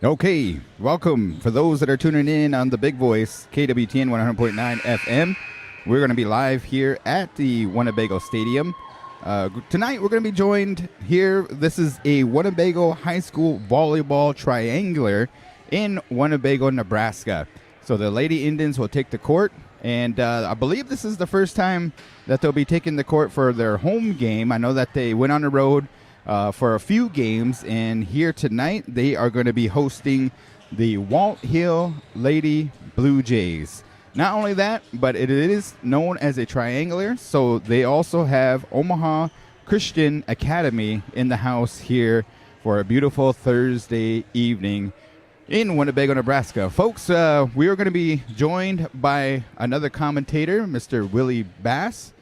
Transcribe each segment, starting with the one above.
Okay, welcome for those that are tuning in on the Big Voice, KWTN 100.9 FM. We're going to be live here at the Winnebago Stadium. Tonight we're going to be joined here. This is a Winnebago High School volleyball triangular in Winnebago, Nebraska. So the Lady Indians will take the court, and I believe this is the first time that they'll be taking the court for their home game. I know that they went on the road for a few games, and here tonight they are going to be hosting the Wathill Lady Blue Jays. Not only that, but it is known as a triangular, so they also have Omaha Christian Academy in the house here for a beautiful Thursday evening in Winnebago, Nebraska. Folks, we are going to be joined by another commentator, Mr. Willie Bass,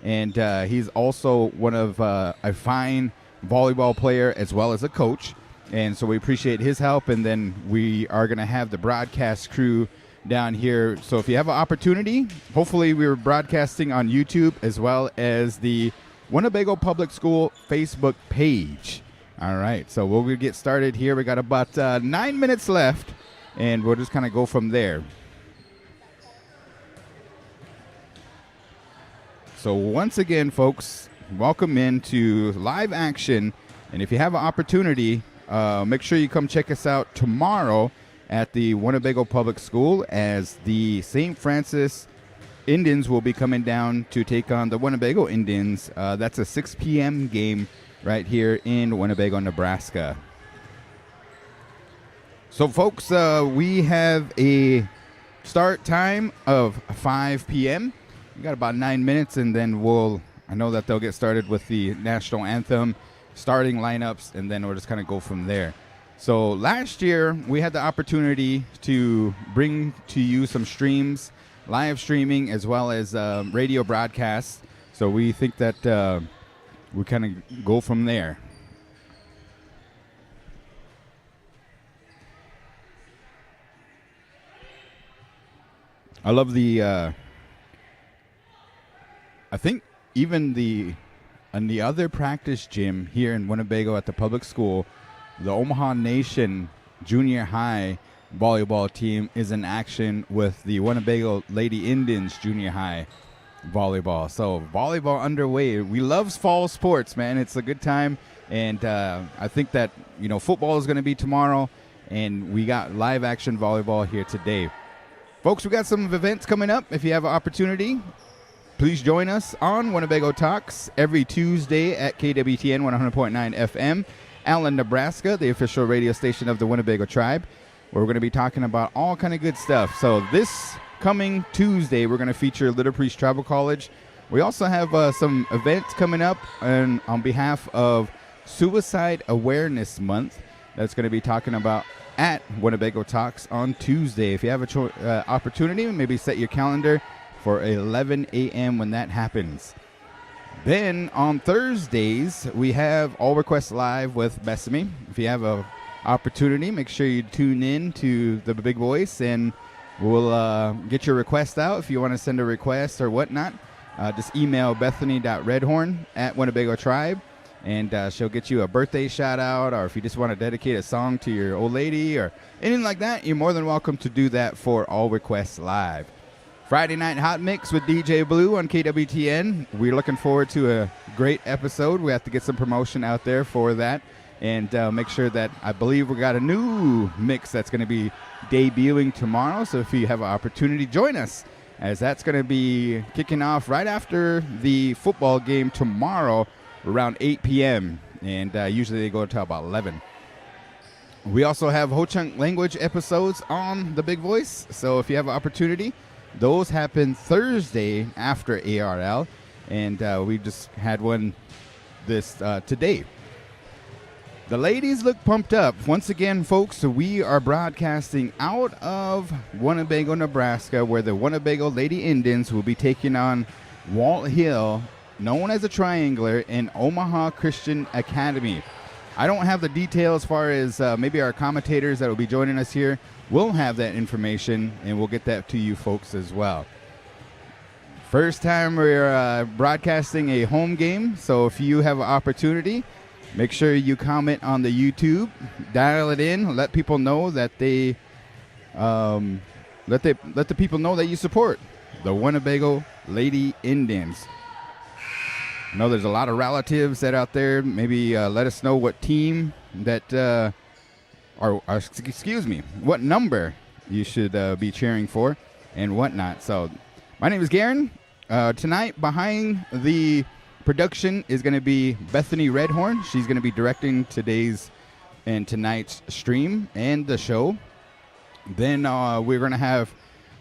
and he's also one of a fine volleyball player as well as a coach, and so we appreciate his help. And then we are going to have the broadcast crew down here, so if you have an opportunity, hopefully we're broadcasting on YouTube as well as the Winnebago Public School Facebook page. All right, so we'll get started here. We got about 9 minutes left, and we'll just kind of go from there. So once again, folks, welcome into live action, and if you have an opportunity, make sure you come check us out tomorrow at the Winnebago Public School, as the St. Francis Indians will be coming down to take on the Winnebago Indians. That's a 6 p.m. game right here in Winnebago, Nebraska. So, folks, we have a start time of 5 p.m. We got about 9 minutes, and then I know that they'll get started with the national anthem, starting lineups, and then we'll just kind of go from there. So last year, we had the opportunity to bring to you some streams, live streaming, as well as radio broadcasts. So we think that we kind of go from there. I love the I think even in the other practice gym here in Winnebago at the public school, the Omaha Nation Junior High volleyball team is in action with the Winnebago Lady Indians Junior High volleyball. So volleyball underway. We love fall sports, man. It's a good time, and I think that football is going to be tomorrow, and we got live action volleyball here today. Folks, we got some events coming up. If you have an opportunity, please join us on Winnebago Talks every Tuesday at KWTN 100.9 FM. Allen, Nebraska, the official radio station of the Winnebago tribe, where we're going to be talking about all kind of good stuff. So this coming Tuesday, we're going to feature Little Priest Tribal College. We also have some events coming up on behalf of Suicide Awareness Month that's going to be talking about at Winnebago Talks on Tuesday. If you have an opportunity, maybe set your calendar for 11 a.m. when that happens. Then on Thursdays, we have All Requests Live with Bessamy. If you have an opportunity, make sure you tune in to the Big Voice, and we'll get your request out. If you want to send a request or whatnot, just email Bethany.redhorn@Winnebago Tribe, and she'll get you a birthday shout out, or if you just want to dedicate a song to your old lady or anything like that, you're more than welcome to do that for All Requests Live. Friday Night Hot Mix with DJ Blue on KWTN. We're looking forward to a great episode. We have to get some promotion out there for that, and make sure that I believe we got a new mix that's going to be debuting tomorrow. So if you have an opportunity, join us, as that's going to be kicking off right after the football game tomorrow around 8 p.m. And usually they go until about 11. We also have Ho-Chunk language episodes on The Big Voice. So if you have an opportunity, those happen Thursday after ARL, and we just had one this today. The ladies look pumped up. Once again, folks, we are broadcasting out of Winnebago, Nebraska, where the Winnebago Lady Indians will be taking on Wathill, known as a triangular, in Omaha Christian Academy. I don't have the details as far as maybe our commentators that will be joining us here will have that information, and we'll get that to you folks as well. First time we're broadcasting a home game, so if you have an opportunity, Make sure you comment on the YouTube, dial it in, let people know that they, let the people know that you support the Winnebago Lady Indians. I know there's a lot of relatives that out there. Maybe let us know what team that, or excuse me, what number you should be cheering for and whatnot. So, my name is Garen. Tonight, behind the production is going to be Bethany Redhorn. She's going to be directing today's and tonight's stream and the show. Then we're going to have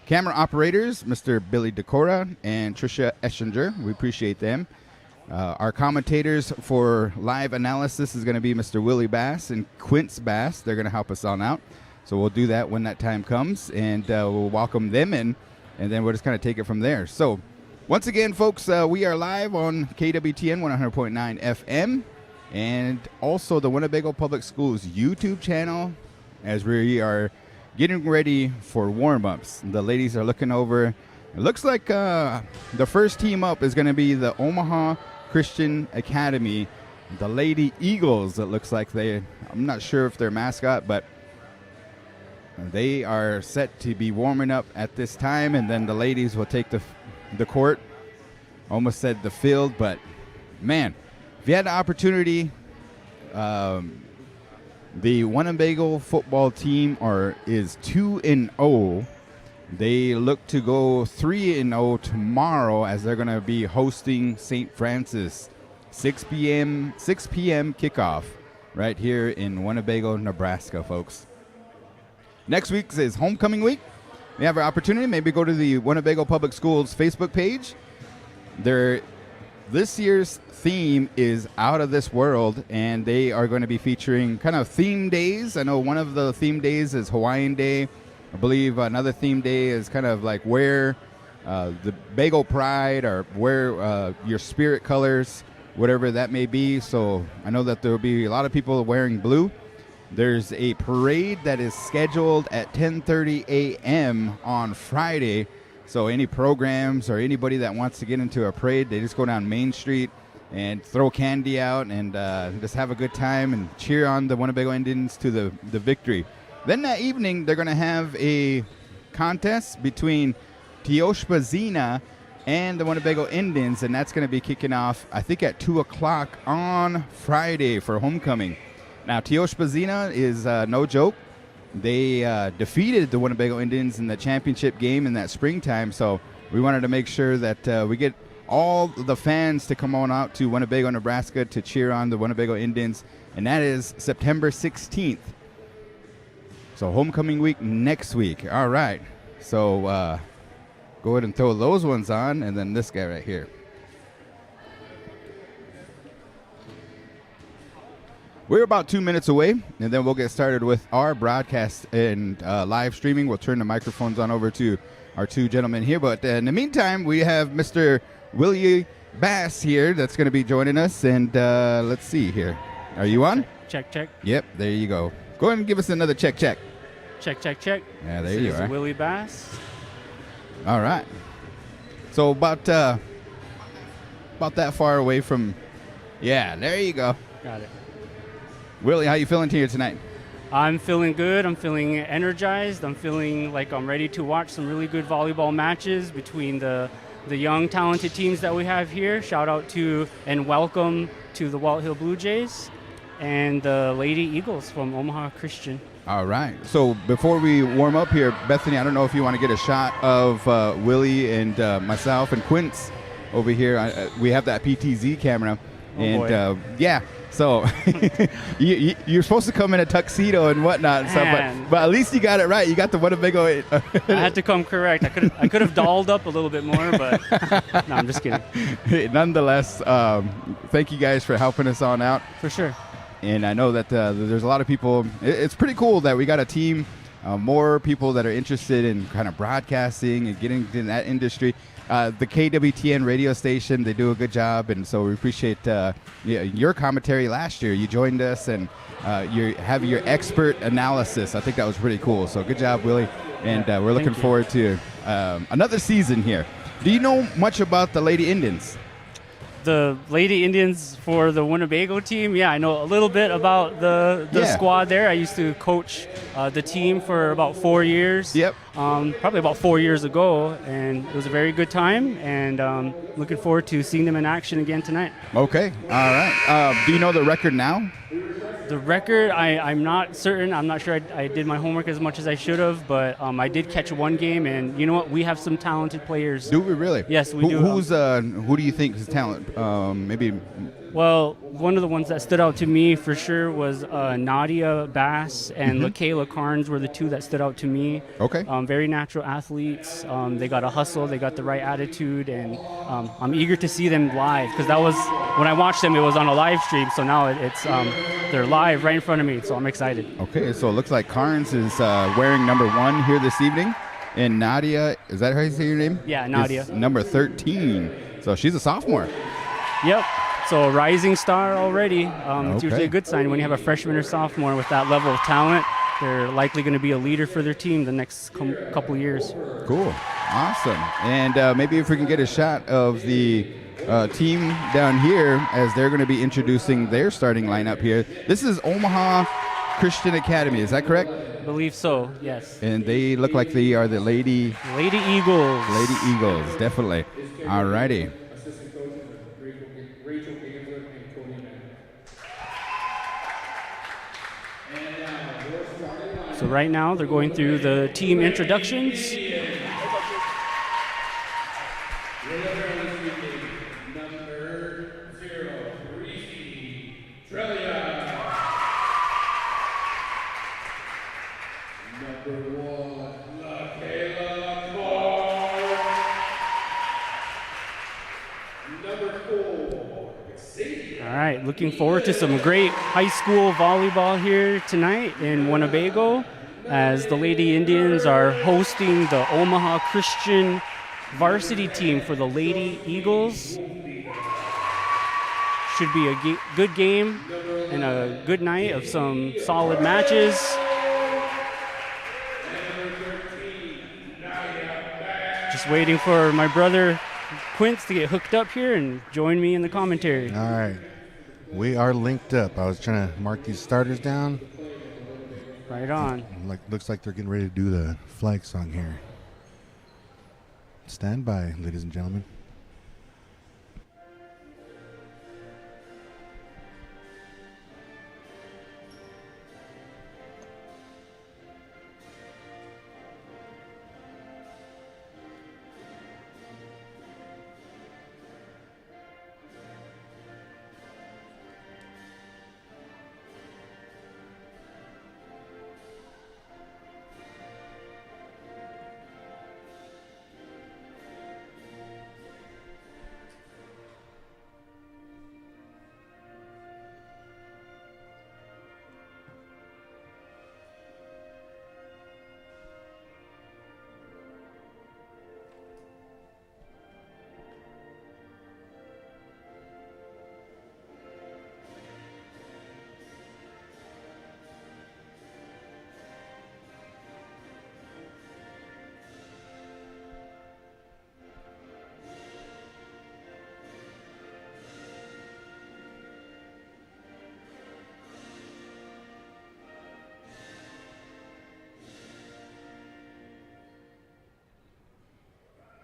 camera operators, Mr. Billy Decora and Trisha Eschinger. We appreciate them. Our commentators for live analysis is going to be Mr. Willie Bass and Quince Bass. They're going to help us on out. So we'll do that when that time comes, and we'll welcome them in, and then we'll just kind of take it from there. So once again, folks, we are live on KWTN 100.9 FM and also the Winnebago Public Schools YouTube channel as we are getting ready for warm-ups. The ladies are looking over. It looks like the first team up is going to be the Omaha Christian Academy, the Lady Eagles. It looks like I'm not sure if they're mascot, but they are set to be warming up at this time, and then the ladies will take the court. Almost said the field, but man, if you had the opportunity, the Winnebago football team is 2-0. They look to go 3-0 tomorrow as they're going to be hosting St. Francis. 6 p.m. kickoff right here in Winnebago, Nebraska, folks. Next week is homecoming week. We have an opportunity, maybe go to the Winnebago Public Schools Facebook page. This year's theme is out of this world, and they are going to be featuring kind of theme days. I know one of the theme days is Hawaiian Day. I believe another theme day is kind of like wear the bagel pride or wear your spirit colors, whatever that may be. So I know that there will be a lot of people wearing blue. There's a parade that is scheduled at 10:30 a.m. on Friday. So any programs or anybody that wants to get into a parade, they just go down Main Street and throw candy out and just have a good time and cheer on the Winnebago Indians to the victory. Then that evening, they're going to have a contest between Teoshpazina and the Winnebago Indians, and that's going to be kicking off, I think, at 2 o'clock on Friday for homecoming. Now, Teoshpazina is no joke. They defeated the Winnebago Indians in the championship game in that springtime, so we wanted to make sure that we get all the fans to come on out to Winnebago, Nebraska to cheer on the Winnebago Indians, and that is September 16th. So homecoming week next week. All right. So go ahead and throw those ones on, and then this guy right here. We're about 2 minutes away, and then we'll get started with our broadcast and live streaming. We'll turn the microphones on over to our two gentlemen here. But in the meantime, we have Mr. Willie Bass here that's going to be joining us. And let's see here. Are you on? Check, check. Yep, there you go. Go ahead and give us another check, check. Check, check, check. Yeah, there you are. This is Willie Bass. All right. So about that far away from, yeah, there you go. Got it. Willie, how you feeling here tonight? I'm feeling good. I'm feeling energized. I'm feeling like I'm ready to watch some really good volleyball matches between the young, talented teams that we have here. Shout out to and welcome to the Wathill Blue Jays and the Lady Eagles from Omaha Christian. All right. So before we warm up here, Bethany, I don't know if you want to get a shot of Willie and myself and Quince over here. We have that PTZ camera. Oh, and yeah, so you're supposed to come in a tuxedo and whatnot and stuff, but at least you got it right. You got the Winnebago. I had to come correct. I could have dolled up a little bit more, but no, I'm just kidding. Nonetheless, thank you guys for helping us on out. For sure. And I know that there's a lot of people. It's pretty cool that we got a team, more people that are interested in kind of broadcasting and getting into that industry. The KWTN radio station, they do a good job, and so we appreciate your commentary last year. You joined us, and you have your expert analysis. I think that was pretty cool. So good job, Willie, and we're looking forward to another season here. Do you know much about the Lady Indians? the Lady Indians for the Winnebago team, yeah, I know a little bit about the squad there. I used to coach the team for about 4 years. Yep. Probably about 4 years ago, and it was a very good time, and looking forward to seeing them in action again tonight. Okay. All right. Do you know the record now? The record, I'm not certain. I'm not sure I did my homework as much as I should have, but I did catch one game, and you know what? We have some talented players. Do we really? Yes, we do. Who do you think is talent? Maybe. Well, one of the ones that stood out to me for sure was Nadia Bass and LaKayla Carnes were the two that stood out to me. Okay. Very natural athletes. They got a hustle. They got the right attitude, and I'm eager to see them live because that was when I watched them. It was on a live stream, so now it's they're live right in front of me. So I'm excited. Okay, so it looks like Carnes is wearing number 1 here this evening, and Nadia, is that how you say your name? Yeah, Nadia. Is number 13. So she's a sophomore. Yep. So rising star already. It's usually a good sign when you have a freshman or sophomore with that level of talent. They're likely going to be a leader for their team the next couple of years. Cool. Awesome. And maybe if we can get a shot of the team down here as they're going to be introducing their starting lineup here. This is Omaha Christian Academy. Is that correct? I believe so, yes. And they look like they are the Lady Eagles. Lady Eagles, definitely. All righty. So right now they're going through the team introductions. All right, looking forward to some great high school volleyball here tonight in Winnebago as the Lady Indians are hosting the Omaha Christian varsity team for the Lady Eagles. Should be a good game and a good night of some solid matches. Just waiting for my brother Quince to get hooked up here and join me in the commentary. All right. We are linked up. I was trying to mark these starters down. Right on. Looks like they're getting ready to do the flag song here. Stand by, ladies and gentlemen.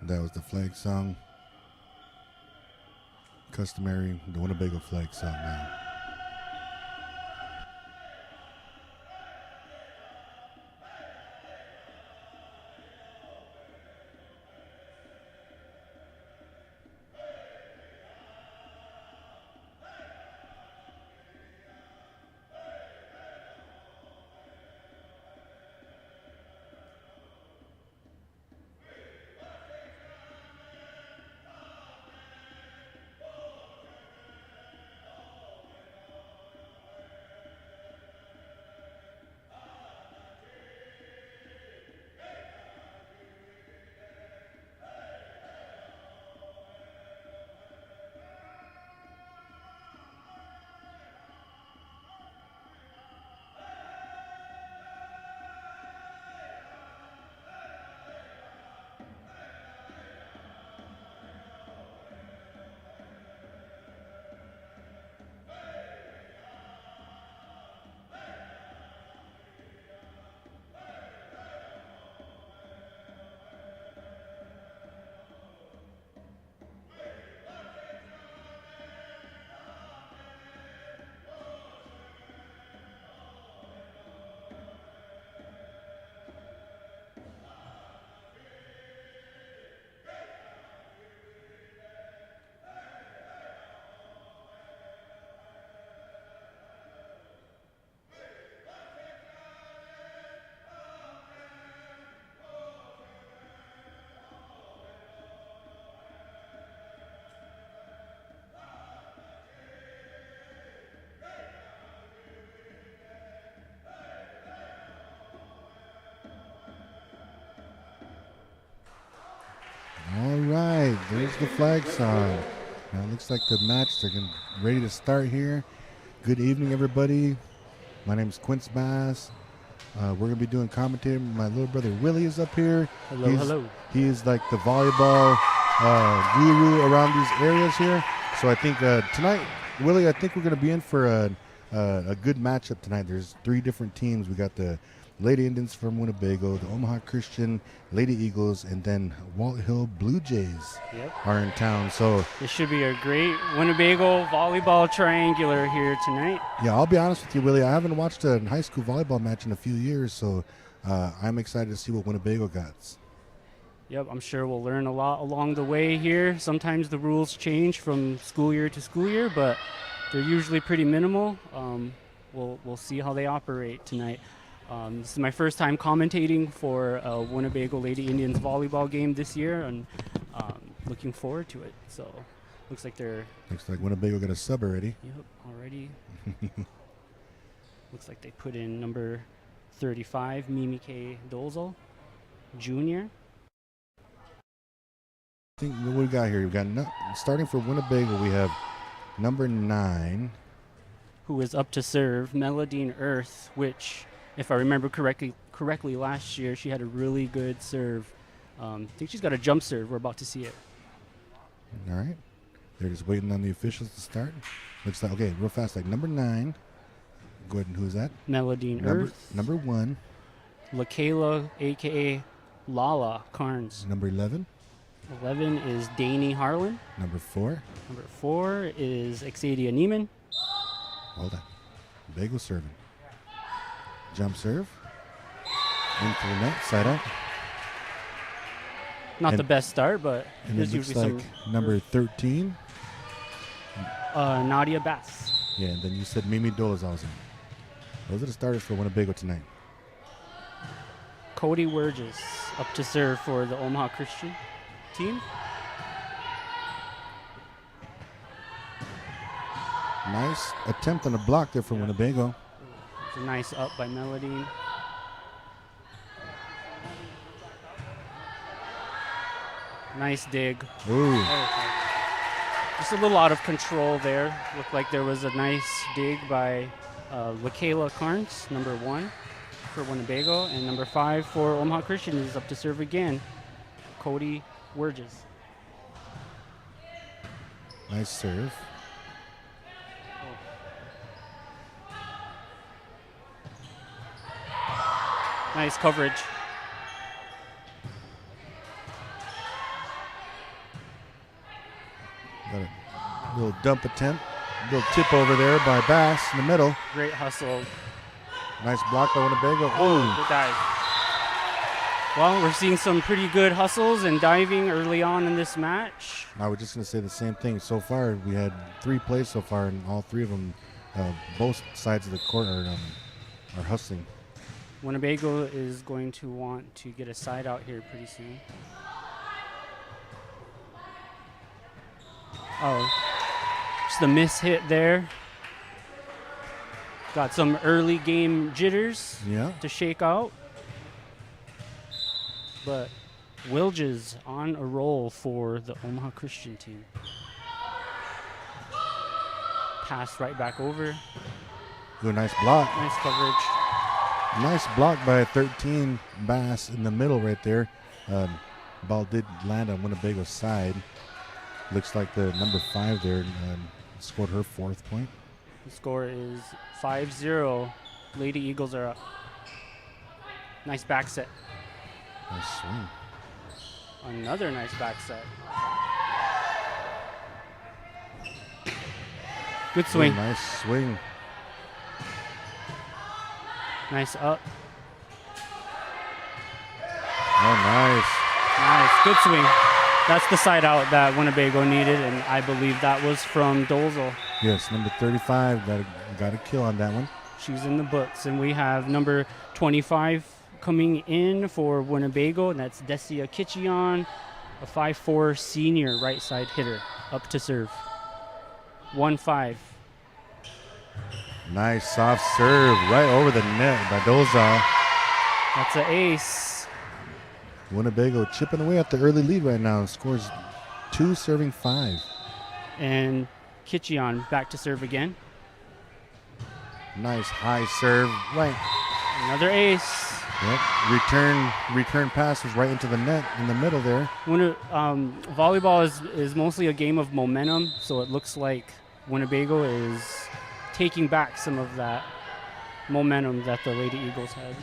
That was the flag song. Customary, the Winnebago flag song now. There's the flag song. Now it looks like the match, they're ready to start here. Good evening, everybody. My name is Quince Bass. We're going to be doing commentating. My little brother Willie is up here. Hello. He is like the volleyball guru around these areas here. So I think tonight, Willie, I think we're going to be in for a good matchup tonight. There's 3 different teams. We got the Lady Indians from Winnebago, the Omaha Christian Lady Eagles, and then Wathill Blue Jays are in town. So this should be a great Winnebago volleyball triangular here tonight. Yeah, I'll be honest with you, Willie. I haven't watched a high school volleyball match in a few years, so I'm excited to see what Winnebago got. Yep, I'm sure we'll learn a lot along the way here. Sometimes the rules change from school year to school year, but they're usually pretty minimal. We'll see how they operate tonight. This is my first time commentating for a Winnebago Lady Indians volleyball game this year, and looking forward to it. So, looks like Winnebago got a sub already. Yep, already. Looks like they put in number 35, Mimi K. Dolzel, junior. I think what we got here, we got starting for Winnebago, we have number 9, who is up to serve, Melodine Earth, which, if I remember correctly, last year she had a really good serve. I think she's got a jump serve. We're about to see it. All right. They're just waiting on the officials to start. Looks like, okay, real fast, like number 9. Go ahead, and who's that? Melodine Earth. Number 1. LaKayla, a.k.a. Lala Carnes. Number 11. 11 is Danny Harlan. Number 4. Number 4 is Exadia Neiman. Hold on. Bagel serving. Jump serve. Into the net, side out. Not the best start, but there's usually like number 13. Nadia Bass. Yeah, and then you said Mimi Dolazal's in. Those are the starters for Winnebago tonight. Cody Wurges up to serve for the Omaha Christian team. Nice attempt on a block there for Winnebago. It's a nice up by Melody. Nice dig. Ooh. Okay. Just a little out of control there. Looked like there was a nice dig by LaKayla Carnes, number 1 for Winnebago, and number 5 for Omaha Christian is up to serve again, Cody Wurges. Nice serve. Nice coverage. Got a little dump attempt. A little tip over there by Bass in the middle. Great hustle. Nice block by Winnebago. Good dive. Well, we're seeing some pretty good hustles and diving early on in this match. I was just going to say the same thing. So far, we had 3 plays so far, and all 3 of them, both sides of the court are hustling. Winnebago is going to want to get a side out here pretty soon. Oh, just a miss hit there. Got some early game jitters to shake out. But Wilges on a roll for the Omaha Christian team. Pass right back over. Good, nice block. Nice coverage. Nice block by 13 Bass in the middle right there. Ball did land on Winnebago's side. Looks like the number 5 there scored her 4th point. The score is 5-0. Lady Eagles are up. Nice back set. Nice swing. Another nice back set. Good swing. Nice swing. Nice up. Oh, nice. Nice. Good swing. That's the side out that Winnebago needed, and I believe that was from Dolzel. Yes, number 35 got a kill on that one. She's in the books, and we have number 25 coming in for Winnebago, and that's Desia Kitchion, a 5'4" senior right side hitter, up to serve. 1-5. Nice soft serve right over the net by Dolzal. That's an ace. Winnebago chipping away at the early lead right now. Scores 2 serving 5. And Kitchion back to serve again. Nice high serve. Right. Another ace. Yep. Return pass was right into the net in the middle there. Volleyball is mostly a game of momentum, so it looks like Winnebago is taking back some of that momentum that the Lady Eagles had.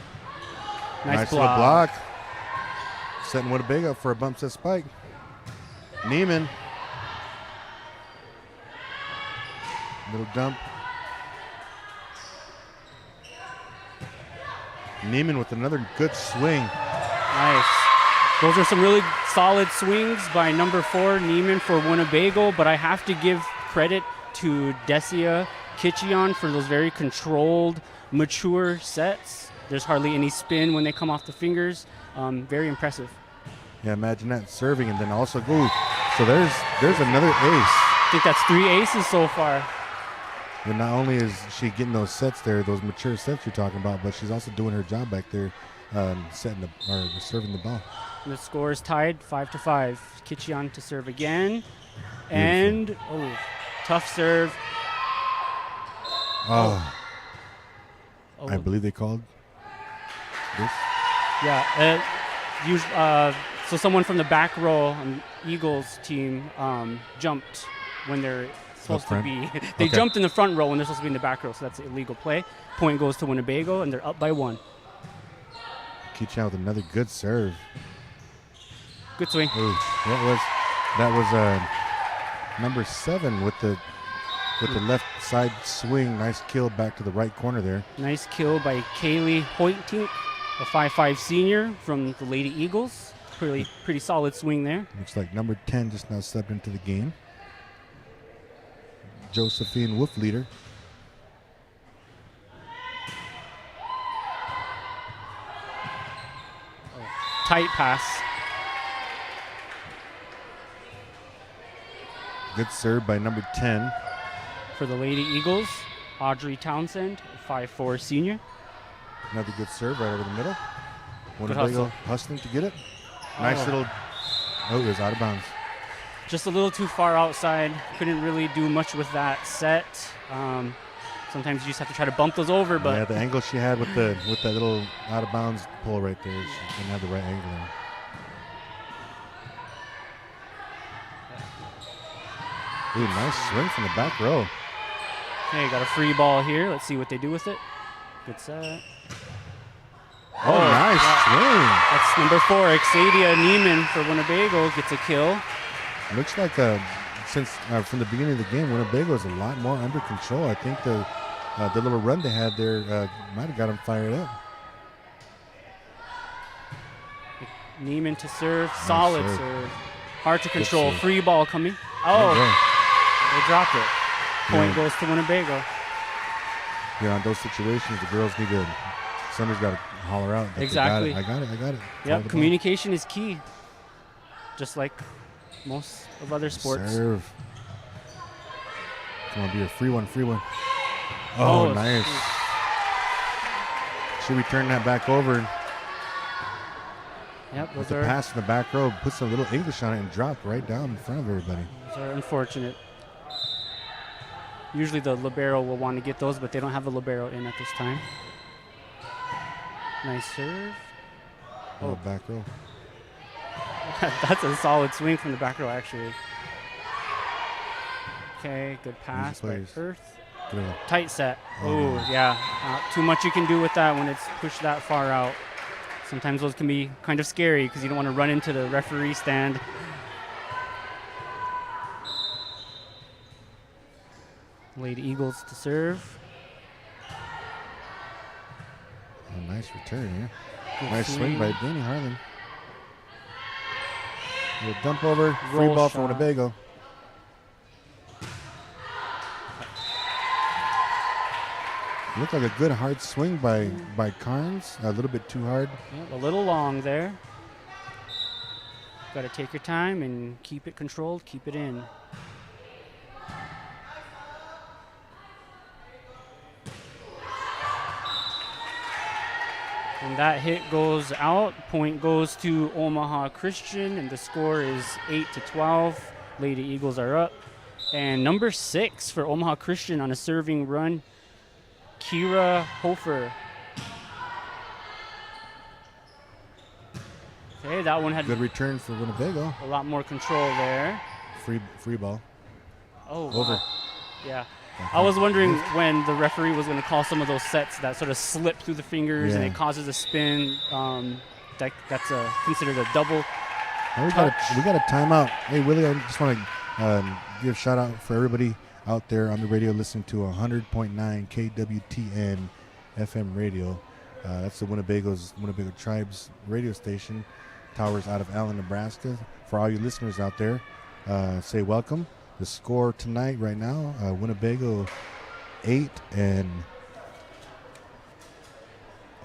Nice little block. Setting Winnebago up for a bump set spike. Neiman. Little dump. Neiman with another good swing. Nice. Those are some really solid swings by number 4, Neiman, for Winnebago, but I have to give credit to Desia Kitchion for those very controlled, mature sets. There's hardly any spin when they come off the fingers. Very impressive. Yeah, imagine that serving and then also go. So there's another ace. I think that's 3 aces so far. And not only is she getting those sets there, those mature sets you're talking about, but she's also doing her job back there, serving the ball. And the score is tied 5-5. Kitchion to serve again. And tough serve. I believe they called this. Yeah. So someone from the back row on Eagles team jumped when they're supposed to be. They jumped in the front row when they're supposed to be in the back row, so that's an illegal play. Point goes to Winnebago, and they're up by 1. Kitchion with another good serve. Good swing. Ooh, that was number 7 with the left side swing. Nice kill back to the right corner there. Nice kill by Kaylee Hoytink, a 5'5" senior from the Lady Eagles. Pretty solid swing there. Looks like number 10 just now stepped into the game. Josephine Wolf leader. Tight pass. Good serve by number 10. For the Lady Eagles, Audrey Townsend, 5'4" senior. Another good serve right over the middle. Winnebago hustling to get it. Nice little. Oh, it was out of bounds. Just a little too far outside. Couldn't really do much with that set. Sometimes you just have to try to bump those over, but yeah, the angle she had with that little out of bounds pull right there, she didn't have the right angle there. Ooh, nice swing from the back row. Okay, got a free ball here. Let's see what they do with it. Good set. Oh, nice swing. That's number 4, Xadia Neiman for Winnebago gets a kill. Looks like since from the beginning of the game, Winnebago is a lot more under control. I think the little run they had there might have got them fired up. Neiman to serve. Solid serve. Hard to control. Serve. Free ball coming. Oh, they dropped it. Point goes to Winnebago. Yeah, in those situations, the girls need to, somebody's got to holler out. Exactly. I got it. Yep, communication is key. Just like most of other sports. Serve. Come on, be a free one. Oh, nice. She returned that back over. Yep, with the pass in the back row, put some little English on it and dropped right down in front of everybody. Those are unfortunate. Usually the libero will want to get those, but they don't have a libero in at this time. Nice serve. Oh, back row. That's a solid swing from the back row, actually. Okay, good pass by Earth. Tight set. Oh, yeah. Too much you can do with that when it's pushed that far out. Sometimes those can be kind of scary because you don't want to run into the referee stand. Lady Eagles to serve. Oh, nice return here. Nice swing by Danny Harlan. A dump over, free ball for Winnebago. Looked like a good hard swing by Carnes. A little bit too hard. Yep, a little long there. Got to take your time and keep it controlled, keep it in. And that hit goes out. Point goes to Omaha Christian, and the score is 8-12. Lady Eagles are up. And number 6 for Omaha Christian on a serving run, Kira Hofer. Okay, that one had Good return for Winnebago. a lot more control there. Free ball. Oh, Over. wow. Yeah. I was wondering when the referee was going to call some of those sets that sort of slip through the fingers and Yeah. it causes a spin. That's considered a double. Oh, we got a timeout. Hey, Willie, I just want to give a shout out for everybody out there on the radio listening to 100.9 KWTN FM radio. That's the Winnebago Tribes radio station. Towers out of Allen, Nebraska. For all you listeners out there, say welcome. The score tonight right now, Winnebago 8 and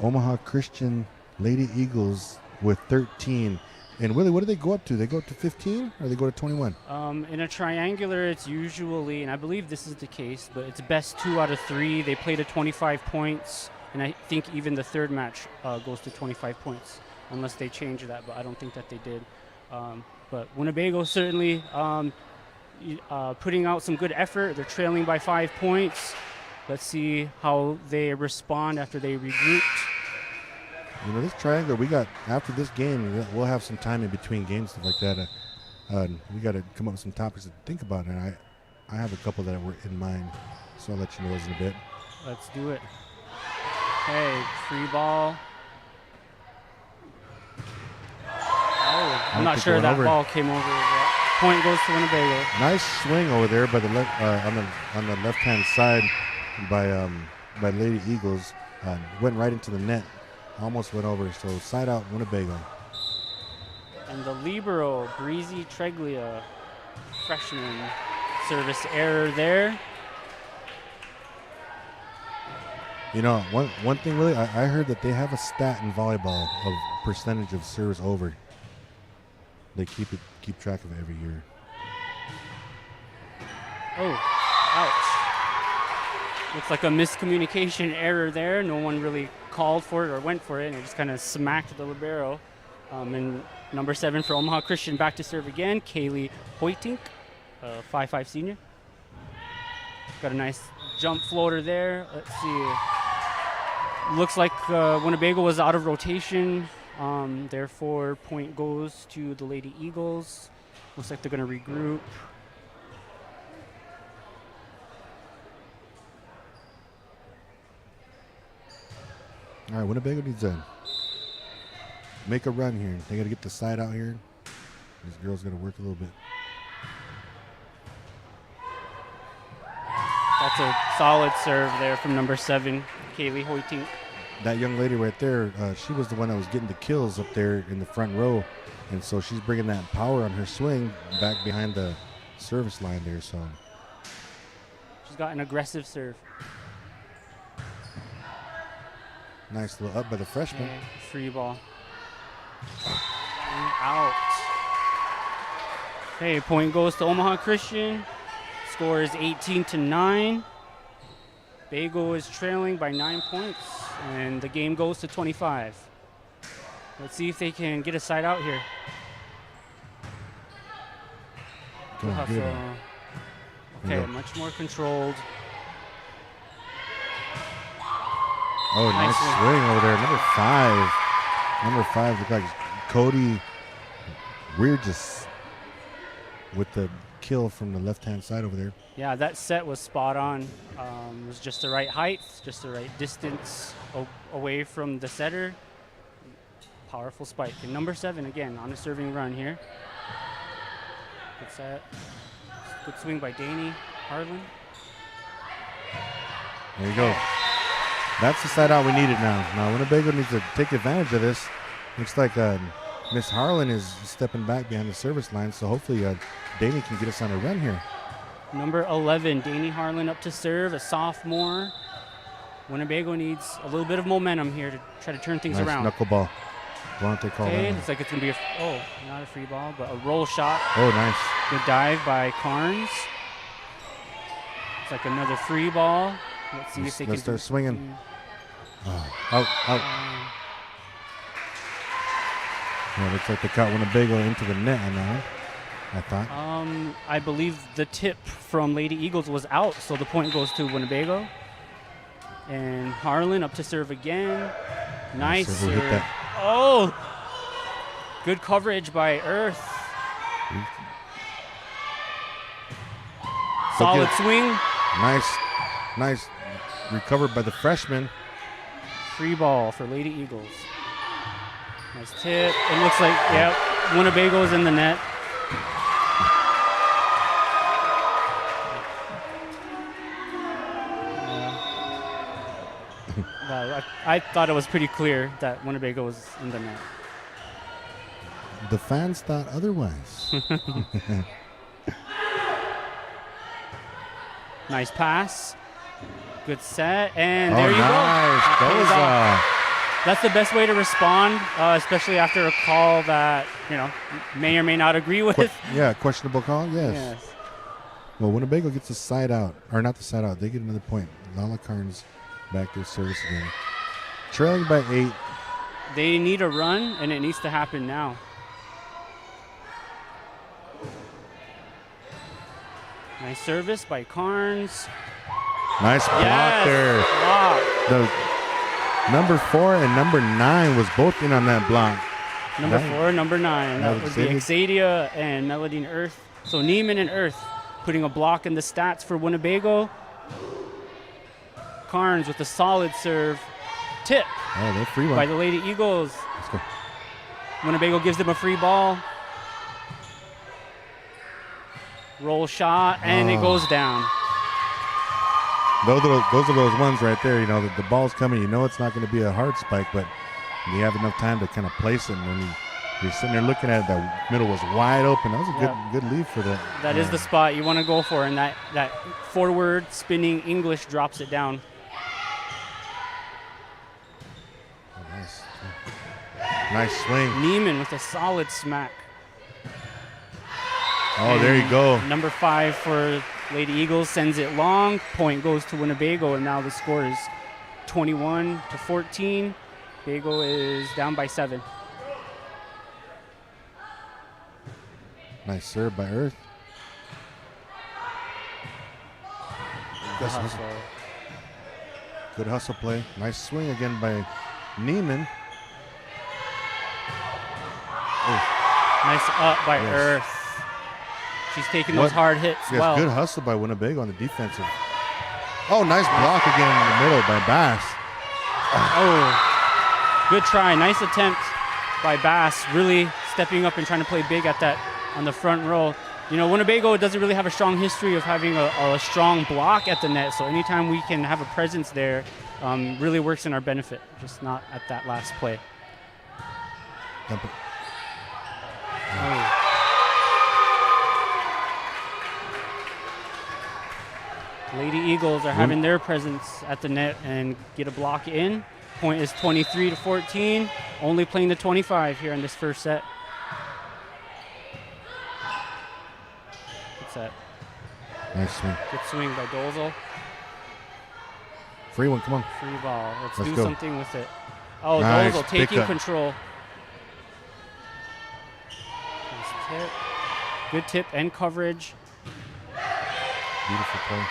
Omaha Christian Lady Eagles with 13. And Willie, what do they go up to? They go up to 15 or they go to 21? In a triangular, it's usually, and I believe this is the case, but it's best 2 out of 3. They play to 25 points, and I think even the third match goes to 25 points, unless they change that, but I don't think that they did. But Winnebago certainly putting out some good effort. They're trailing by 5 points. Let's see how they respond after they regrouped. You know, this triangle, we got, after this game, we'll have some time in between games, stuff like that. We got to come up with some topics to think about, and I have a couple that were in mind, so I'll let you know those in a bit. Let's do it. Hey, free ball. Oh, I'm not sure that ball came over. Point goes to Winnebago. Nice swing over there by the on the left-hand side by Lady Eagles. Went right into the net. Almost went over, so side out Winnebago. And the libero, Breezy Treglia, freshman, service error there. You know, one thing really, I heard that they have a stat in volleyball of percentage of serves over. They keep track of it every year. Oh, ouch. Looks like a miscommunication error there. No one really called for it or went for it, and it just kind of smacked the libero. And number 7 for Omaha Christian back to serve again, Kaylee Hoytink, 5'5" senior. Got a nice jump floater there. Let's see. Looks like Winnebago was out of rotation. Therefore, point goes to the Lady Eagles. Looks like they're going to regroup. All right, Winnebago needs to make a run here. They got to get the side out here. This girl's got to work a little bit. That's a solid serve there from number 7, Kaylee Hoytink. That young lady right there, she was the one that was getting the kills up there in the front row. And so she's bringing that power on her swing back behind the service line there. So she's got an aggressive serve. Nice little up by the freshman. Okay, free ball. And out. Okay, point goes to Omaha Christian. Score is 18-9. Bago is trailing by 9 points, and the game goes to 25. Let's see if they can get a side out here. Okay, much more controlled. Oh, nice swing over there. Number 5 looked like Cody Weirgis with the kill from the left-hand side over there. Yeah, that set was spot on. It was just the right height, just the right distance away from the setter. Powerful spike. And number 7 again on a serving run here. Good set. Good swing by Danny Harlan. There you go. That's the side out we needed now. Now Winnebago needs to take advantage of this. Looks like Miss Harlan is stepping back behind the service line, so hopefully Danny can get us on a run here. Number 11, Danny Harlan up to serve, a sophomore. Winnebago needs a little bit of momentum here to try to turn things around. Knuckleball. Why don't they call that? Looks like it's going to be not a free ball, but a roll shot. Oh, nice. Good dive by Carnes. It's like another free ball. Let's see if they can start swinging. Out. Yeah, looks like they caught Winnebago into the net on that one. I thought. I believe the tip from Lady Eagles was out, so the point goes to Winnebago. And Harlan up to serve again. Nice serve. Hit serve. that. Oh, good coverage by Earth. Solid swing. Nice recovered by the freshman. Free ball for Lady Eagles. Nice tip. It looks like, yeah, Winnebago's in the net. I thought it was pretty clear that Winnebago was in the net. The fans thought otherwise. Nice pass. Good set. And there you nice. go. That's the best way to respond, especially after a call that, may or may not agree with. Questionable call, yes. Well, Winnebago gets a side out. Or not the side out. They get another point. Lala Carnes back to service again. Trailing by 8. They need a run, and it needs to happen now. Nice service by Carnes. Nice block there. Block. The number 4 and number 9 was both in on that block. Number 4, number 9. That would be Exadia and Melody and Earth. So Neiman and Earth putting a block in the stats for Winnebago. Carnes with a solid serve. Tip they're free one by the Lady Eagles. Let's go. Winnebago gives them a free ball. Roll shot, and it goes down. Those are those ones right there. The ball's coming. It's not going to be a hard spike, but you have enough time to kind of place it. And when you're sitting there looking at it, the middle was wide open. That was a good lead for that. That is the spot you want to go for, and that forward spinning English drops it down. Nice swing. Neiman with a solid smack. Oh, there you go. Number 5 for Lady Eagles sends it long. Point goes to Winnebago, and now the score is 21-14. Winnebago is down by 7. Nice serve by Earth. Good hustle play. Nice swing again by Neiman. Nice up by Earth. She's taking those hard hits well. Good hustle by Winnebago on the defensive. Oh, nice block again in the middle by Bass. Oh, good try. Nice attempt by Bass. Really stepping up and trying to play big at that on the front row. Winnebago doesn't really have a strong history of having a strong block at the net. So anytime we can have a presence there, really works in our benefit. Just not at that last play. Dump it. Lady Eagles are having their presence at the net and get a block in. Point is 23-14. Only playing the 25 here in this first set. Good set. Nice swing. Good swing by Dozel. Free one, come on. Free ball. Let's do go. something with it. Oh, nice. Dozel taking control. Nice tip. Good tip and coverage. Beautiful play.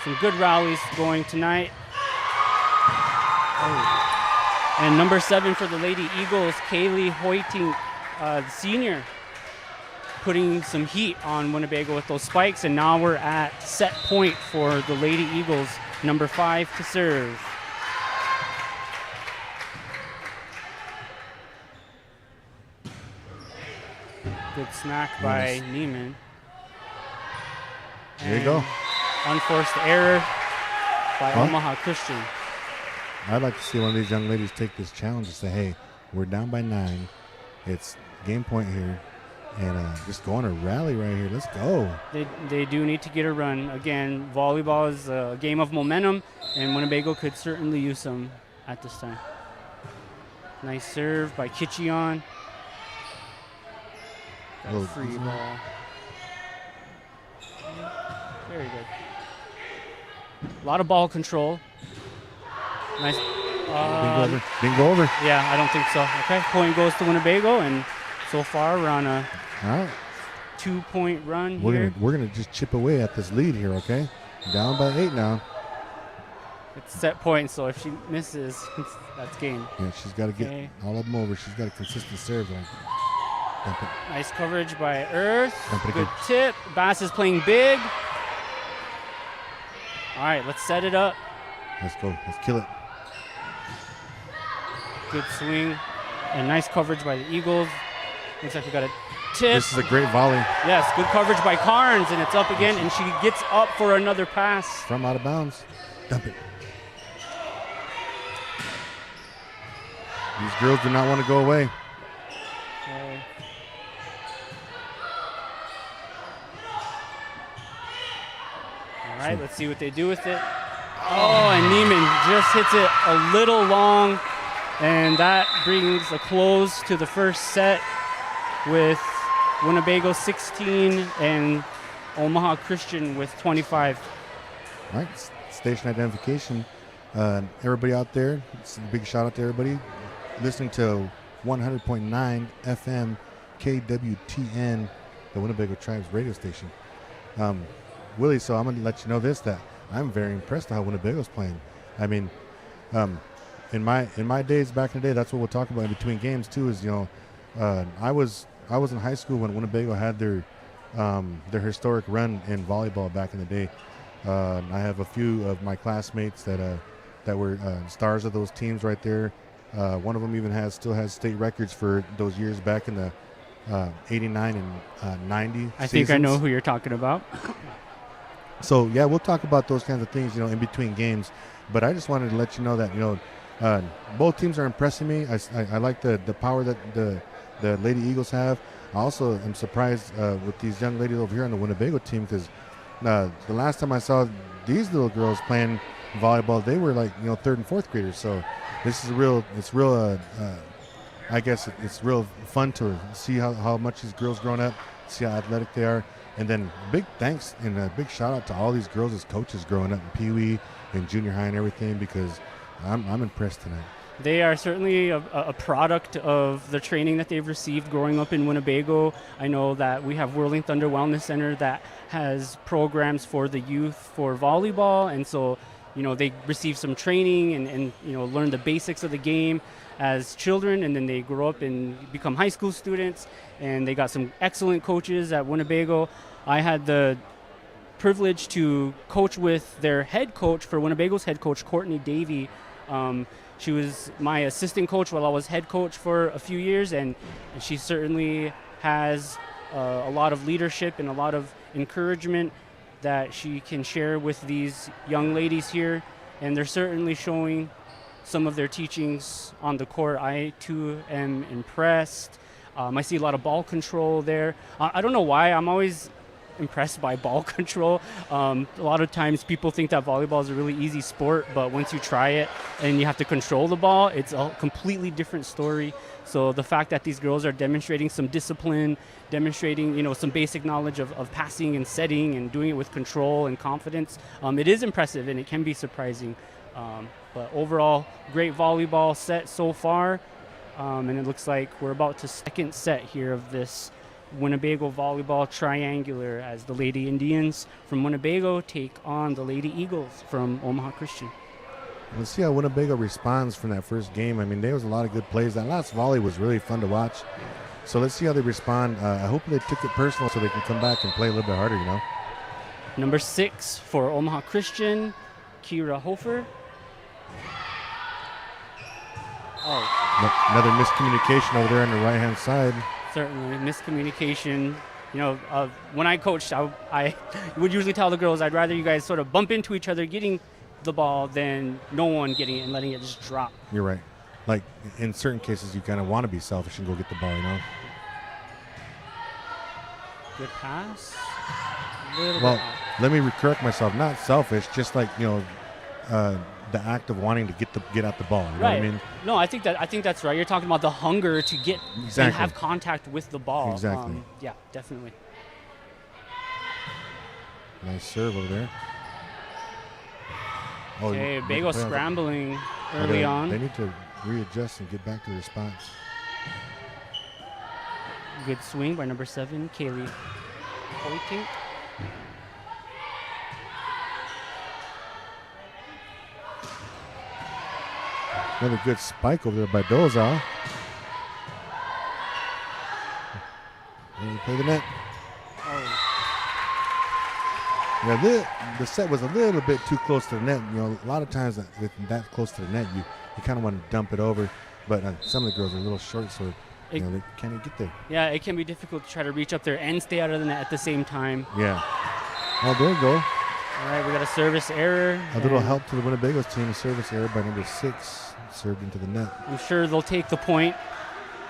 Some good rallies going tonight. Oh. And number 7 for the Lady Eagles, Kaylee Hoyting, senior, putting some heat on Winnebago with those spikes. And now we're at set point for the Lady Eagles, number 5 to serve. Good smack by Neiman. There you go. Unforced error by Omaha Christian. I'd like to see one of these young ladies take this challenge and say, hey, we're down by 9. It's game point here. And just go on a rally right here. Let's go. They do need to get a run. Again, volleyball is a game of momentum, and Winnebago could certainly use some at this time. Nice serve by Kitchion. Free ball. Very good. A lot of ball control. Nice. Didn't go over. Yeah, I don't think so. Okay, point goes to Winnebago, and so far we're on a 2-point run We're here. gonna just chip away at this lead here, okay? Down by 8 now. It's set point, so if she misses, that's game. Yeah, she's got to get Okay. all of them over. She's got a consistent serve. Dump it. Nice coverage by Earth. Dump it Good again. tip. Bass is playing big. All right, let's set it up. Let's go. Let's kill it. Good swing. And nice coverage by the Eagles. Looks like we got a tip. This is a great volley Yes, good coverage by Carnes, and it's up again, and she gets up for another pass. from out of bounds. Dump it. These girls do not want to go away. Okay. All right, let's see what they do with it. Oh, and Neiman just hits it a little long, and that brings a close to the first set with Winnebago 16 and Omaha Christian with 25. All right, station identification. Everybody out there, it's a big shout out to everybody listening to 100.9 FM KWTN, the Winnebago Tribes radio station. Willie, so I'm going to let you know this, that I'm very impressed with how Winnebago's playing. I mean, in my days back in the day, that's what we'll talk about in between games too. Is I was in high school when Winnebago had their historic run in volleyball back in the day. I have a few of my classmates that were stars of those teams right there. One of them even still has state records for those years back in the 89 and 90 I think I know who you're talking about. So yeah, we'll talk about those kinds of things, in between games. But I just wanted to let you know that both teams are impressing me. I like the power that the Lady Eagles have. I also am surprised with these young ladies over here on the Winnebago team, because the last time I saw these little girls playing volleyball, they were like third and fourth graders. So this is I guess it's real fun to see how much these girls grown up, see how athletic they are. And then big thanks and a big shout out to all these girls as coaches growing up in Pee Wee and junior high and everything, because I'm impressed tonight. They are certainly a product of the training that they've received growing up in Winnebago. I know that we have Whirling Thunder Wellness Center that has programs for the youth for volleyball, and so they receive some training and learn the basics of the game as children, and then they grow up and become high school students, and they got some excellent coaches at Winnebago. I had the privilege to coach with their head coach for Winnebago's head coach, Courtney Davey. She was my assistant coach while I was head coach for a few years, and she certainly has a lot of leadership and a lot of encouragement that she can share with these young ladies here, and they're certainly showing some of their teachings on the court. I too am impressed. I see a lot of ball control there. I don't know why, I'm always impressed by ball control. A lot of times people think that volleyball is a really easy sport, but once you try it and you have to control the ball, it's a completely different story. So the fact that these girls are demonstrating some discipline, demonstrating some basic knowledge of passing and setting and doing it with control and confidence, it is impressive and it can be surprising. But overall, great volleyball set so far, and it looks like we're about to second set here of this Winnebago volleyball triangular as the Lady Indians from Winnebago take on the Lady Eagles from Omaha Christian. Let's see how Winnebago responds from that first game. I mean, there was a lot of good plays. That last volley was really fun to watch. So let's see how they respond. I hope they took it personal so they can come back and play a little bit harder, Number 6 for Omaha Christian, Kira Hofer. Another miscommunication over there on the right-hand side. Certainly, miscommunication. When I coached, I would usually tell the girls, I'd rather you guys sort of bump into each other getting the ball than no one getting it and letting it just drop. You're right. Like, in certain cases, you kind of want to be selfish and go get the ball, Good pass. Well, let me correct myself. Not selfish, just like, the act of wanting to get at the ball. You know what I mean? No, I think that's right. You're talking about the hunger to get and have contact with the ball. Exactly. Yeah, definitely. Nice serve over there. Okay, Bago scrambling early on. They need to readjust and get back to the response. Good swing by number 7, Kaylee Pointing. Another good spike over there by Doza. And you play the net. Oh, Yeah, the set was a little bit too close to the net. You know, a lot of times with that close to the net, you kind of want to dump it over. But some of the girls are a little short, so they can't even get there. yeah, it can be difficult to try to reach up there and stay out of the net at the same time. Yeah. Oh, there you go. All right, we got a service error. A little help to the Winnebago's team. A service error by number 6, served into the net. I'm sure they'll take the point.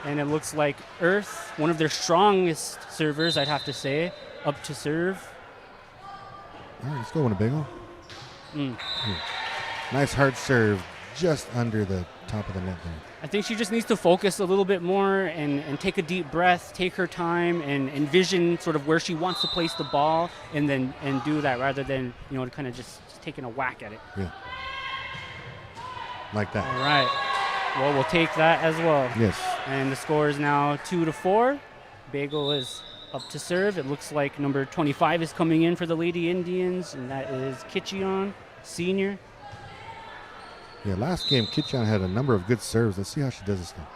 And it looks like Earth, one of their strongest servers, I'd have to say, up to serve. All right, let's go, Winnebago. Mm. Nice hard serve, just under the top of the net there. I think she just needs to focus a little bit more and take a deep breath, take her time, and envision sort of where she wants to place the ball, and do that rather than kind of just taking a whack at it. Yeah. Like that. All right. Well, we'll take that as well. Yes. And the score is now 2-4. Bagel is up to serve. It looks like number 25 is coming in for the Lady Indians, and that is Kitcheon, senior. Yeah, last game, Kitcheon had a number of good serves. Let's see how she does this game.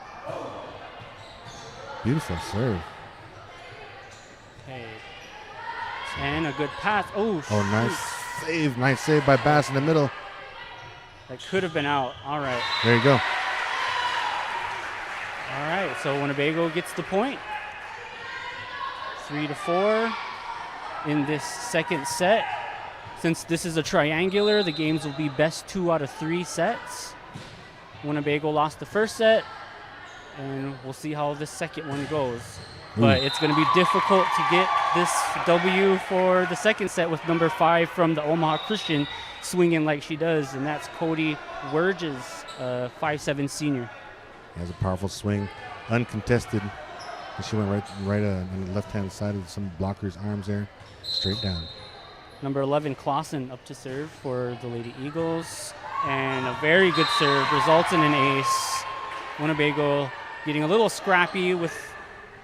Beautiful serve. Okay. And a good pass. Oh, nice save. Nice save by Bass in the middle. That could have been out. All right. There you go. All right, so Winnebago gets the point. 3-4 in this second set. Since this is a triangular, the games will be best 2 out of 3 sets. Winnebago lost the first set, and we'll see how the second one goes. But it's going to be difficult to get this W for the second set with number 5 from the Omaha Christian swinging like she does, and that's Cody Werges, 5'7" senior. He has a powerful swing, uncontested. And she went right on the left-hand side of some blocker's arms there, straight down. Number 11, Clausen, up to serve for the Lady Eagles. And a very good serve results in an ace. Winnebago getting a little scrappy with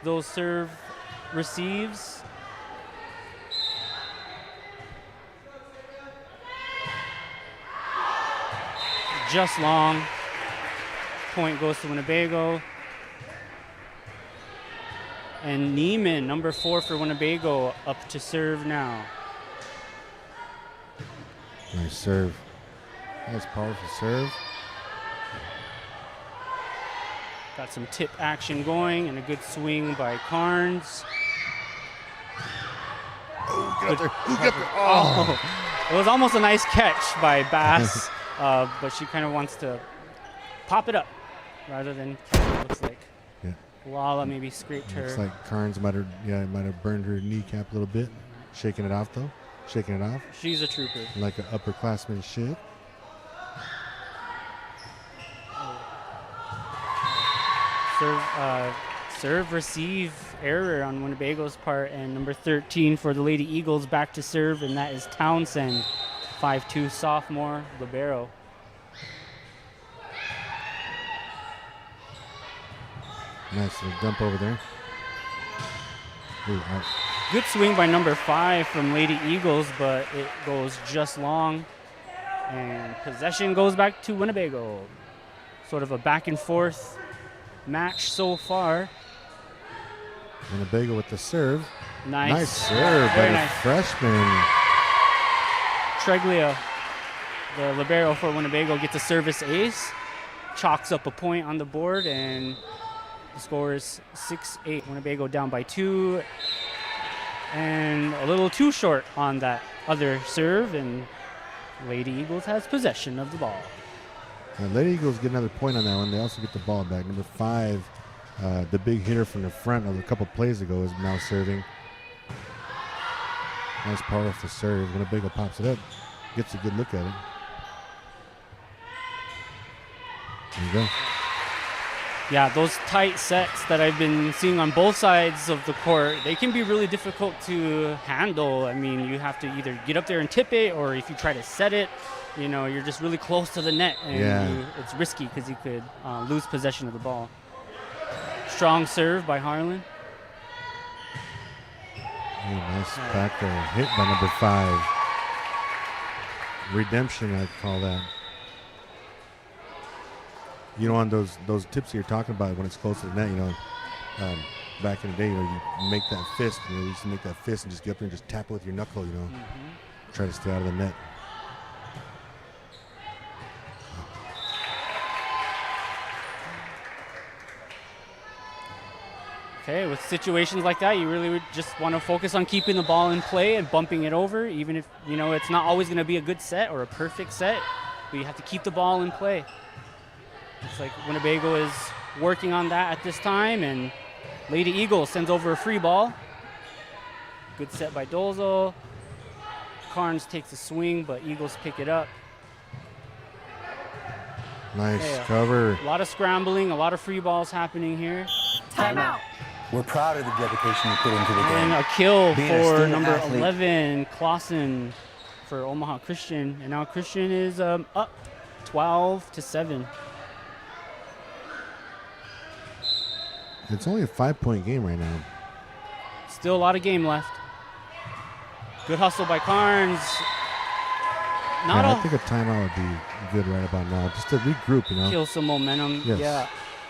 those serve receives. Just long. Point goes to Winnebago. And Neiman, number 4 for Winnebago, up to serve now. Nice serve. Nice powerful serve. Got some tip action going and a good swing by Carnes. Oh, get up there. Get up there. Oh. It was almost a nice catch by Bass, but she kind of wants to pop it up rather than catch it, looks like. Yeah. Lala maybe scraped her. Looks like Carnes might have burned her kneecap a little bit. Shaking it off, though. Shaking it off. She's a trooper. Like an upperclassman should. Serve receive error on Winnebago's part, and number 13 for the Lady Eagles back to serve, and that is Townsend, 5'2" sophomore libero. Nice little dump over there. Ooh, out. Good swing by number 5 from Lady Eagles, but it goes just long, and possession goes back to Winnebago. Sort of a back and forth match so far. Winnebago with the serve. Nice serve by the freshman. Treglia, the libero for Winnebago, gets a service ace, chalks up a point on the board, and the score is 6-8. Winnebago down by 2, and a little too short on that other serve, and Lady Eagles has possession of the ball. Now, Lady Eagles get another point on that one. They also get the ball back. Number 5, the big hitter from the front of a couple plays ago, is now serving. Nice powerful serve. Winnebago pops it up, gets a good look at it. There you go. Yeah, those tight sets that I've been seeing on both sides of the court, they can be really difficult to handle. I mean, you have to either get up there and tip it, or if you try to set it, you're just really close to the net, and it's risky because you could lose possession of the ball. Strong serve by Harlan. Hey, nice back there. Hit by number 5. Redemption, I'd call that. You know, on those tips you're talking about when it's close to the net, you know, back in the day, you know, you make that fist. You know, you used to make that fist and just get up there and just tap it with your knuckle, you know. Try to stay out of the net. Okay, with situations like that, you really would just want to focus on keeping the ball in play and bumping it over, even if, you know, it's not always going to be a good set or a perfect set, but you have to keep the ball in play. Looks like Winnebago is working on that at this time, and Lady Eagles sends over a free ball. Good set by Dolzo. Carnes takes a swing, but Eagles pick it up. Nice cover. A lot of scrambling, a lot of free balls happening here. Timeout. We're proud of the dedication you put into the game. And a kill Being a for student number athlete. 11, Clausen, for Omaha Christian. And now Christian is up 12-7. It's only a 5-point game right now. Still a lot of game left. Good hustle by Carnes. I think a timeout would be good right about now, just to regroup, you know. Kill some momentum. Yes. Yeah.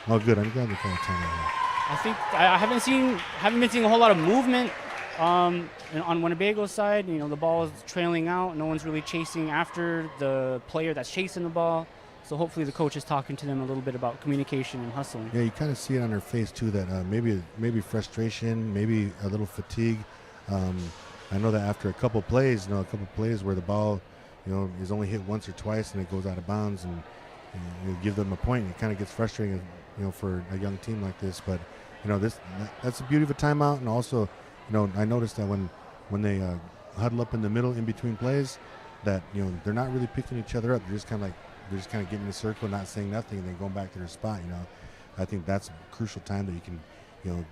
Oh, good. I'm glad they called a timeout. I think I haven't been seeing a whole lot of movement on Winnebago's side. You know, the ball is trailing out. No one's really chasing after the player that's chasing the ball. So hopefully the coach is talking to them a little bit about communication and hustling. Yeah, you kind of see it on their face too. That maybe frustration, maybe a little fatigue. I know that after a couple plays, where the ball, you know, is only hit once or twice and it goes out of bounds, and you give them a point, it kind of gets frustrating, you know, for a young team like this. But you know, that's the beauty of a timeout. And also, you know, I noticed that when they huddle up in the middle in between plays, that, you know, they're not really picking each other up. They're just kind of getting in a circle, not saying nothing, and then going back to their spot. You know, I think that's a crucial time that you can, you know,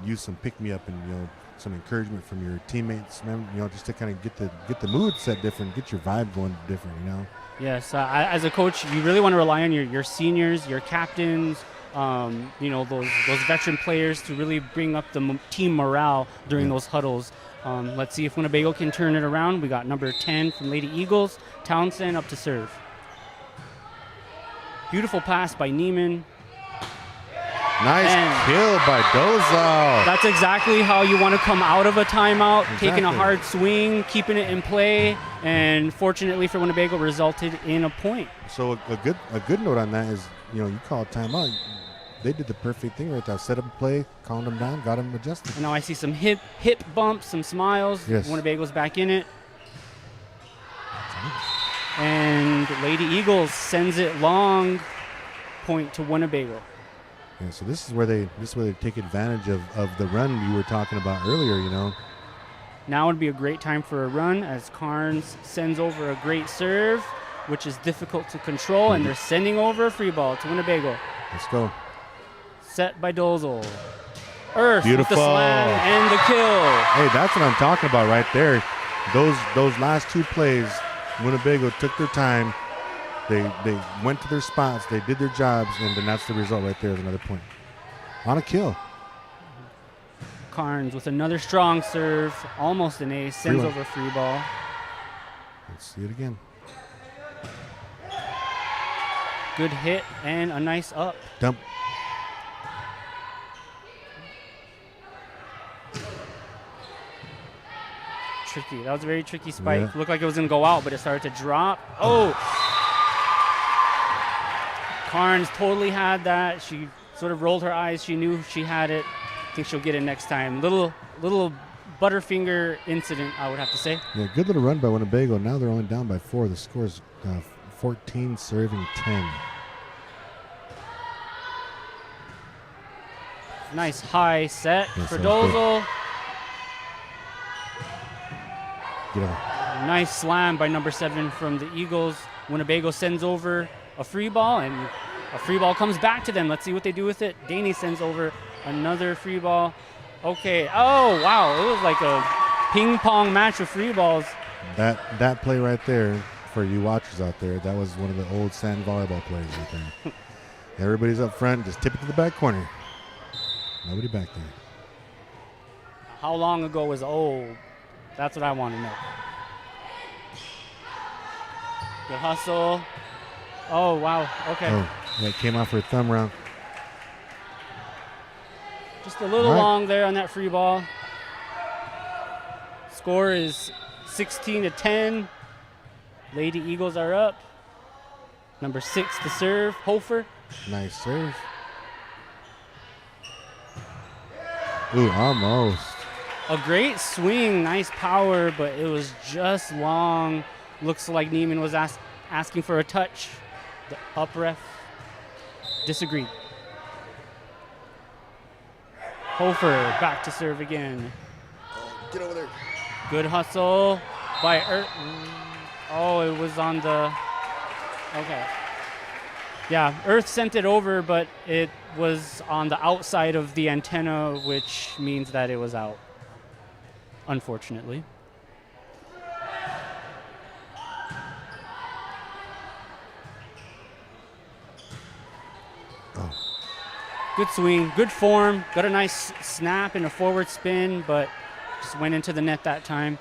use some pick me up and, you know, some encouragement from your teammates, you know, just to kind of get the mood set different, get your vibe going different, you know. Yes, as a coach, you really want to rely on your seniors, your captains, you know, those veteran players to really bring up the team morale during those huddles. Let's see if Winnebago can turn it around. We got number 10 from Lady Eagles, Townsend, up to serve. Beautiful pass by Neiman. Nice kill by Dozo. That's exactly how you want to come out of a timeout, taking a hard swing, keeping it in play, and fortunately for Winnebago, resulted in a point. So a good note on that is, you know, you call a timeout. They did the perfect thing right there. Set up a play, calmed them down, got them adjusted. And now I see some hip bumps, some smiles. Yes. Winnebago's back in it. And Lady Eagles sends it long, point to Winnebago. Yeah, so this is where they take advantage of the run you were talking about earlier, you know. Now would be a great time for a run as Carnes sends over a great serve, which is difficult to control, and they're sending over a free ball to Winnebago. Let's go. Set by Dozel. Earth Beautiful. with the slam and the kill. Hey, that's what I'm talking about right there. Those last two plays, Winnebago took their time. They went to their spots, they did their jobs, and then that's the result right there is another point. On a kill. Carnes with another strong serve, almost an ace, sends over a free ball. Let's see it again. Good hit and a nice up. Dump. Tricky. That was a very tricky spike. Yeah. Looked like it was going to go out, but it started to drop. Oh! Carnes totally had that. She sort of rolled her eyes. She knew she had it. I think she'll get it next time. Little Butterfinger incident, I would have to say. Yeah, good little run by Winnebago. Now they're only down by 4. The score is 14 serving 10. Nice high set Yes, for that was Dozel. Get out. Nice slam by number 7 from the Eagles. Winnebago sends over a free ball, and a free ball comes back to them. Let's see what they do with it. Daney sends over another free ball. Okay. Oh, wow. It was like a ping pong match of free balls. That play right there, for you watchers out there, that was one of the old sand volleyball plays right there. Everybody's up front, just tip it to the back corner. Nobody back there. How long ago was old? That's what I want to know. Good hustle. Oh, wow. Okay. Oh, that came out for a thumb round. Just a little long there on that free ball. Score is 16-10. Lady Eagles are up. Number 6 to serve, Hofer. Nice serve. Ooh, almost. A great swing, nice power, but it was just long. Looks like Neiman was asking for a touch. The up ref disagreed. Hofer back to serve again. Get over there. Good hustle by Oh, it was on the... Okay. Yeah, Earth sent it over, but it was on the outside of the antenna, which means that it was out, unfortunately. Oh. Good swing, good form, got a nice snap and a forward spin, but just went into the net that time.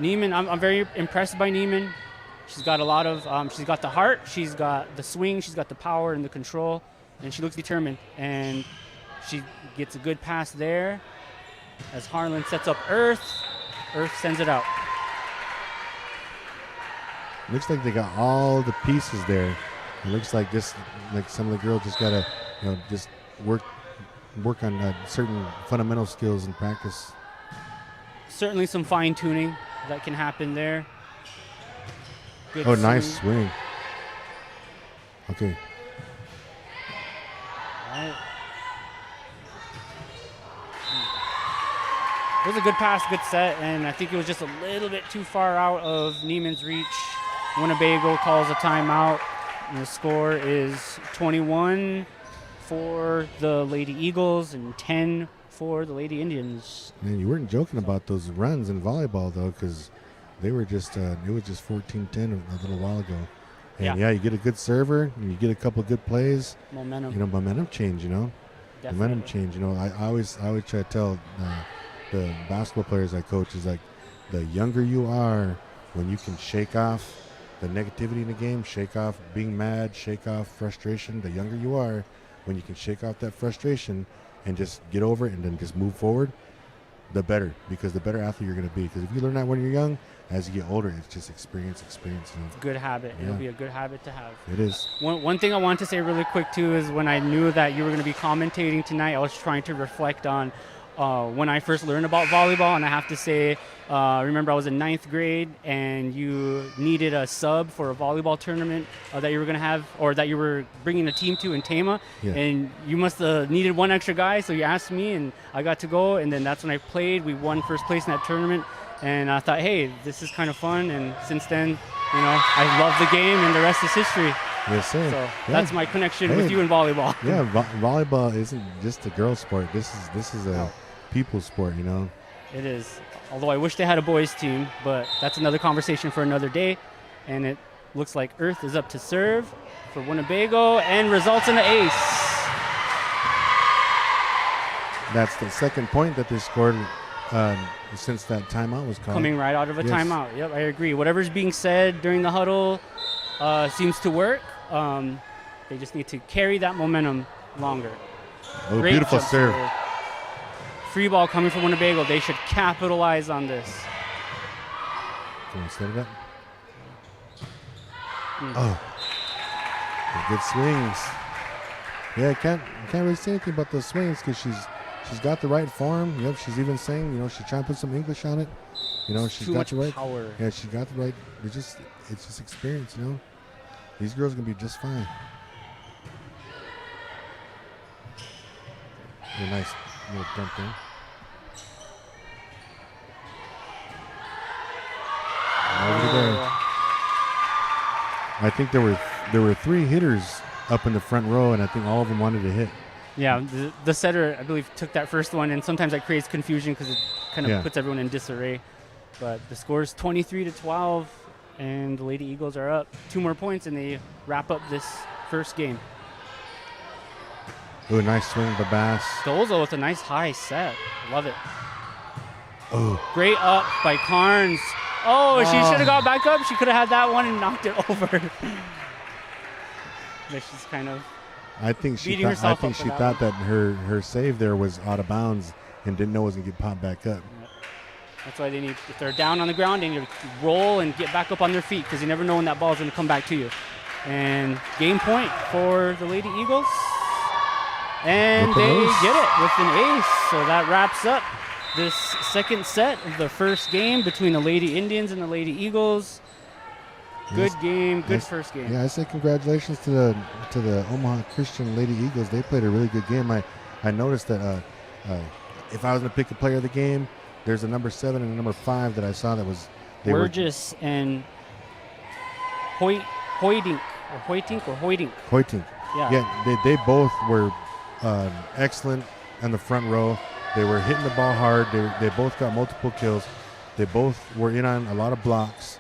Neiman, I'm very impressed by Neiman. She's got a lot of, she's got the heart, she's got the swing, she's got the power and the control, and she looks determined. And she gets a good pass there as Harlan sets up Earth. Earth sends it out. Looks like they got all the pieces there. It looks like just like some of the girls just gotta, just work on certain fundamental skills in practice. Certainly some fine tuning that can happen there. Good swing. Nice swing. Okay. All right. It was a good pass, good set, and I think it was just a little bit too far out of Neiman's reach. Winnebago calls a timeout, and the score is 21 for the Lady Eagles and 10 for the Lady Indians. Man, you weren't joking about those runs in volleyball, though, because they were just, it was just 14-10 a little while ago. And yeah, you get a good server, and you get a couple of good plays. Momentum. Momentum change, Definitely. Momentum change, I always try to tell the basketball players I coach is like, the younger you are, when you can shake off the negativity in the game, shake off being mad, shake off frustration, the younger you are, when you can shake off that frustration and just get over it and then just move forward, the better, because the better athlete you're going to be. Because if you learn that when you're young, as you get older, it's just experience. It's a good habit. Yeah. It'll be a good habit to have. It is. One thing I want to say really quick, too, is when I knew that you were going to be commentating tonight, I was trying to reflect on when I first learned about volleyball, and I have to say, remember I was in 9th grade, and you needed a sub for a volleyball tournament that you were going to have, or that you were bringing a team to in Tama, and you must have needed one extra guy, so you asked me, and I got to go, and then that's when I played. We won first place in that tournament, and I thought, hey, this is kind of fun, and since then, I love the game, and the rest is history. Yes, sir. So that's my connection with you in volleyball. Yeah, volleyball isn't just a girl sport. This is a people's sport, It is. Although I wish they had a boys team, but that's another conversation for another day. And it looks like Earth is up to serve for Winnebago and results in an ace. That's the second point that they scored since that timeout was called. Coming right out of a timeout. Yep, I agree. Whatever's being said during the huddle seems to work. They just need to carry that momentum longer. Oh, great beautiful serve. Free ball coming from Winnebago. They should capitalize on this. Can we set it up? Oh, good swings. Yeah, I can't really say anything about those swings because she's got the right form. Yep, she's even saying, she's trying to put some English on it. She's too got much the right power. Yeah, she's got the right. It's just experience. These girls are gonna be just fine. A nice little dump there. Over there. I think there were 3 hitters up in the front row, and I think all of them wanted to hit. Yeah, the setter, I believe, took that first one, and sometimes that creates confusion because it kind of puts everyone in disarray. But the score is 23-12, and the Lady Eagles are up 2 more points, and they wrap up this first game. Ooh, nice swing by Bass. Dozo with a nice high set. Love it. Oh. Great up by Carnes. Oh, she should have got back up. She could have had that one and knocked it over. But she's kind of I think she beating thought, herself up for that thought that her save there was out of bounds and didn't know it was going to get popped back up. That's why they need, if they're down on the ground, they need to roll and get back up on their feet because you never know when that ball is going to come back to you. And game point for the Lady Eagles. And they get it with an ace. So that wraps up this second set of the first game between the Lady Indians and the Lady Eagles. Good game, good first game. Yeah, I say congratulations to the Omaha Christian Lady Eagles. They played a really good game. I noticed that if I was going to pick a player of the game, there's a number 7 and a number 5 that I saw that was Burgess and Hoydink. Yeah, they both were excellent on the front row. They were hitting the ball hard. They both got multiple kills. They both were in on a lot of blocks.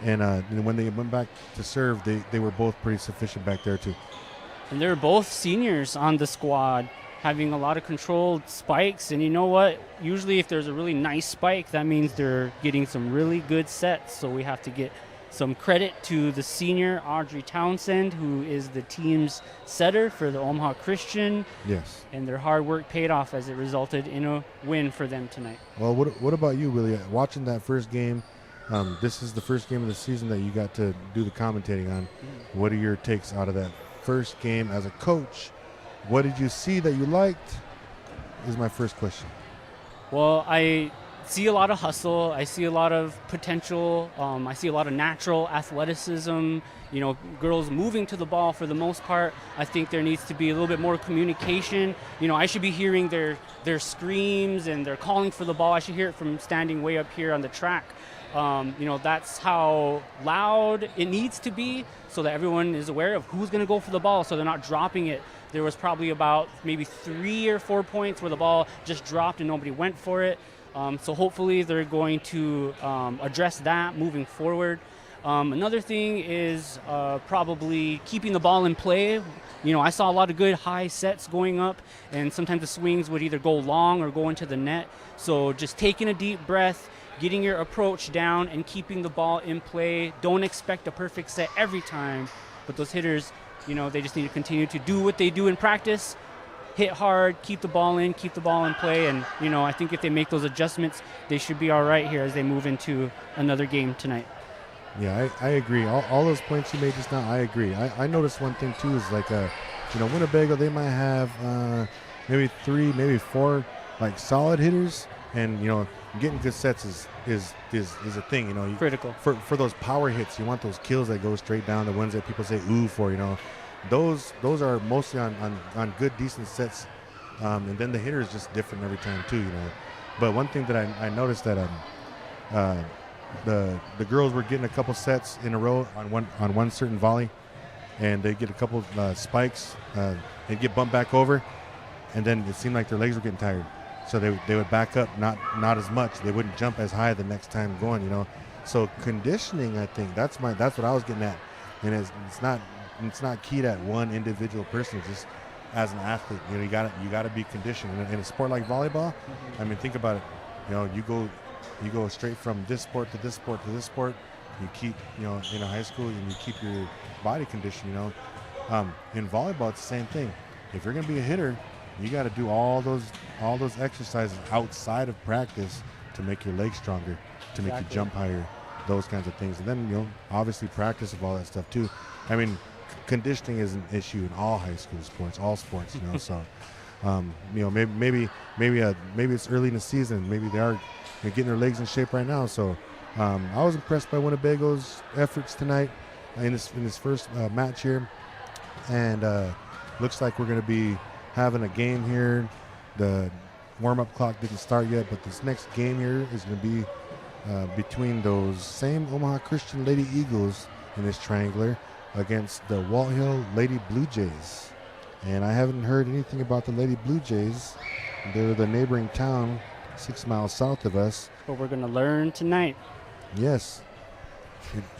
And when they went back to serve, they were both pretty sufficient back there too. And they're both seniors on the squad, having a lot of controlled spikes. And you know what? Usually if there's a really nice spike, that means they're getting some really good sets. So we have to get some credit to the senior, Audrey Townsend, who is the team's setter for the Omaha Christian. Yes. And their hard work paid off as it resulted in a win for them tonight. Well, what about you, Willie? Watching that first game, this is the first game of the season that you got to do the commentating on. What are your takes out of that first game as a coach? What did you see that you liked? Is my first question. Well, I see a lot of hustle. I see a lot of potential. I see a lot of natural athleticism. You know, girls moving to the ball for the most part. I think there needs to be a little bit more communication. You know, I should be hearing their screams and their calling for the ball. I should hear it from standing way up here on the track. You know, that's how loud it needs to be so that everyone is aware of who's going to go for the ball so they're not dropping it. There was probably about maybe 3 or 4 points where the ball just dropped and nobody went for it. So hopefully they're going to address that moving forward. Another thing is probably keeping the ball in play. You know, I saw a lot of good high sets going up, and sometimes the swings would either go long or go into the net. So just taking a deep breath, getting your approach down, and keeping the ball in play. Don't expect a perfect set every time, but those hitters, you know, they just need to continue to do what they do in practice. Hit hard, keep the ball in play, and, you know, I think if they make those adjustments, they should be all right here as they move into another game tonight. Yeah, I agree. All those points you made just now, I agree. I noticed one thing too is like, you know, Winnebago, they might have maybe 3, maybe 4 like solid hitters, and, you know, getting good sets is a thing. You know, Critical for those power hits. You want those kills that go straight down, the ones that people say ooh for. You know. Those are mostly on good, decent sets, and then the hitter is just different every time too, you know. But one thing that I noticed that the girls were getting a couple sets in a row on one certain volley, and they get a couple spikes, they get bumped back over, and then it seemed like their legs were getting tired, so they would back up, not as much. They wouldn't jump as high the next time going, you know. So conditioning, I think that's what I was getting at, and it's not keyed at one individual person. It's just as an athlete, you know, you gotta be conditioned in a sport like volleyball. I mean, think about it. You know, you go straight from this sport to this sport to this sport. You keep, you know, in high school, and you keep your body conditioned. You know, in volleyball, it's the same thing. If you're gonna be a hitter, you got to do all those exercises outside of practice to make your legs stronger, to make you jump higher, those kinds of things. And then, you know, obviously practice of all that stuff too. I mean, conditioning is an issue in all high school sports, all sports, you know. So, you know, maybe it's early in the season. Maybe they are getting their legs in shape right now. So, I was impressed by Winnebago's efforts tonight in this first match here, and looks like we're going to be having a game here. The warm-up clock didn't start yet, but this next game here is going to be between those same Omaha Christian Lady Eagles in this triangular against the Wathill Lady Blue Jays. And I haven't heard anything about the Lady Blue Jays. They're the neighboring town 6 miles south of us. But we're going to learn tonight. Yes.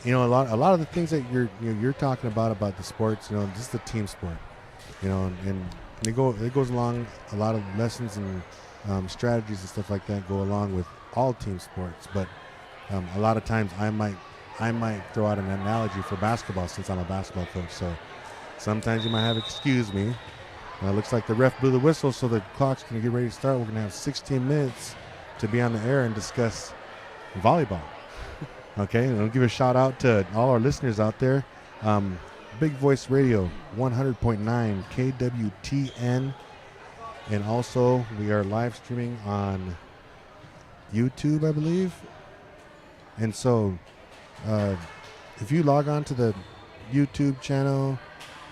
You know, a lot of the things that you're talking about the sports, you know, this is a team sport. You know, and it goes along a lot of lessons strategies and stuff like that go along with all team sports. But a lot of times I might throw out an analogy for basketball since I'm a basketball coach. So sometimes you might have excuse me. It looks like the ref blew the whistle, so the clock's going to get ready to start. We're going to have 16 minutes to be on the air and discuss volleyball. Okay, and I'll give a shout out to all our listeners out there. Big Voice Radio, 100.9 KWTN. And also, we are live streaming on YouTube, I believe. And so, if you log on to the YouTube channel,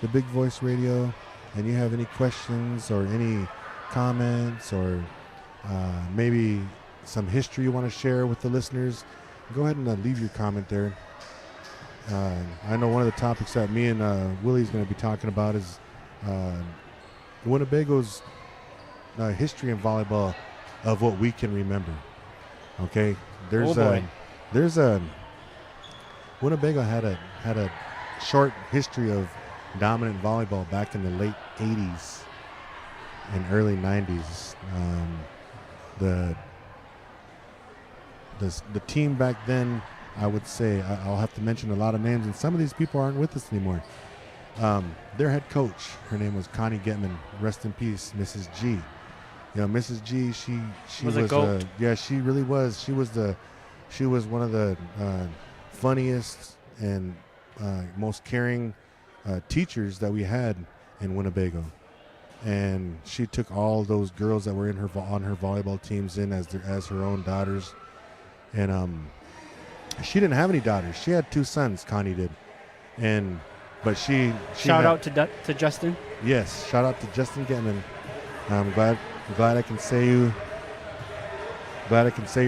the Big Voice Radio, and you have any questions or any comments or maybe some history you want to share with the listeners, go ahead and leave your comment there. I know one of the topics that me and Willie's going to be talking about is Winnebago's history in volleyball of what we can remember. Okay, there's a Winnebago had a short history of dominant volleyball back in the late 80s and early 90s. The team back then, I would say, I'll have to mention a lot of names, and some of these people aren't with us anymore. Their head coach, her name was Connie Getman. Rest in peace, Mrs. G. You know, Mrs. G. She was a goat. Yeah, she really was. She was one of the funniest and most caring teachers that we had in Winnebago. And she took all those girls that were on her volleyball teams in as her own daughters. And she didn't have any daughters. She had 2 sons, Connie did. But she shout out to Justin. Yes, shout out to Justin Getman. I'm glad I can say your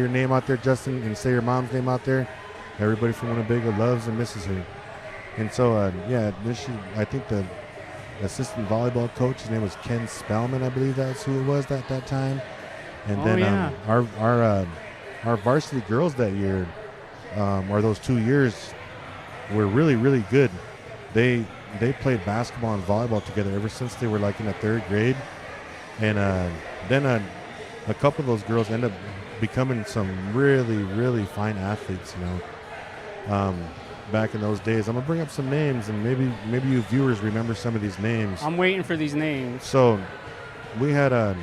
name out there, Justin, and say your mom's name out there. Everybody from Winnebago loves and misses her. And so, I think the assistant volleyball coach, his name was Ken Spellman, I believe that's who it was at that time. And our varsity girls that year, or those 2 years, were really, really good. They played basketball and volleyball together ever since they were like in the 3rd grade. And then a couple of those girls end up becoming some really, really fine athletes, you know. Back in those days, I'm gonna bring up some names, and maybe you viewers remember some of these names. I'm waiting for these names. So, we had a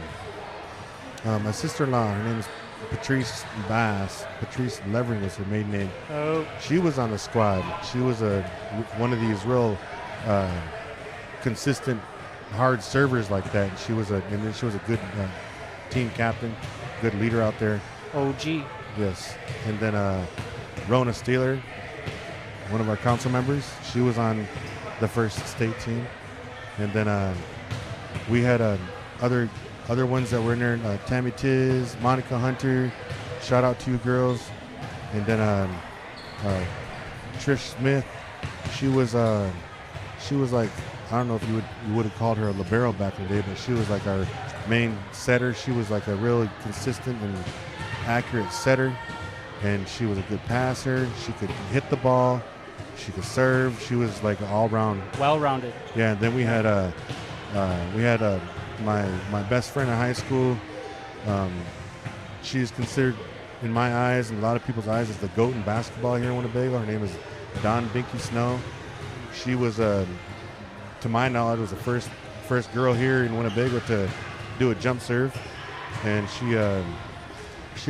sister-in-law. Her name is Patrice Bass. Patrice Levering was her maiden name. Oh. She was on the squad. She was one of these real consistent, hard servers like that. And she was a good team captain, good leader out there. OG. Yes, and then Rona Steeler, one of our council members, she was on the first state team. And then we had other ones that were in there, Tammy Tiz, Monica Hunter, shout out to you girls. And then Trish Smith, she was like, I don't know if you would have called her a libero back in the day, but she was like our main setter. She was like a really consistent and accurate setter, and she was a good passer. She could hit the ball. She could serve. She was like all-round. Well-rounded. Yeah, and then we had my best friend in high school. She's considered, in my eyes and a lot of people's eyes, as the GOAT in basketball here in Winnebago. Her name is Dawn Binky Snow. She was, to my knowledge, was the first girl here in Winnebago to do a jump serve, and she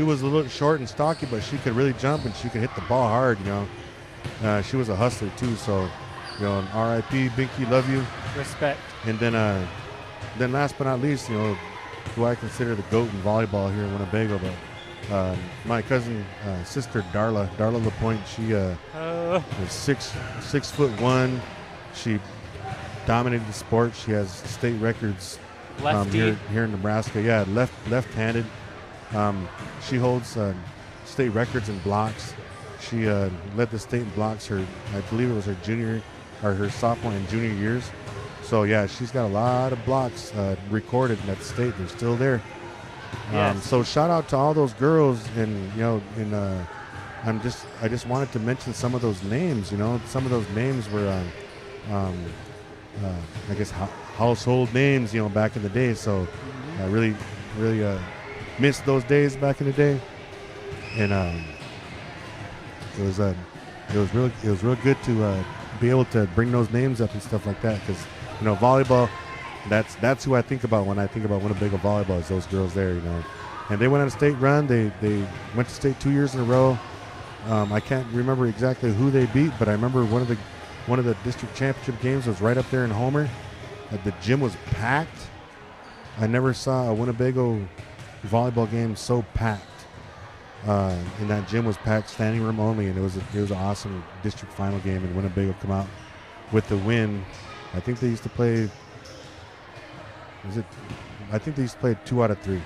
was a little short and stocky, but she could really jump and she could hit the ball hard. You know, she was a hustler too. So, you know, R.I.P. Binky, love you. Respect. And then last but not least, you know, who I consider the GOAT in volleyball here in Winnebago, but my cousin, sister Darla LaPointe, she is 6'1". She dominated the sport. She has state records here in Nebraska. Yeah, left-handed. She holds state records in blocks. She led the state in blocks I believe it was her junior or her sophomore and junior years. So yeah, she's got a lot of blocks recorded in that state. They're still there. Yes. So shout out to all those girls, and you know, I just wanted to mention some of those names. You know, some of those names were, I guess, household names. You know, back in the day. So, really miss those days back in the day, and it was real good to be able to bring those names up and stuff like that, because volleyball, that's who I think about when I think about Winnebago volleyball, is those girls there, and they went on a state run. They went to state 2 years in a row. I can't remember exactly who they beat, but I remember one of the district championship games was right up there in Homer. The gym was packed. I never saw a Winnebago volleyball game so packed. And that gym was packed, standing room only, and it was an awesome district final game, and Winnebago come out with the win. I think they used to play. I think they used to play 2 out of 3,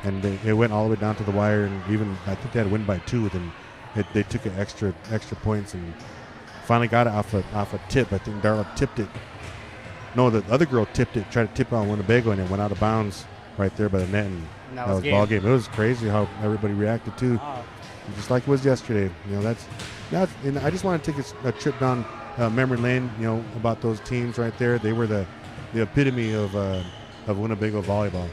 and it went all the way down to the wire, and even I think they had to win by 2. Then they took an extra points and finally got it off a tip. I think Darla tipped it. No, the other girl tipped it, tried to tip it on Winnebago, and it went out of bounds right there by the net, and that was ball game. It was crazy how everybody reacted too, just like it was yesterday. That's. And I just want to take a trip down memory lane. About those teams right there. They were the epitome of Winnebago volleyball.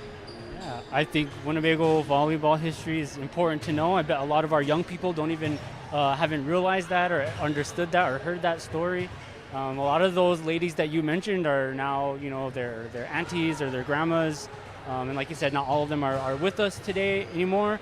Yeah, I think Winnebago volleyball history is important to know. I bet a lot of our young people don't even haven't realized that or understood that or heard that story. A lot of those ladies that you mentioned are now, their aunties or their grandmas. And like you said, not all of them are with us today anymore.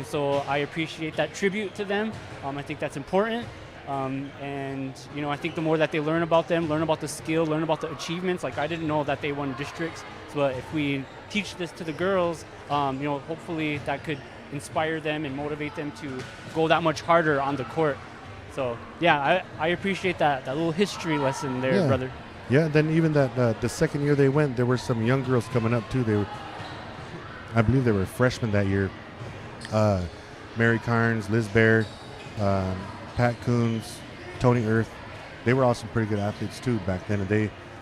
So I appreciate that tribute to them. I think that's important. And I think the more that they learn about them, learn about the skill, learn about the achievements. Like, I didn't know that they won districts. But if we teach this to the girls, hopefully that could inspire them and motivate them to go that much harder on the court. So, yeah, I appreciate that little history lesson there, brother. Yeah, then even that the second year they went, there were some young girls coming up too. I believe they were freshmen that year. Mary Carnes, Liz Baird, Pat Coons, Tony Earth. They were also pretty good athletes too back then, and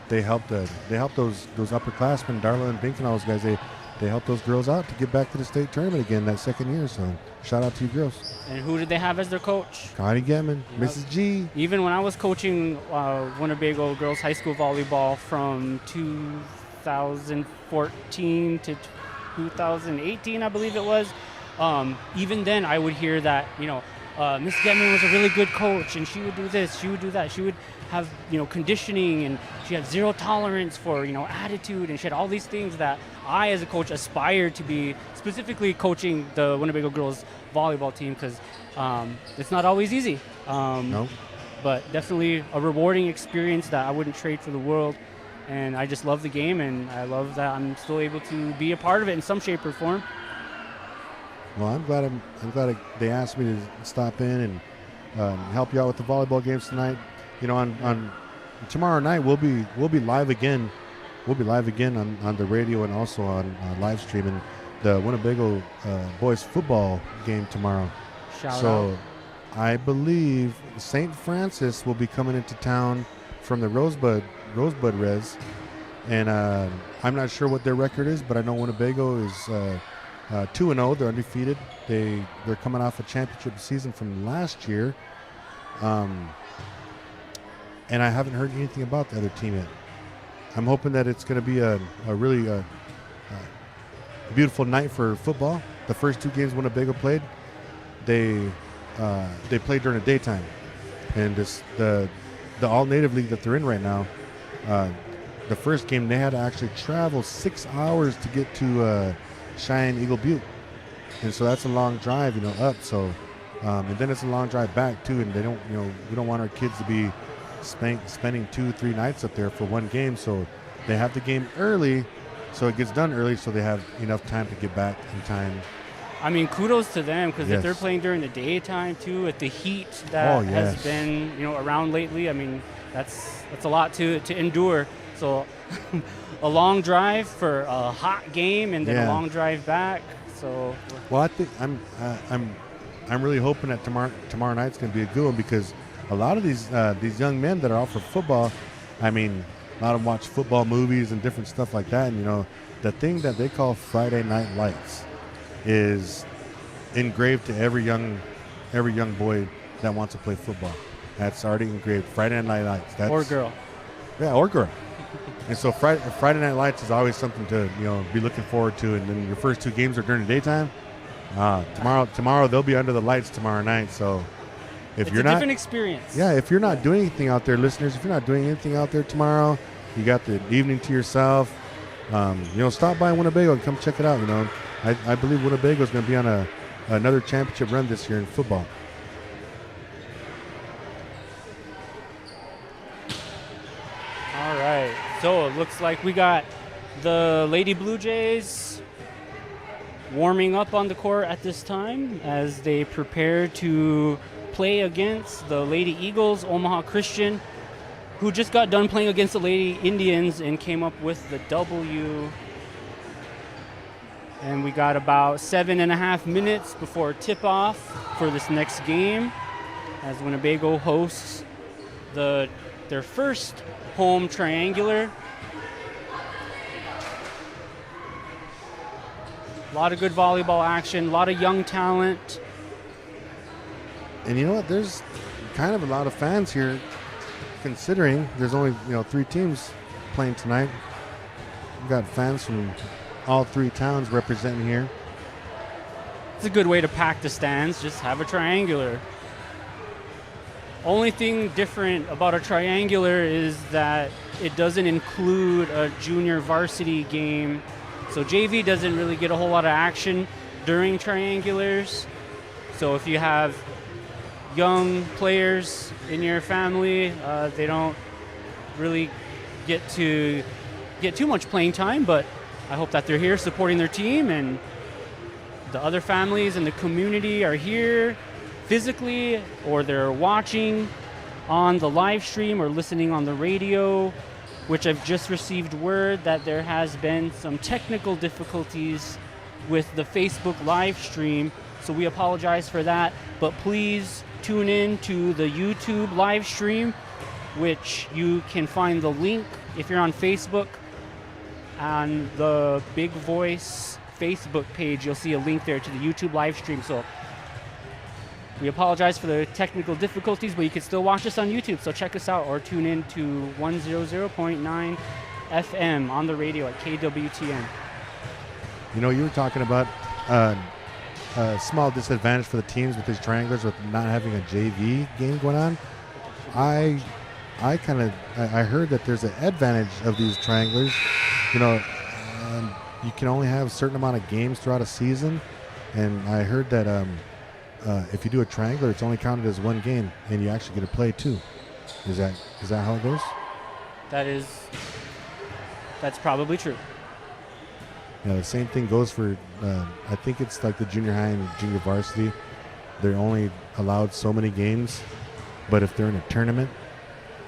they helped those upperclassmen, Darla and Bink and all those guys. They helped those girls out to get back to the state tournament again that second year. So shout out to you girls. And who did they have as their coach? Connie Getman, Mrs. G. Even when I was coaching Winnebago girls high school volleyball from 2014 to 2018, I believe it was, even then I would hear that, Miss Getman was a really good coach, and she would do this, she would do that. She would have, conditioning, and she had zero tolerance for, attitude, and she had all these things that I, as a coach, aspired to be, specifically coaching the Winnebago girls volleyball team, because it's not always easy. No. But definitely a rewarding experience that I wouldn't trade for the world. And I just love the game, and I love that I'm still able to be a part of it in some shape or form. Well, I'm glad they asked me to stop in and help you out with the volleyball games tonight. On tomorrow night we'll be live again. We'll be live again on the radio and also on live streaming the Winnebago boys football game tomorrow. Shout out. I believe St. Francis will be coming into town from the Rosebud Res, and I'm not sure what their record is, but I know Winnebago is 2-0. They're undefeated. They're coming off a championship season from last year, and I haven't heard anything about the other team yet. I'm hoping that it's going to be a really beautiful night for football. The first 2 games Winnebago played, they played during the daytime, and the all-native league that they're in right now, the first game they had to actually travel 6 hours to get to Cheyenne Eagle Butte, and so that's a long drive, up. So, and then it's a long drive back too, and we don't want our kids to be spending 2-3 nights up there for one game. So they have the game early, so it gets done early, so they have enough time to get back in time. I mean, kudos to them, because Yes. if they're playing during the daytime too, with the heat that has been around lately, I mean, that's a lot to endure. So a long drive for a hot game, and then a long drive back. So well, I think I'm really hoping that tomorrow night's going to be a good one, because a lot of these young men that are out for football, I mean, a lot of them watch football movies and different stuff like that, and the thing that they call Friday Night Lights is engraved to every young boy that wants to play football. That's already engraved. Friday Night Lights. Or girl. Yeah, or girl. And so Friday Night Lights is always something to be looking forward to. And then your first 2 games are during the daytime. Tomorrow they'll be under the lights tomorrow night. So if it's you're a not different experience. Yeah, if you're not doing anything out there, listeners, if you're not doing anything out there tomorrow, you got the evening to yourself. Stop by Winnebago and come check it out. I believe Winnebago is going to be on another championship run this year in football. All right. So it looks like we got the Lady Blue Jays warming up on the court at this time as they prepare to play against the Lady Eagles, Omaha Christian, who just got done playing against the Lady Indians and came up with the W. And we got about 7.5 minutes before tip-off for this next game as Winnebago hosts their first home triangular. A lot of good volleyball action, a lot of young talent. And you know what? There's kind of a lot of fans here, considering there's only 3 teams playing tonight. We've got fans from all 3 towns representing here. It's a good way to pack the stands, just have a triangular. Only thing different about a triangular is that it doesn't include a junior varsity game. So JV doesn't really get a whole lot of action during triangulars. So if you have young players in your family, they don't really get too much playing time, but I hope that they're here supporting their team, and the other families in the community are here physically, or they're watching on the live stream or listening on the radio, which I've just received word that there has been some technical difficulties with the Facebook live stream, so we apologize for that, but please tune in to the YouTube live stream, which you can find the link if you're on Facebook. On the Big Voice Facebook page, you'll see a link there to the YouTube live stream. So we apologize for the technical difficulties, but you can still watch us on YouTube. So check us out or tune in to 100.9 FM on the radio at KWTN. You were talking about a small disadvantage for the teams with these triangulars with not having a JV game going on. I heard that there's an advantage of these triangulars. You can only have a certain amount of games throughout a season, and I heard that if you do a triangular, it's only counted as 1 game, and you actually get to play 2. Is that how it goes? That's probably true. Yeah, the same thing goes for, I think it's like the junior high and junior varsity. They're only allowed so many games, but if they're in a tournament,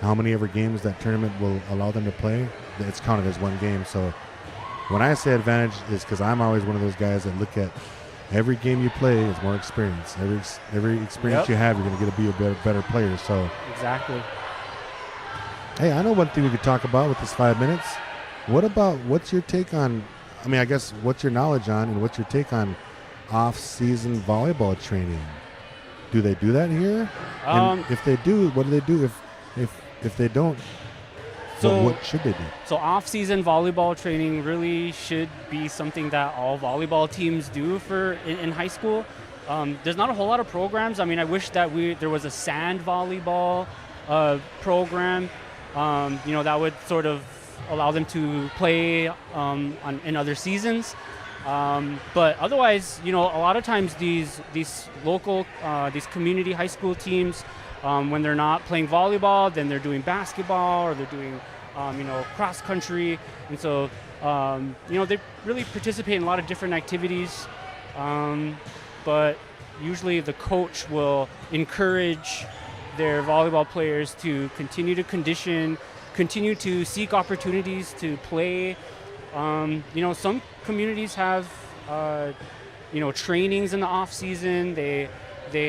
how many ever games that tournament will allow them to play, it's counted as 1 game. So when I say advantage, is because I'm always one of those guys that look at every game you play is more experience. Every experience you have, you're going to get to be a better player. So exactly. Hey, I know one thing we could talk about with this 5 minutes. What's your take on, I guess, what's your knowledge on and what's your take on off-season volleyball training? Do they do that here? And if they do, what do they do? If they don't, what should they do? So off-season volleyball training really should be something that all volleyball teams do in high school. There's not a whole lot of programs. I wish that there was a sand volleyball program, that would sort of allow them to play in other seasons. But otherwise, a lot of times these local, these community high school teams, when they're not playing volleyball, then they're doing basketball or they're doing, cross country. And so, they really participate in a lot of different activities. But usually the coach will encourage their volleyball players to continue to condition, continue to seek opportunities to play. Some communities have, trainings in the off season. They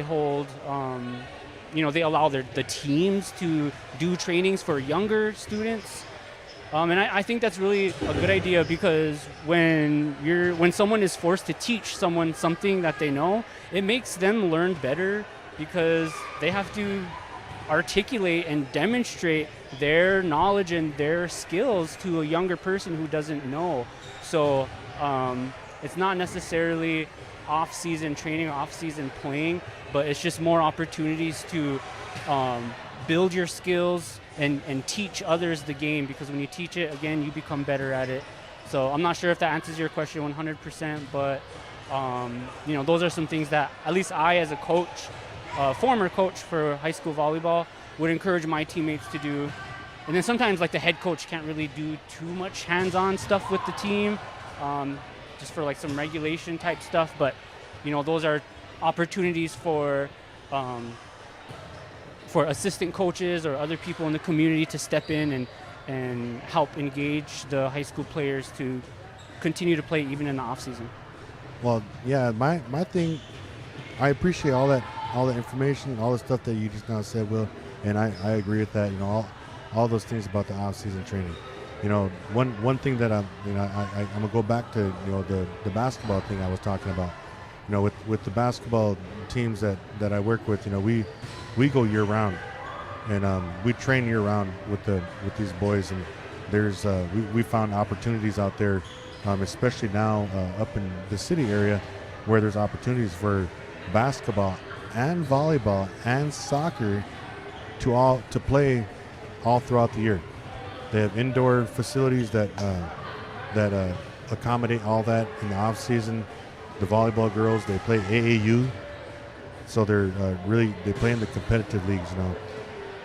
hold, they allow the teams to do trainings for younger students. And I think that's really a good idea, because when someone is forced to teach someone something that they know, it makes them learn better, because they have to articulate and demonstrate their knowledge and their skills to a younger person who doesn't know. So it's not necessarily off-season training, off-season playing, but it's just more opportunities to build your skills and teach others the game, because when you teach it, again, you become better at it. So I'm not sure if that answers your question 100%, but those are some things that at least I, as a coach, former coach for high school volleyball, would encourage my teammates to do. And then sometimes, like, the head coach can't really do too much hands-on stuff with the team, just for like some regulation type stuff. But those are opportunities for assistant coaches or other people in the community to step in and help engage the high school players to continue to play even in the off season. Well, yeah, my thing, I appreciate all that information, all the stuff that you just now said, Will, and I agree with that. All those things about the off-season training. One thing that I'm gonna go back to the basketball thing I was talking about. With the basketball teams that I work with, we go year round, and we train year round with these boys, and there's we found opportunities out there, especially now up in the city area, where there's opportunities for basketball and volleyball and soccer to play all throughout the year. They have indoor facilities that accommodate all that in the off season. The volleyball girls, they play AAU, so they're they play in the competitive leagues,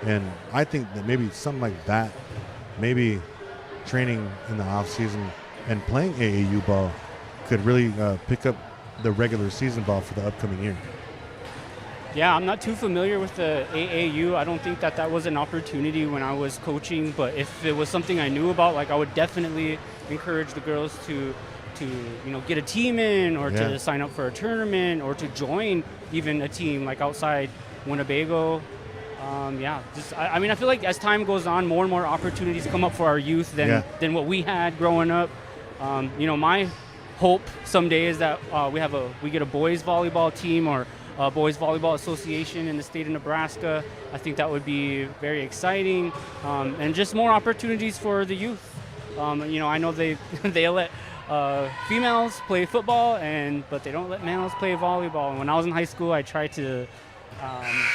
And I think that maybe something like that, maybe training in the off season and playing AAU ball, could really pick up the regular season ball for the upcoming year. Yeah, I'm not too familiar with the AAU. I don't think that was an opportunity when I was coaching, but if it was something I knew about, like, I would definitely encourage the girls to get a team in, or to sign up for a tournament, or to join even a team like outside Winnebago. I feel like as time goes on, more and more opportunities come up for our youth than what we had growing up. My hope someday is that we get a boys volleyball team or a boys volleyball association in the state of Nebraska. I think that would be very exciting, and just more opportunities for the youth. I know they let females play football, but they don't let males play volleyball. And when I was in high school, I tried to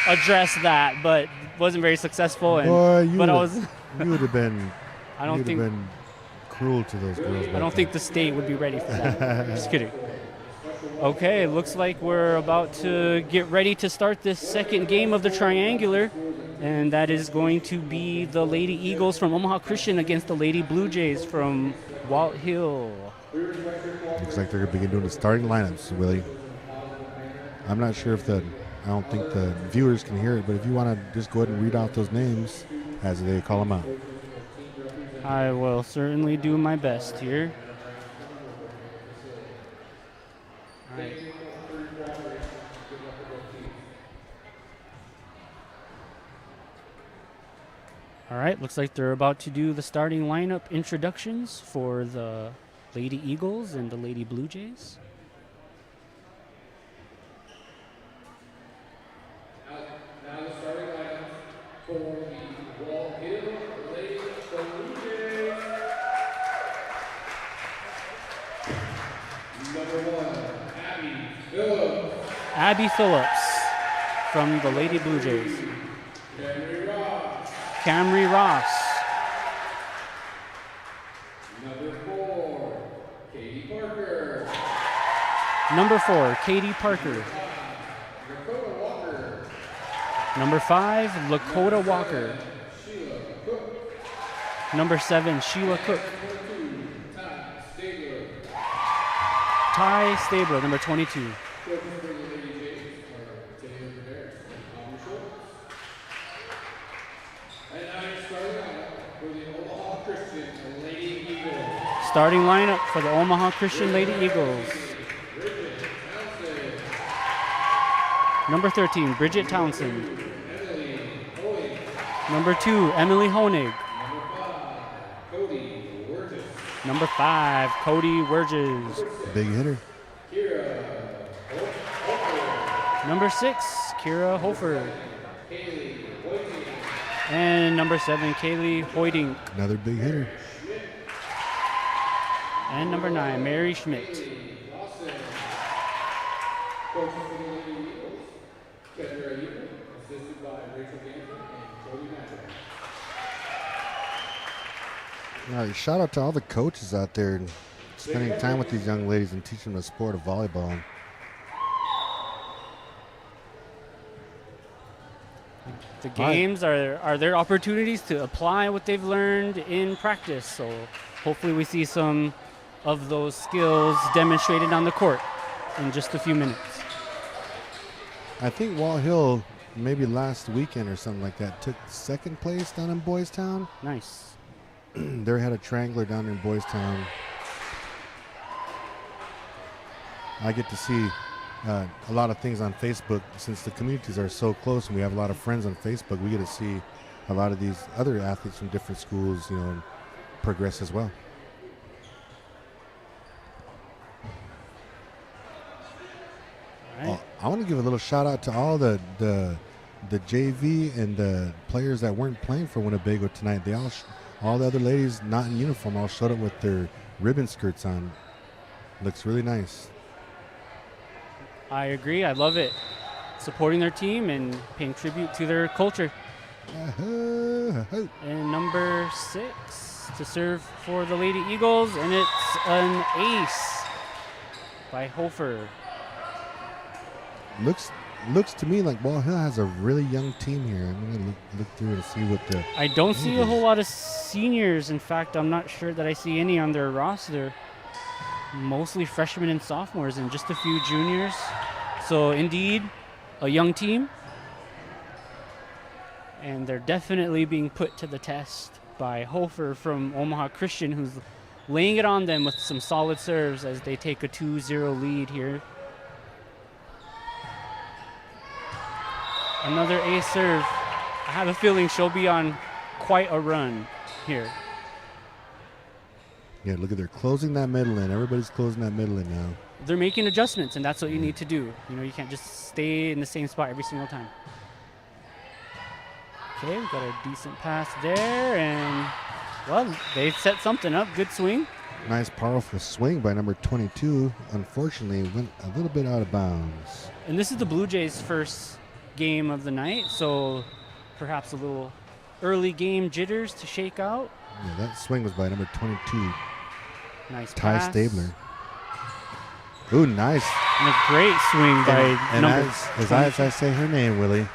address that, but wasn't very successful. You would have been. I don't think been cruel to those girls. I don't think the state would be ready for that. Just kidding. Okay, looks like we're about to get ready to start this second game of the triangular, and that is going to be the Lady Eagles from Omaha Christian against the Lady Blue Jays from Wathill. Looks like they're going to begin doing the starting lineups, Willie. I'm not sure I don't think the viewers can hear it, but if you want to just go ahead and read out those names as they call them out. I will certainly do my best here. All right. All right, looks like they're about to do the starting lineup introductions for the Lady Eagles and the Lady Blue Jays. Now the starting lineup for the Wathill Lady Blue Jays. Number 1, Abby Phillips from the Lady Blue Jays. Camry Ross. Number 4, Katie Parker. Number 4, Katie Parker. Dakota Walker. Number 5, Lakota Walker. Sheila Cook. Number 7, Sheila Cook. Number 2, Ty Stabler. Ty Stabler, number 22. Starting lineup for the Omaha Christian Lady Eagles. Number 13, Bridget Townsend. Number 2, Emily Honig. Number 5, Cody Wurges. Big hitter. Number 6, Kira Hofer. And number 7, Kaylee Hoyding. Another big hitter. And number 9, Mary Schmidt. Coaching for the Lady Eagles, Kendra Eaton, assisted by Rachel Ganser and Jody Mather. All right, shout out to all the coaches out there spending time with these young ladies and teaching them the sport of volleyball. The games are their opportunities to apply what they've learned in practice. So hopefully we see some of those skills demonstrated on the court in just a few minutes. I think Wathill, maybe last weekend or something like that, took second place down in Boys Town. Nice. They had a triangler down in Boys Town. I get to see a lot of things on Facebook. Since the communities are so close and we have a lot of friends on Facebook, we get to see a lot of these other athletes from different schools, progress as well. All right. I want to give a little shout out to all the JV and the players that weren't playing for Winnebago tonight. They all the other ladies not in uniform all showed up with their ribbon skirts on. Looks really nice. I agree. I love it. Supporting their team and paying tribute to their culture. And number 6 to serve for the Lady Eagles, and it's an ace by Hofer. Looks to me like Wathill has a really young team here. I'm going to look through and see what the... I don't see a whole lot of seniors. In fact, I'm not sure that I see any on their roster. Mostly freshmen and sophomores and just a few juniors. So indeed, a young team. And they're definitely being put to the test by Hofer from Omaha Christian, who's laying it on them with some solid serves as they take a 2-0 lead here. Another ace serve. I have a feeling she'll be on quite a run here. Yeah, look at they're closing that middle in. Everybody's closing that middle in now. They're making adjustments, and that's what you need to do. You can't just stay in the same spot every single time. Okay, we've got a decent pass there, and, well, they've set something up. Good swing. Nice, powerful swing by number 22. Unfortunately, went a little bit out of bounds. And this is the Blue Jays' first game of the night, so perhaps a little early game jitters to shake out. Yeah, that swing was by number 22. Nice Ty pass. Stabler. Ooh, nice. And a great swing by And number as 22. I say her name, Willie.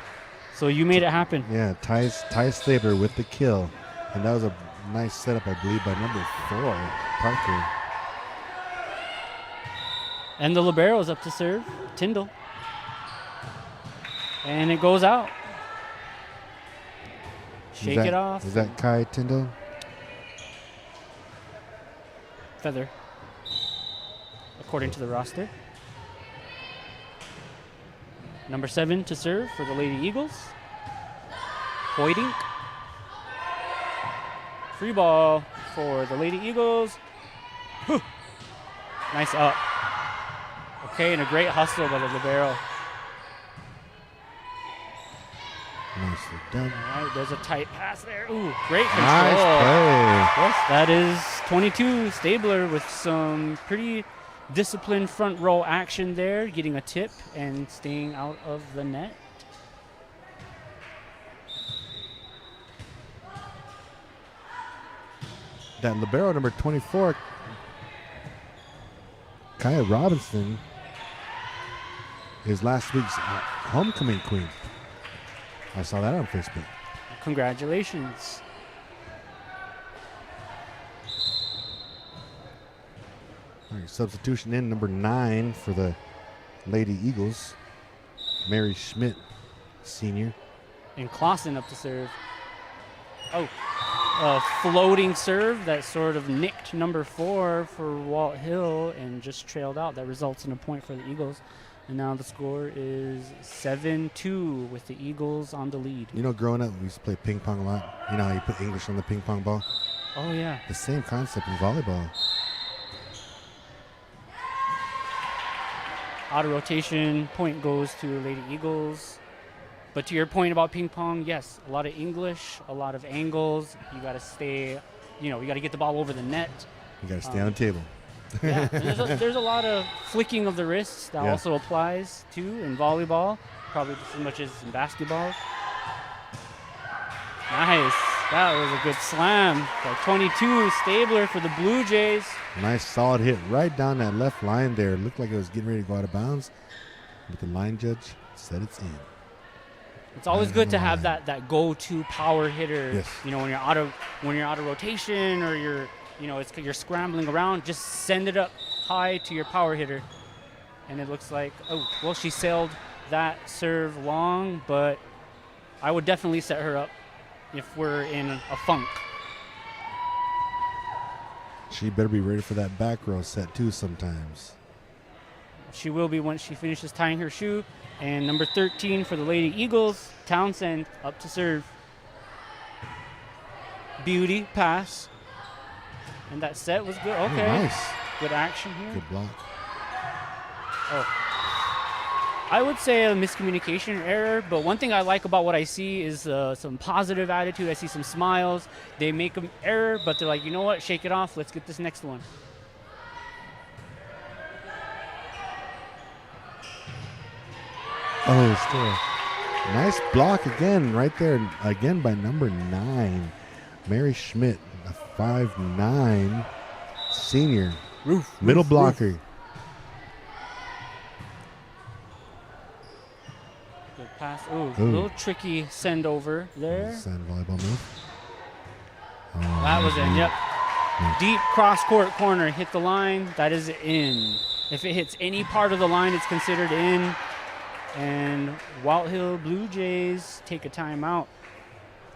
So you made it happen. Yeah, Ty Stabler with the kill. And that was a nice setup, I believe, by number 4, Parker. And the libero's up to serve, Tyndall. And it goes out. Shake it off. Is that Kai Tyndall? Feather, according to the roster. Number 7 to serve for the Lady Eagles. Hoyding. Free ball for the Lady Eagles. Whew. Nice up. Okay, and a great hustle by the libero. Nicely done. All right, there's a tight pass there. Ooh, great control. Nice play. Yes, that is 22, Stabler, with some pretty disciplined front row action there, getting a tip and staying out of the net. That libero number 24, Kaya Robinson, is last week's homecoming queen. I saw that on Facebook. Congratulations. All right, substitution in number 9 for the Lady Eagles, Mary Schmidt, senior. And Clausen up to serve. Oh, a floating serve that sort of nicked number 4 for Wathill and just trailed out. That results in a point for the Eagles. And now the score is 7-2 with the Eagles on the lead. Growing up, we used to play ping pong a lot. You know how you put English on the ping pong ball? Oh, yeah. The same concept in volleyball. Auto rotation, point goes to Lady Eagles. But to your point about ping pong, yes, a lot of English, a lot of angles. You got to stay, you got to get the ball over the net. You got to stay on the table. Yeah, there's a lot of flicking of the wrists that also applies too in volleyball, probably just as much as in basketball. Nice. That was a good slam. By 22, Stabler for the Blue Jays. Nice solid hit right down that left line there. Looked like it was getting ready to go out of bounds, but the line judge said it's in. It's always good to have that go-to power hitter. Yes. When you're out of rotation or you're scrambling around, just send it up high to your power hitter. And it looks like she sailed that serve long, but I would definitely set her up if we're in a funk. She better be ready for that back row set too sometimes. She will be once she finishes tying her shoe. And number 13 for the Lady Eagles, Townsend, up to serve. Beauty pass. And that set was good. Okay. Nice. Good action here. Good block. I would say a miscommunication error, but one thing I like about what I see is some positive attitude. I see some smiles. They make an error, but they're like, you know what? Shake it off. Let's get this next one. Oh, still. Nice block again right there. Again by number 9. Mary Schmidt, a 5'9" senior. Middle blocker. Good pass. Ooh, a little tricky send over there. Sand volleyball move. That was in, yep. Deep cross-court corner, hit the line. That is in. If it hits any part of the line, it's considered in. And Wathill Blue Jays take a timeout.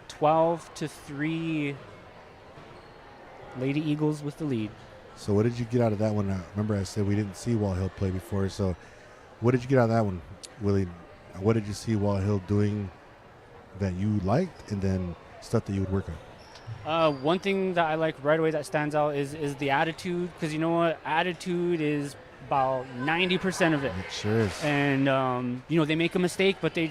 12-3. Lady Eagles with the lead. So what did you get out of that one? Remember I said we didn't see Wathill play before. So what did you get out of that one, Willie? What did you see Wathill doing that you liked, and then stuff that you would work on? One thing that I like right away that stands out is the attitude, because you know what? Attitude is about 90% of it. It sure is. And, they make a mistake, but they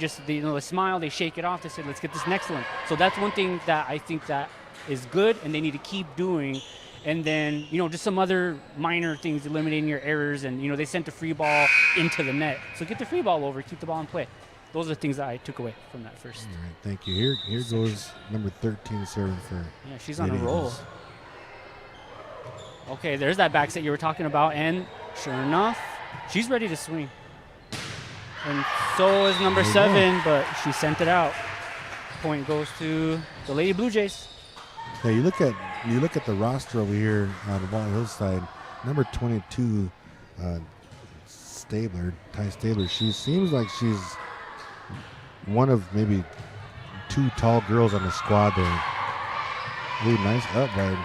smile, they shake it off, they say, let's get this next one. So that's one thing that I think that is good, and they need to keep doing. And then, just some other minor things, eliminating your errors, and, they sent a free ball into the net. So get the free ball over, keep the ball in play. Those are the things that I took away from that first. All right, thank you. Here goes number 13 serving for. Yeah, she's on a roll. Okay, there's that back set you were talking about, and sure enough, she's ready to swing. And so is number 7, but she sent it out. Point goes to the Lady Blue Jays. Yeah, you look at the roster over here on the Volleyball side. Number 22, Ty Stabler. She seems like she's one of maybe 2 tall girls on the squad there. Ooh, nice up by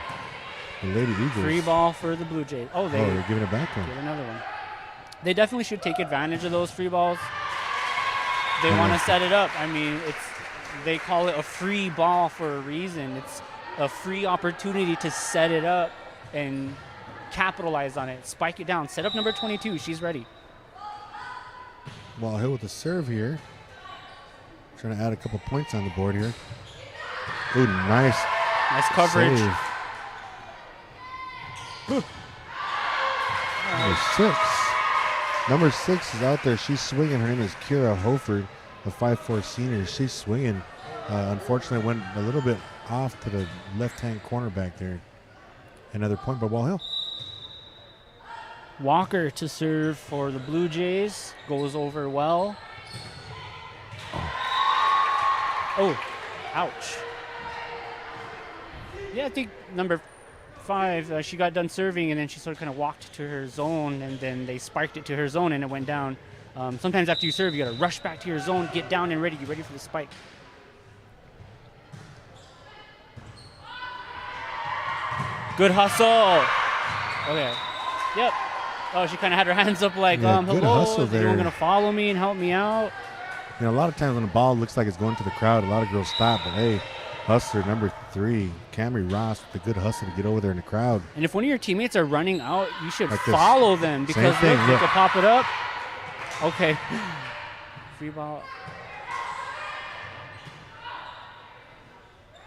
the Lady Eagles. Free ball for the Blue Jays. They're giving it back to them. Give another one. They definitely should take advantage of those free balls. They want to set it up. I mean, they call it a free ball for a reason. It's a free opportunity to set it up and capitalize on it. Spike it down. Set up number 22. She's ready. Hill with the serve here. Trying to add a couple points on the board here. Ooh, nice. Nice coverage. Number 6 is out there. She's swinging. Her name is Kira Hoford, a 5'4" senior. She's swinging. Unfortunately, went a little bit off to the left-hand corner back there. Another point by Walhill. Walker to serve for the Blue Jays. Goes over well. Oh, ouch. Yeah, I think number 5, she got done serving, and then she sort of kind of walked to her zone, and then they spiked it to her zone, and it went down. Sometimes after you serve, you got to rush back to your zone, get down and ready. Get ready for the spike. Good hustle. Okay. Yep. Oh, she kind of had her hands up like, good hello, hustle is there. anyone going to follow me and help me out? A lot of times when the ball looks like it's going to the crowd, a lot of girls stop. But, hey, hustler number 3, Camry Ross with a good hustle to get over there in the crowd. And if one of your teammates are running out, you should Like this. follow them because Same thing, you look. can pop it up. Okay. Free ball.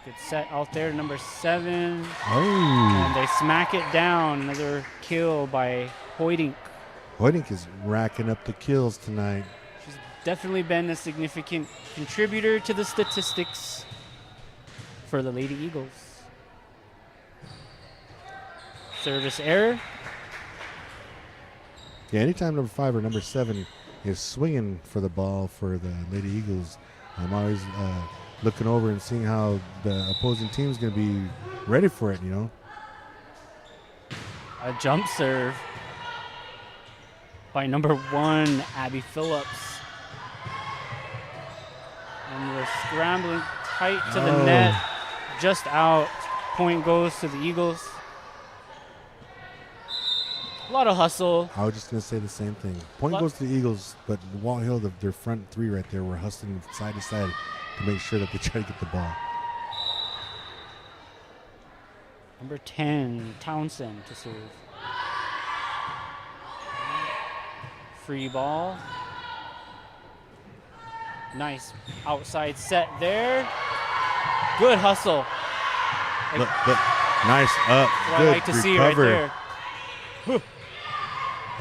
Good set out there, number 7. Oh. And they smack it down. Another kill by Hoydink. Hoydink is racking up the kills tonight. She's definitely been a significant contributor to the statistics for the Lady Eagles. Service error. Yeah, anytime number 5 or number 7 is swinging for the ball for the Lady Eagles, I'm always looking over and seeing how the opposing team is going to be ready for it, you know. A jump serve by number 1, Abby Phillips. And we're scrambling tight to the net, just out. Point goes to the Eagles. A lot of hustle. I was just going to say the same thing. Point goes to the Eagles, but Wathill, their front 3 right there, were hustling side to side to make sure that they try to get the ball. Number 10, Townsend to serve. Free ball. Nice outside set there. Good hustle. Look, nice up. That's what Good I like to see right there.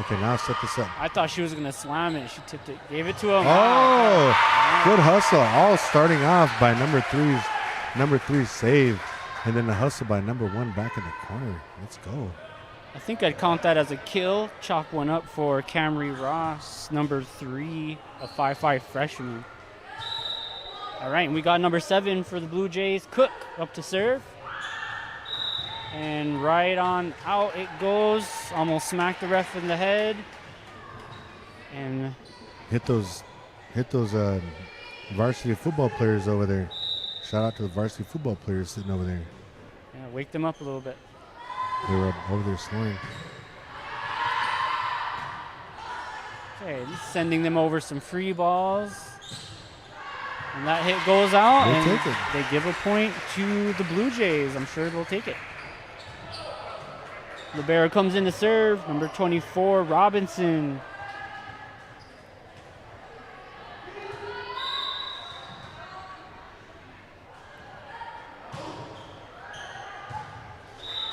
Okay, now set this up. I thought she was going to slam it. She tipped it, gave it to him. Oh, good hustle. All starting off by number 3 save, and then the hustle by number 1 back in the corner. Let's go. I think I'd count that as a kill. Chalk one up for Camry Ross, number 3, a 5'5" freshman. All right, and we got number 7 for the Blue Jays, Cook, up to serve. And right on out it goes. Almost smacked the ref in the head. And hit those varsity football players over there. Shout out to the varsity football players sitting over there. yeah, wake them up a little bit. They were over there snoring. Okay, just sending them over some free balls. And that hit goes out. They'll and take it. they give a point to the Blue Jays. I'm sure they'll take it. Libero comes in to serve. Number 24, Robinson.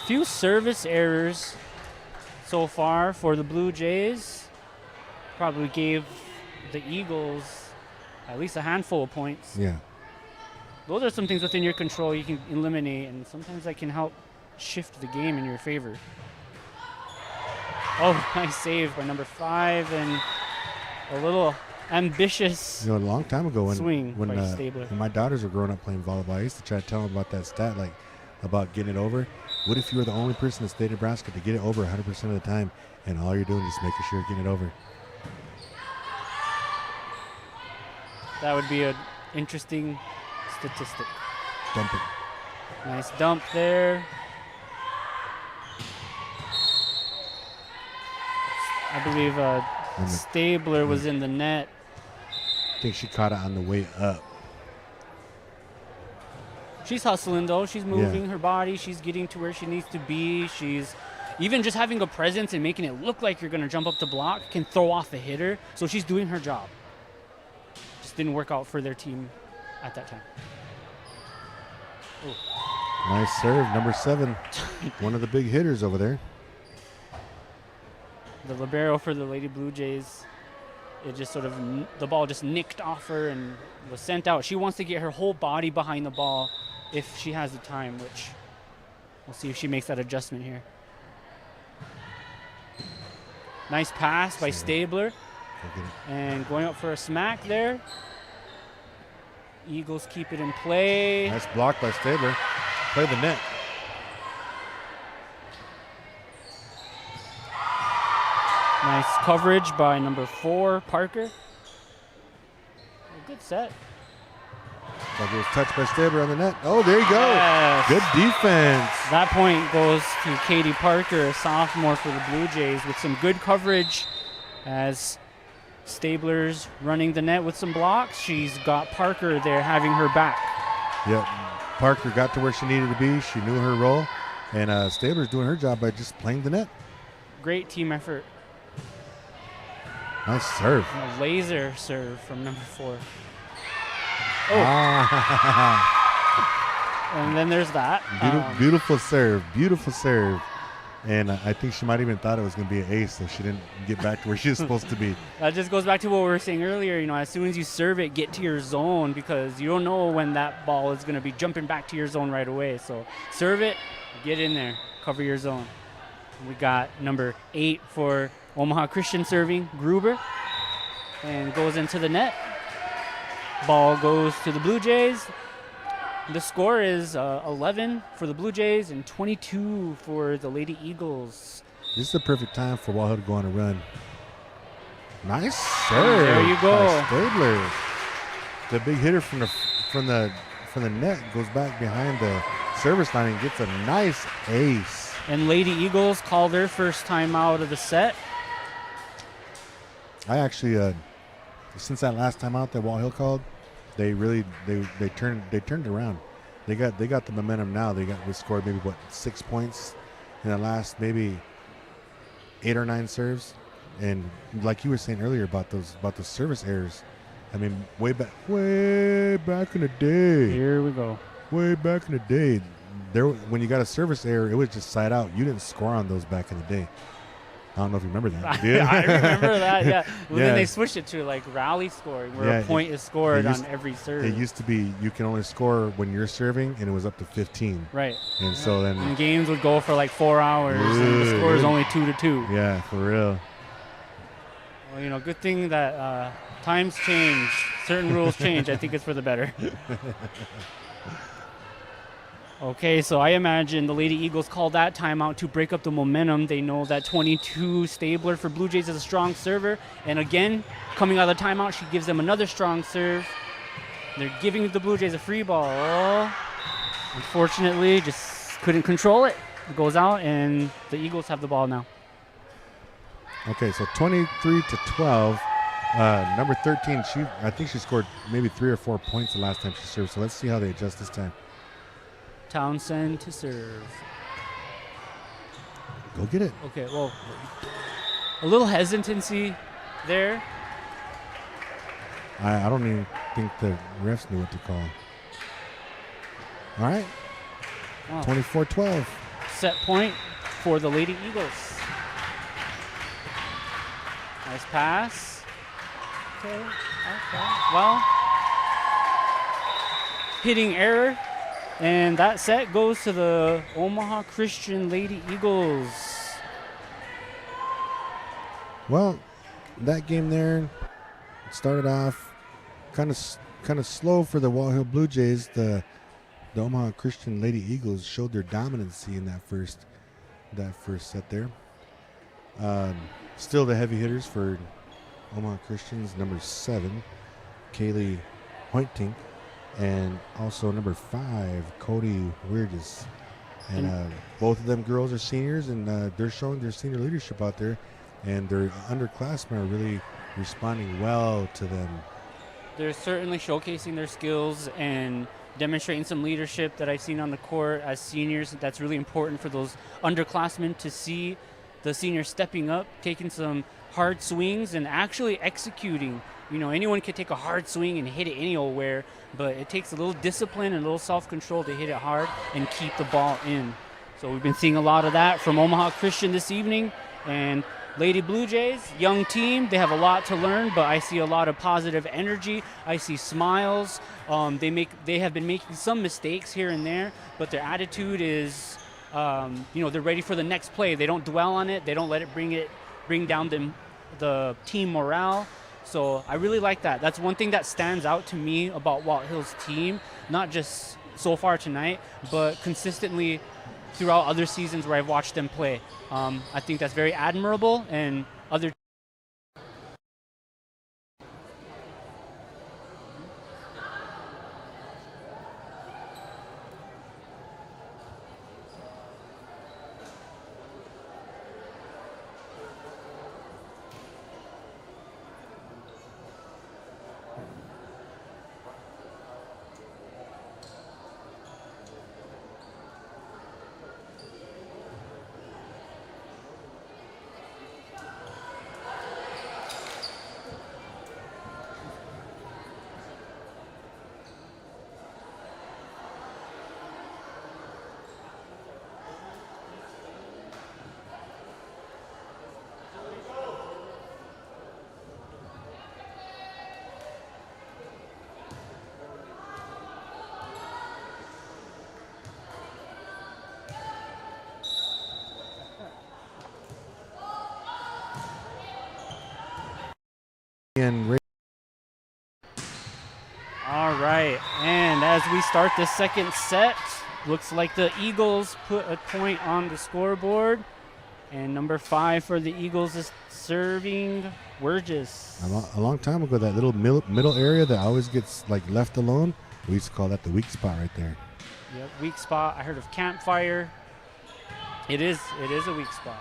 Few service errors so far for the Blue Jays. Probably gave the Eagles at least a handful of points. Yeah. Those are some things within your control you can eliminate, and sometimes that can help shift the game in your favor. Oh, nice save by number 5, and a little ambitious You know, a long time ago swing when by Stabler. my daughters were growing up playing volleyball, I used to try to tell them about that stat, like about getting it over. What if you were the only person in the state of Nebraska to get it over 100% of the time, and all you're doing is making sure you're getting it over? That would be an interesting statistic. Dump it. Nice dump there. I believe Stabler was in the net. I think she caught it on the way up. She's hustling, though. She's moving her body. She's getting to where she needs to be. She's even just having a presence and making it look like you're going to jump up to block can throw off the hitter. So she's doing her job. Just didn't work out for their team at that time. Ooh. Nice serve, number 7. One of the big hitters over there. The libero for the Lady Blue Jays, it just sort of, the ball just nicked off her and was sent out. She wants to get her whole body behind the ball if she has the time, which we'll see if she makes that adjustment here. Nice pass by Stabler. And going up for a smack there. Eagles keep it in play. Nice block by Stabler. Play the net. Nice coverage by number 4, Parker. A good set. Like it was touched by Stabler on the net. Oh, there you go. Yes. Good defense. That point goes to Katie Parker, a sophomore for the Blue Jays, with some good coverage as Stabler's running the net with some blocks. She's got Parker there having her back. Yep. Parker got to where she needed to be. She knew her role. And Stabler's doing her job by just playing the net. Great team effort. Nice serve. And a laser serve from number 4. And then there's that. Beautiful serve. Beautiful serve. And I think she might even thought it was going to be an ace, so she didn't get back to where she was supposed to be. That just goes back to what we were saying earlier. As soon as you serve it, get to your zone, because you don't know when that ball is going to be jumping back to your zone right away. So serve it, get in there, cover your zone. We got number 8 for Omaha Christian serving, Gruber, and goes into the net. Ball goes to the Blue Jays. The score is 11 for the Blue Jays and 22 for the Lady Eagles. This is the perfect time for Wathill to go on a run. Nice serve. There you go. By Stabler. The big hitter from the net goes back behind the service line and gets a nice ace. And Lady Eagles call their first time out of the set. I actually, since that last time out that Wathill called, they turned it around. They got the momentum now. They scored maybe 6 points in the last maybe 8 or 9 serves. And like you were saying earlier about those service errors, I mean way back in the day. Here we go. Way back in the day, when you got a service error, it was just side out. You didn't score on those back in the day. I don't know if you remember that. I remember that, yeah. Well, Yeah. Then they switched it to like rally scoring, where a point is scored on every serve. It used to be you can only score when you're serving, and it was up to 15. Right. And so then And games would go for like 4 hours, and the score is only 2-2. Yeah, for real. Well, good thing that times change, certain rules change. I think it's for the better. Okay, so I imagine the Lady Eagles called that timeout to break up the momentum. They know that 22 Stabler for Blue Jays is a strong server. And again, coming out of the timeout, she gives them another strong serve. They're giving the Blue Jays a free ball. Oh, unfortunately, just couldn't control it. It goes out, and the Eagles have the ball now. Okay, so 23-12. Number 13, I think she scored maybe 3 or 4 points the last time she served. So let's see how they adjust this time. Townsend to serve. Go get it. Okay, well, a little hesitancy there. I don't even think the refs knew what to call. All right. Wow. 24-12. Set point for the Lady Eagles. Nice pass. Okay. Well, hitting error. And that set goes to the Omaha Christian Lady Eagles. Well, that game there started off kind of slow for the Wathill Blue Jays. The Omaha Christian Lady Eagles showed their dominancy in that first set there. Still the heavy hitters for Omaha Christians, number 7, Kaylee Hoytink, and also number 5, Cody Weirgis. And both of them girls are seniors, and they're showing their senior leadership out there, and their underclassmen are really responding well to them. They're certainly showcasing their skills and demonstrating some leadership that I've seen on the court as seniors. That's really important for those underclassmen to see the seniors stepping up, taking some hard swings and actually executing. Anyone can take a hard swing and hit it anywhere, but it takes a little discipline and a little self-control to hit it hard and keep the ball in. So we've been seeing a lot of that from Omaha Christian this evening. And Lady Blue Jays, young team, they have a lot to learn, but I see a lot of positive energy. I see smiles. They have been making some mistakes here and there, but their attitude is, they're ready for the next play. They don't dwell on it. They don't let it bring down the team morale. So I really like that. That's one thing that stands out to me about Wathill's team, not just so far tonight, but consistently throughout other seasons where I've watched them play. I think that's very admirable, and other and All right, and as we start the second set, looks like the Eagles put a point on the scoreboard, and number 5 for the Eagles is serving Burgess. a long time ago, that little middle area that always gets like left alone, we used to call that the weak spot right there. Yep, weak spot. I heard of campfire. It is a weak spot.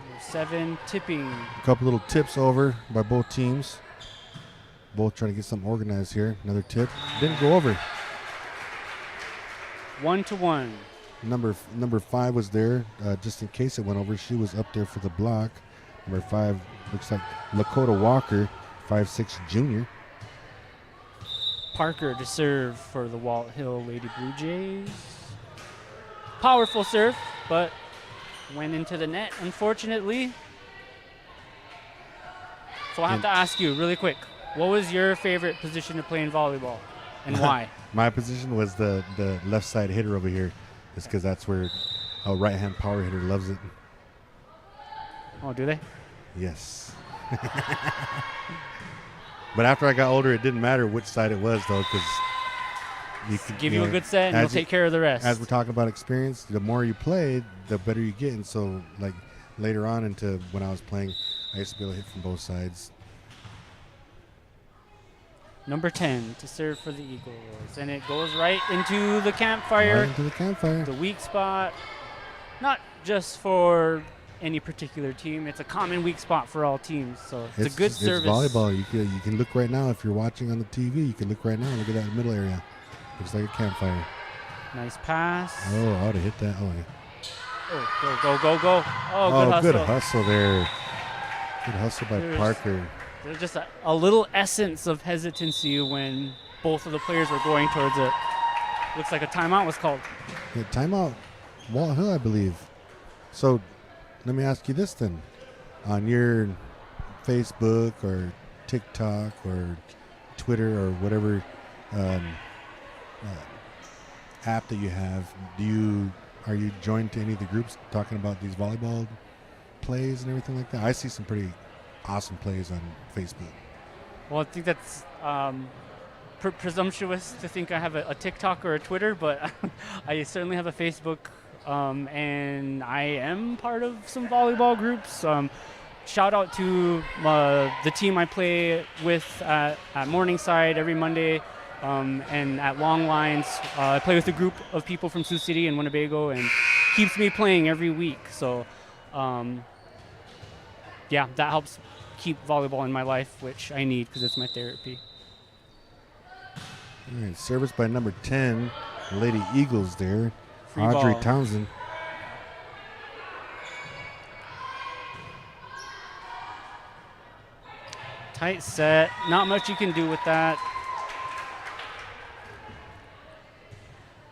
Number 7 tipping. A couple little tips over by both teams. Both trying to get something organized here. Another tip. Didn't go over. 1-1. Number 5 was there just in case it went over. She was up there for the block. Number 5 looks like Lakota Walker, 5'6" junior. Parker to serve for the Wathill Lady Blue Jays. Powerful serve, but went into the net, unfortunately. So I have to ask you really quick, what was your favorite position to play in volleyball and why? My position was the left side hitter over here. It's because that's where a right-hand power hitter loves it. Oh, do they? Yes. But after I got older, it didn't matter which side it was, though, because you could Give you a good set and you'll take care of the rest. As we're talking about experience, the more you play, the better you get. And so, like, later on into when I was playing, I used to be able to hit from both sides. Number 10 to serve for the Eagles. And it goes right into the campfire. Right into the campfire. The weak spot. Not just for any particular team. It's a common weak spot for all teams. So it's a good service. It's volleyball. You can look right now. If you're watching on the TV, you can look right now. Look at that middle area. Looks like a campfire. Nice pass. Oh, I ought to hit that. Oh, yeah. Oh, go. Oh, good hustle there. Good hustle by There's Parker. There's just a little essence of hesitancy when both of the players were going towards it. Looks like a timeout was called. Yeah, timeout. Wathill, I believe. So let me ask you this then. On your Facebook or TikTok or Twitter or whatever app that you have, are you joined to any of the groups talking about these volleyball plays and everything like that? I see some pretty awesome plays on Facebook. Well, I think that's presumptuous to think I have a TikTok or a Twitter, but I certainly have a Facebook, and I am part of some volleyball groups. Shout out to the team I play with at Morningside every Monday, and at Long Lines. I play with a group of people from Sioux City and Winnebago, and keeps me playing every week. So, yeah, that helps keep volleyball in my life, which I need because it's my therapy. All right, service by number 10, Lady Eagles there. Free Audrey ball. Townsend. Tight set. Not much you can do with that.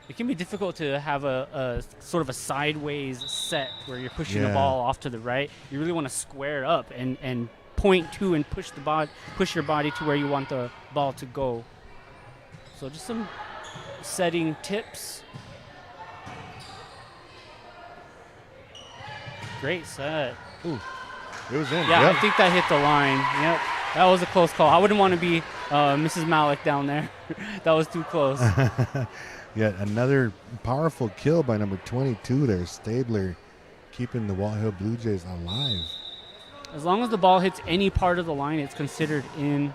It can be difficult to have a sort of a sideways set where you're pushing the ball off to the right. You really want to square up and point to and push your body to where you want the ball to go. So just some setting tips. Great set. Ooh, it was in. Yeah, Yep. I think that hit the line. Yep, that was a close call. I wouldn't want to be Mrs. Malik down there. That was too close. Yet another powerful kill by number 22 there, Stabler, keeping the Wathill Blue Jays alive. As long as the ball hits any part of the line, it's considered in.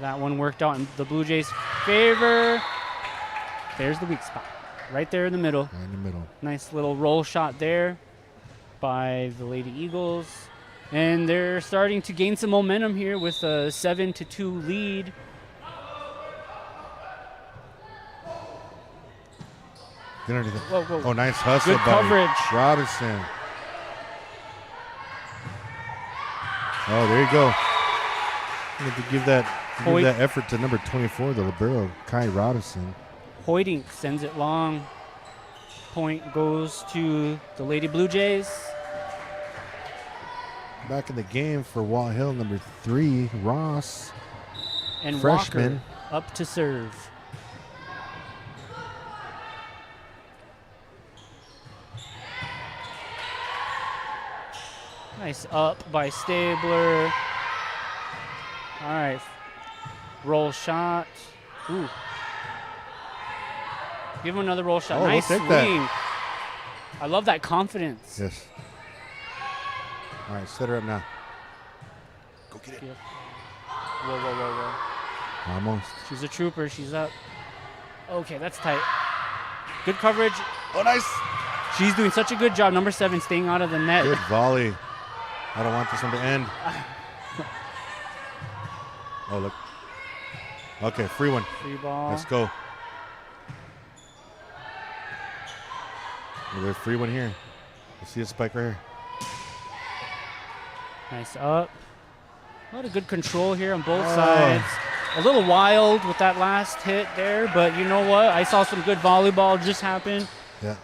That one worked out in the Blue Jays' favor. There's the weak spot, right there in the middle. Right in the middle. Nice little roll shot there by the Lady Eagles. And they're starting to gain some momentum here with a 7-2 lead. Whoa. Oh, nice hustle Good by coverage. Robinson. Oh, there you go. You have to give that effort to number 24, the libero, Kai Robinson. Hoydink sends it long. Point goes to the Lady Blue Jays. Back in the game for Wathill, number 3, Ross. And freshman. Walker up to serve. Nice up by Stabler. All right. Roll shot. Ooh. Give him another roll shot. Oh, Nice we'll swing. take that. I love that confidence. Yes. All right, set her up now. Go get it. Yep. Whoa. Almost. She's a trooper. She's up. Okay, that's tight. Good coverage. Oh, nice. She's doing such a good job. Number 7 staying out of the net. Good volley. I don't want this one to end. Oh, look. Okay, free one. Free ball. Let's go. There's a free one here. You see a spike right here. Nice up. A lot of good control here on both sides. A little wild with that last hit there, but you know what? I saw some good volleyball just happen, Yeah.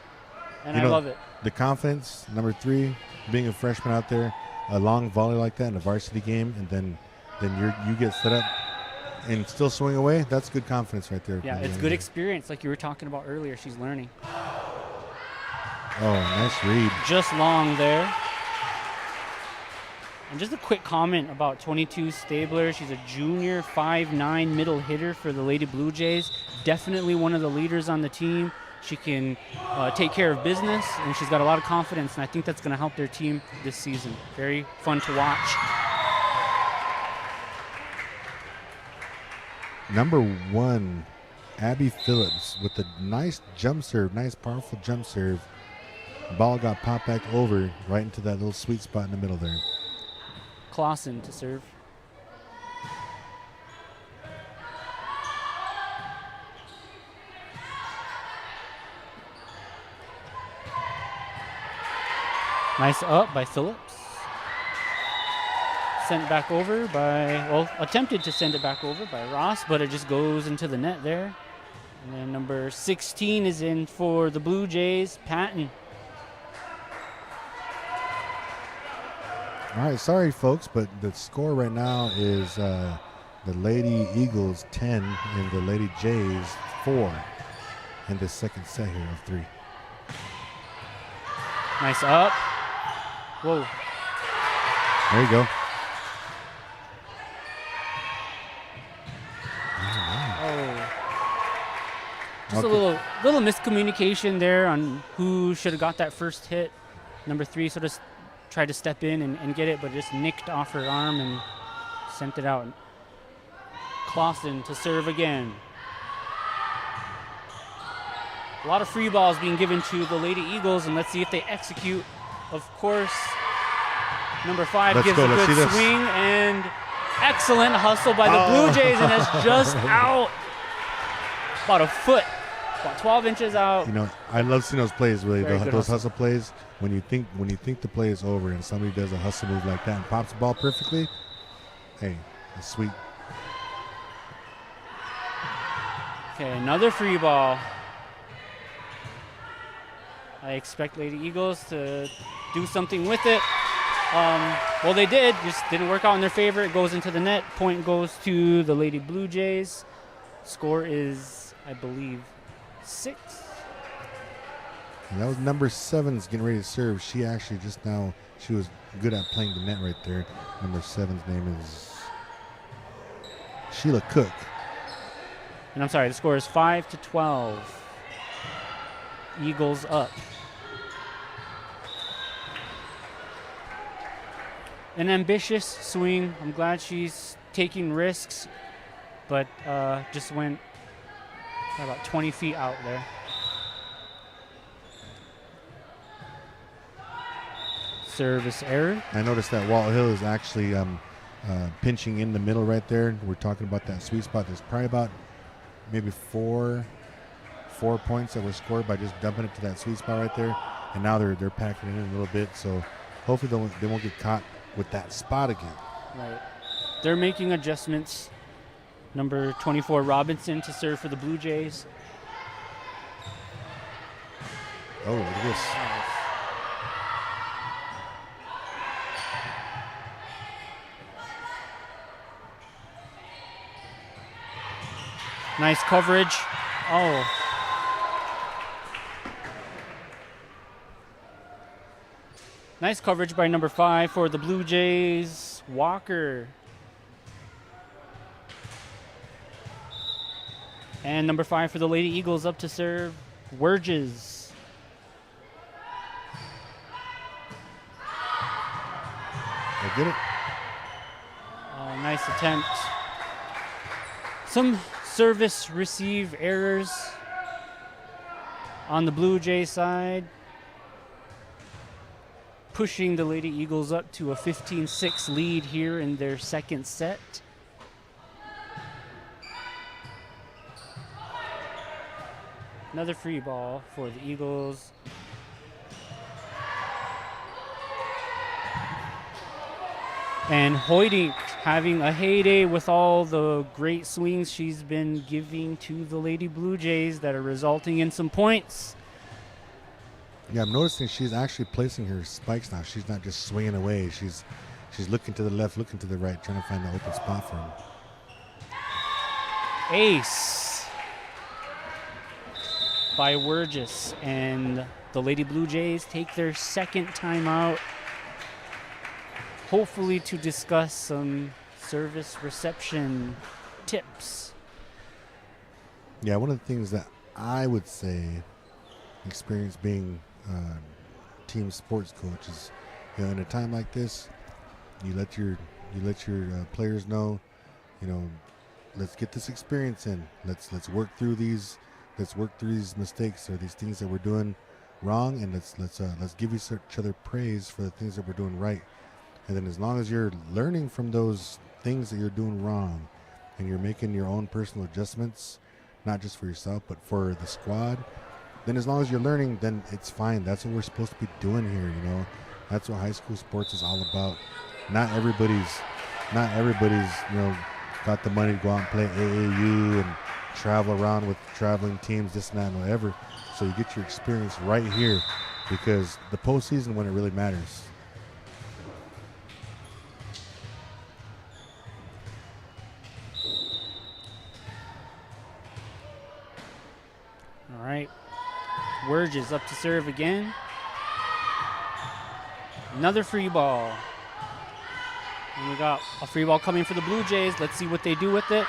and I love it. The confidence, number 3, being a freshman out there, a long volley like that in a varsity game, and then you get set up and still swing away. That's good confidence right there. Yeah, it's good experience, like you were talking about earlier. She's learning. Oh, nice read. Just long there. And just a quick comment about 22 Stabler. She's a junior, 5'9" middle hitter for the Lady Blue Jays. Definitely one of the leaders on the team. She can take care of business, and she's got a lot of confidence, and I think that's going to help their team this season. Very fun to watch. Number 1, Abby Phillips with a nice jump serve, nice powerful jump serve. Ball got popped back over right into that little sweet spot in the middle there. Clausen to serve. Nice up by Phillips. Sent back over by, well, attempted to send it back over by Ross, but it just goes into the net there. And then number 16 is in for the Blue Jays, Patton. All right, sorry, folks, but the score right now is the Lady Eagles 10 and the Lady Jays 4 in the second set here of 3. Nice up. Whoa. There you go. Oh. Just Okay. a little miscommunication there on who should have got that first hit. Number 3 sort of tried to step in and get it, but just nicked off her arm and sent it out. Clausen to serve again. A lot of free balls being given to the Lady Eagles, and let's see if they execute. Of course, number 5 Let's gives go, a let's good see this. swing, and excellent hustle by the Blue Jays, and that's just out. About a foot, about 12 inches out. You know, I love seeing those plays, really. Very good Those hustle. hustle plays. When you think the play is over and somebody does a hustle move like that and pops the ball perfectly, hey, it's sweet. Okay, another free ball. I expect Lady Eagles to do something with it. Well, they did. Just didn't work out in their favor. It goes into the net. Point goes to the Lady Blue Jays. Score is, I believe, 6. And that was number 7's getting ready to serve. She actually just now, she was good at playing the net right there. Number 7's name is Sheila Cook. And I'm sorry, the score is 5-12. Eagles up. An ambitious swing. I'm glad she's taking risks, but just went about 20 feet out there. Service error. I noticed that Wathill is actually pinching in the middle right there. We're talking about that sweet spot. There's probably about maybe four points that were scored by just dumping it to that sweet spot right there. And now they're packing it in a little bit. So hopefully they won't get caught with that spot again. Right. They're making adjustments. Number 24, Robinson, to serve for the Blue Jays. Oh, look at this. Nice coverage. Oh. Nice coverage by number 5 for the Blue Jays, Walker. And number 5 for the Lady Eagles up to serve, Werges. I get it. Nice attempt. Some service receive errors on the Blue Jay side, pushing the Lady Eagles up to a 15-6 lead here in their second set. Another free ball for the Eagles. And Hoydink having a heyday with all the great swings she's been giving to the Lady Blue Jays that are resulting in some points. Yeah, I'm noticing she's actually placing her spikes now. She's not just swinging away. She's looking to the left, looking to the right, trying to find the open spot for him. Ace by Werges, and the Lady Blue Jays take their second timeout, hopefully to discuss some service reception tips. Yeah, one of the things that I would say, experience being team sports coach, is, you know, in a time like this, you let your players know, you know, let's get this experience in. Let's work through these mistakes or these things that we're doing wrong, and let's give each other praise for the things that we're doing right. And then as long as you're learning from those things that you're doing wrong, and you're making your own personal adjustments, not just for yourself but for the squad, then as long as you're learning, then it's fine. That's what we're supposed to be doing here, you know. That's what high school sports is all about. Not everybody's, you know, got the money to go out and play AAU and travel around with traveling teams, this and that and whatever. So you get your experience right here, because the postseason when it really matters. All right. Werges up to serve again. Another free ball. And we got a free ball coming for the Blue Jays. Let's see what they do with it.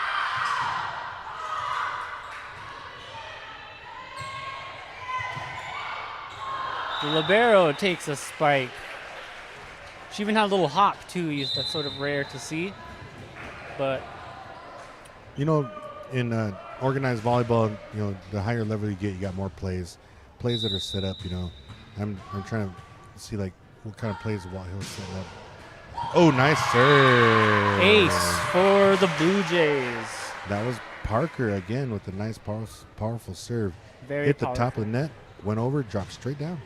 The libero takes a spike. She even had a little hop too. That's sort of rare to see. But you know, in organized volleyball, you know, the higher level you get, you got more plays that are set up. You know, I'm trying to see like what kind of plays Wathill set up. Oh, nice serve! Ace for the Blue Jays. That was Parker again with a nice, powerful serve. Very hit powerful. The top of the net, went over, dropped straight down.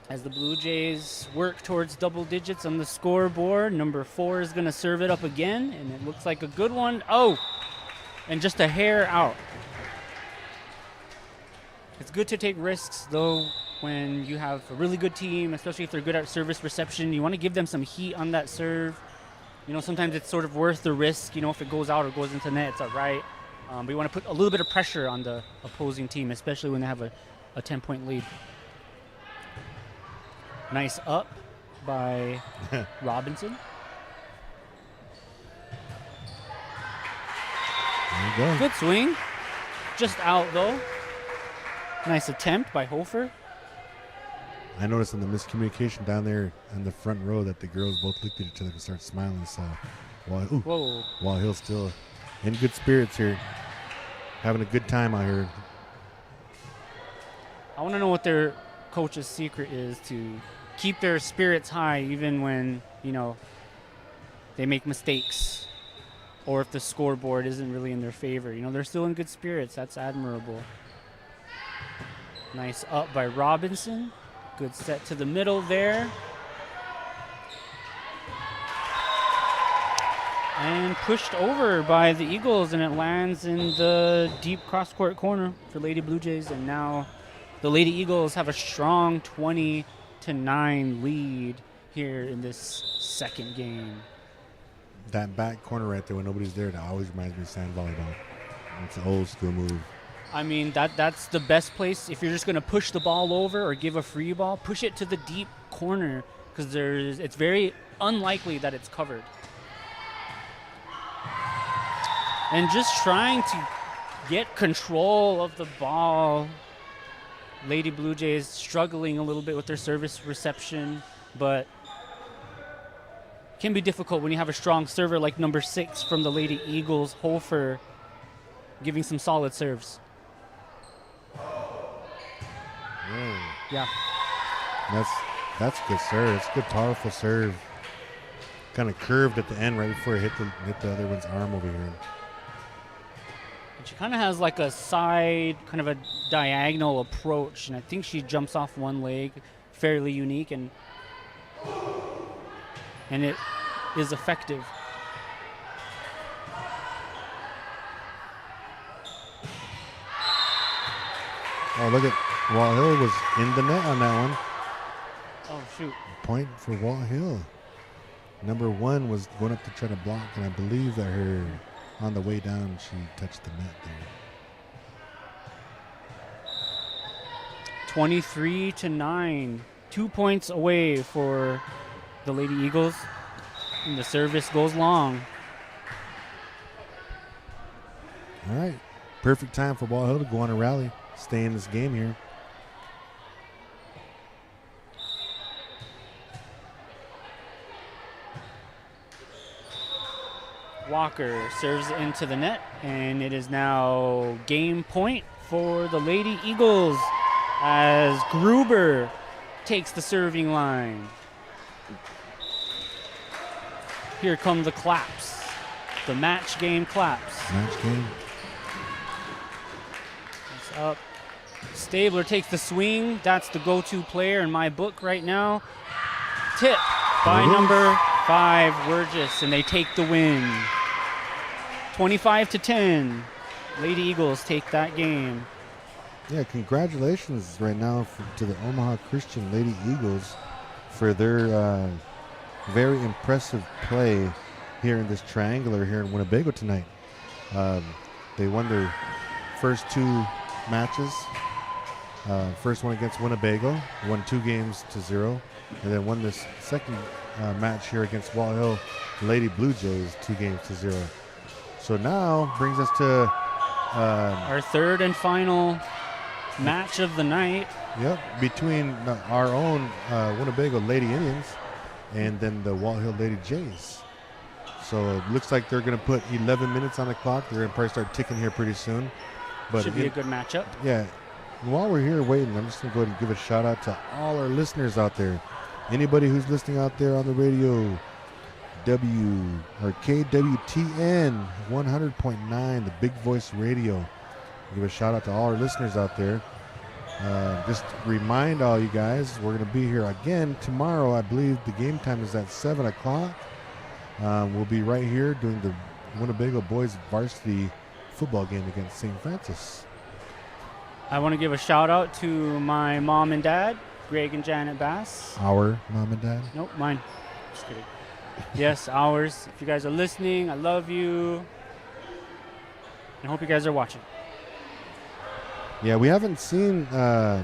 As the Blue Jays work towards double digits on the scoreboard, number 4 is going to serve it up again, and it looks like a good one. Oh, and just a hair out. It's good to take risks, though, when you have a really good team, especially if they're good at service reception. You want to give them some heat on that serve. You know, sometimes it's sort of worth the risk. You know, if it goes out or goes into net, it's all right. But you want to put a little bit of pressure on the opposing team, especially when they have a 10-point lead. Nice up by Robinson. There you go. Good swing. Just out, though. Nice attempt by Hofer. I noticed in the miscommunication down there in the front row that the girls both looked at each other and started smiling. So, Wathill's still in good spirits here, having a good time out here. I want to know what their coach's secret is to keep their spirits high even when, you know, they make mistakes or if the scoreboard isn't really in their favor. You know, they're still in good spirits. That's admirable. Nice up by Robinson. Good set to the middle there. And pushed over by the Eagles, and it lands in the deep cross-court corner for Lady Blue Jays. And now the Lady Eagles have a strong 20-9 lead here in this second game. That back corner right there when nobody's there, that always reminds me of sand volleyball. It's an old school move. I mean, that's the best place. If you're just going to push the ball over or give a free ball, push it to the deep corner because it's very unlikely that it's covered. And just trying to get control of the ball. Lady Blue Jays struggling a little bit with their service reception, but can be difficult when you have a strong server like number 6 from the Lady Eagles, Hofer, giving some solid serves. Yeah. That's a good serve. It's a good, powerful serve. Kind of curved at the end right before it hit the other one's arm over here. She kind of has like a side, kind of a diagonal approach, and I think she jumps off one leg, fairly unique, and it is effective. Oh, look at Wathill was in the net on that one. Oh, shoot. Point for Wathill. Number 1 was going up to try to block, and I believe that on the way down, she touched the net there. 23-9. 2 points away for the Lady Eagles. And the service goes long. All right. Perfect time for Wathill to go on a rally. Stay in this game here. Walker serves into the net, and it is now game point for the Lady Eagles as Gruber takes the serving line. Here come the claps, the match game claps. Match game. It's up. Stabler takes the swing. That's the go-to player in my book right now. Tip by number 5, Wurgis, and they take the win. 25-10. Lady Eagles take that game. Yeah, congratulations right now to the Omaha Christian Lady Eagles for their very impressive play here in this triangular here in Winnebago tonight. They won their first 2 matches. First one against Winnebago, won 2-0, and then won this second match here against Wathill Lady Blue Jays, 2-0. So now brings us to our third and final match of the night. Yep, between our own Winnebago Lady Indians and then the Wathill Lady Jays. So it looks like they're going to put 11 minutes on the clock. They're going to probably start ticking here pretty soon. But should be a good matchup. Yeah. And while we're here waiting, I'm just going to go ahead and give a shout out to all our listeners out there. Anybody who's listening out there on the radio, KWTN 100.9, the Big Voice Radio. Give a shout out to all our listeners out there. Just remind all you guys, we're going to be here again tomorrow. I believe the game time is at 7 o'clock. We'll be right here doing the Winnebago boys varsity football game against St. Francis. I want to give a shout out to my mom and dad, Greg and Janet Bass. Our mom and dad? Nope, mine. Just kidding. Yes, ours. If you guys are listening, I love you. And hope you guys are watching. Yeah, we haven't seen a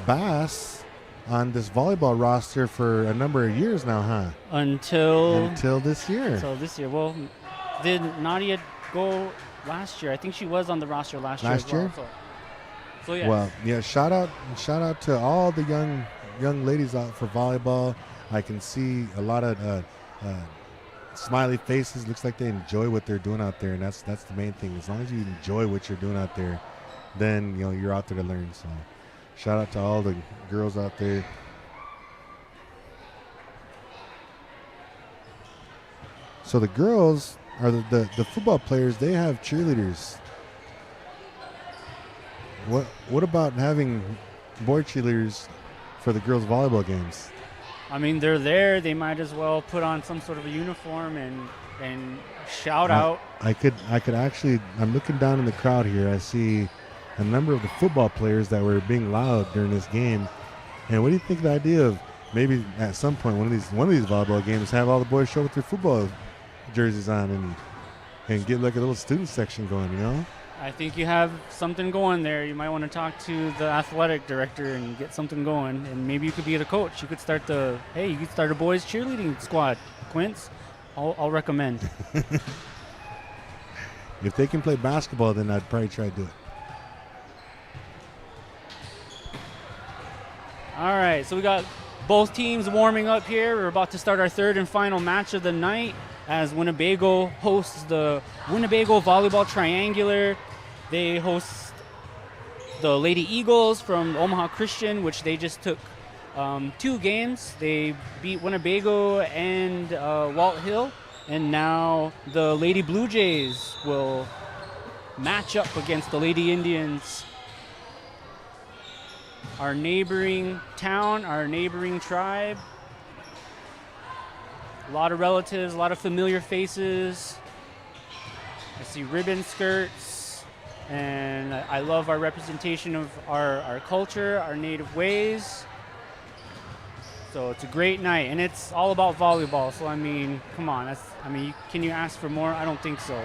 Bass on this volleyball roster for a number of years now, huh? Until this year. So this year. Well, did Nadia go last year? I think she was on the roster last year. Last year? So yeah. Well, yeah. Shout out to all the young ladies out for volleyball. I can see a lot of smiley faces. Looks like they enjoy what they're doing out there, and that's the main thing. As long as you enjoy what you're doing out there, then you're out there to learn. So, shout out to all the girls out there. So the girls are the football players. They have cheerleaders. What about having boy cheerleaders for the girls' volleyball games? I mean, they're there. They might as well put on some sort of a uniform and shout out. I could actually. I'm looking down in the crowd here. I see a number of the football players that were being loud during this game. And what do you think of the idea of maybe at some point one of these volleyball games have all the boys show with their football jerseys on and get like a little student section going? I think you have something going there. You might want to talk to the athletic director and get something going, and maybe you could be the coach. You could start you could start a boys cheerleading squad, Quince. I'll recommend. If they can play basketball, then I'd probably try to do it. All right, so we got both teams warming up here. We're about to start our third and final match of the night as Winnebago hosts the Winnebago Volleyball Triangular. They host the Lady Eagles from Omaha Christian, which they just took 2 games. They beat Winnebago and Wathill, and now the Lady Blue Jays will match up against the Lady Indians. Our neighboring town, our neighboring tribe. A lot of relatives, a lot of familiar faces. I see ribbon skirts, and I love our representation of our culture, our native ways. So it's a great night, and it's all about volleyball. So, I mean, come on. Can you ask for more? I don't think so.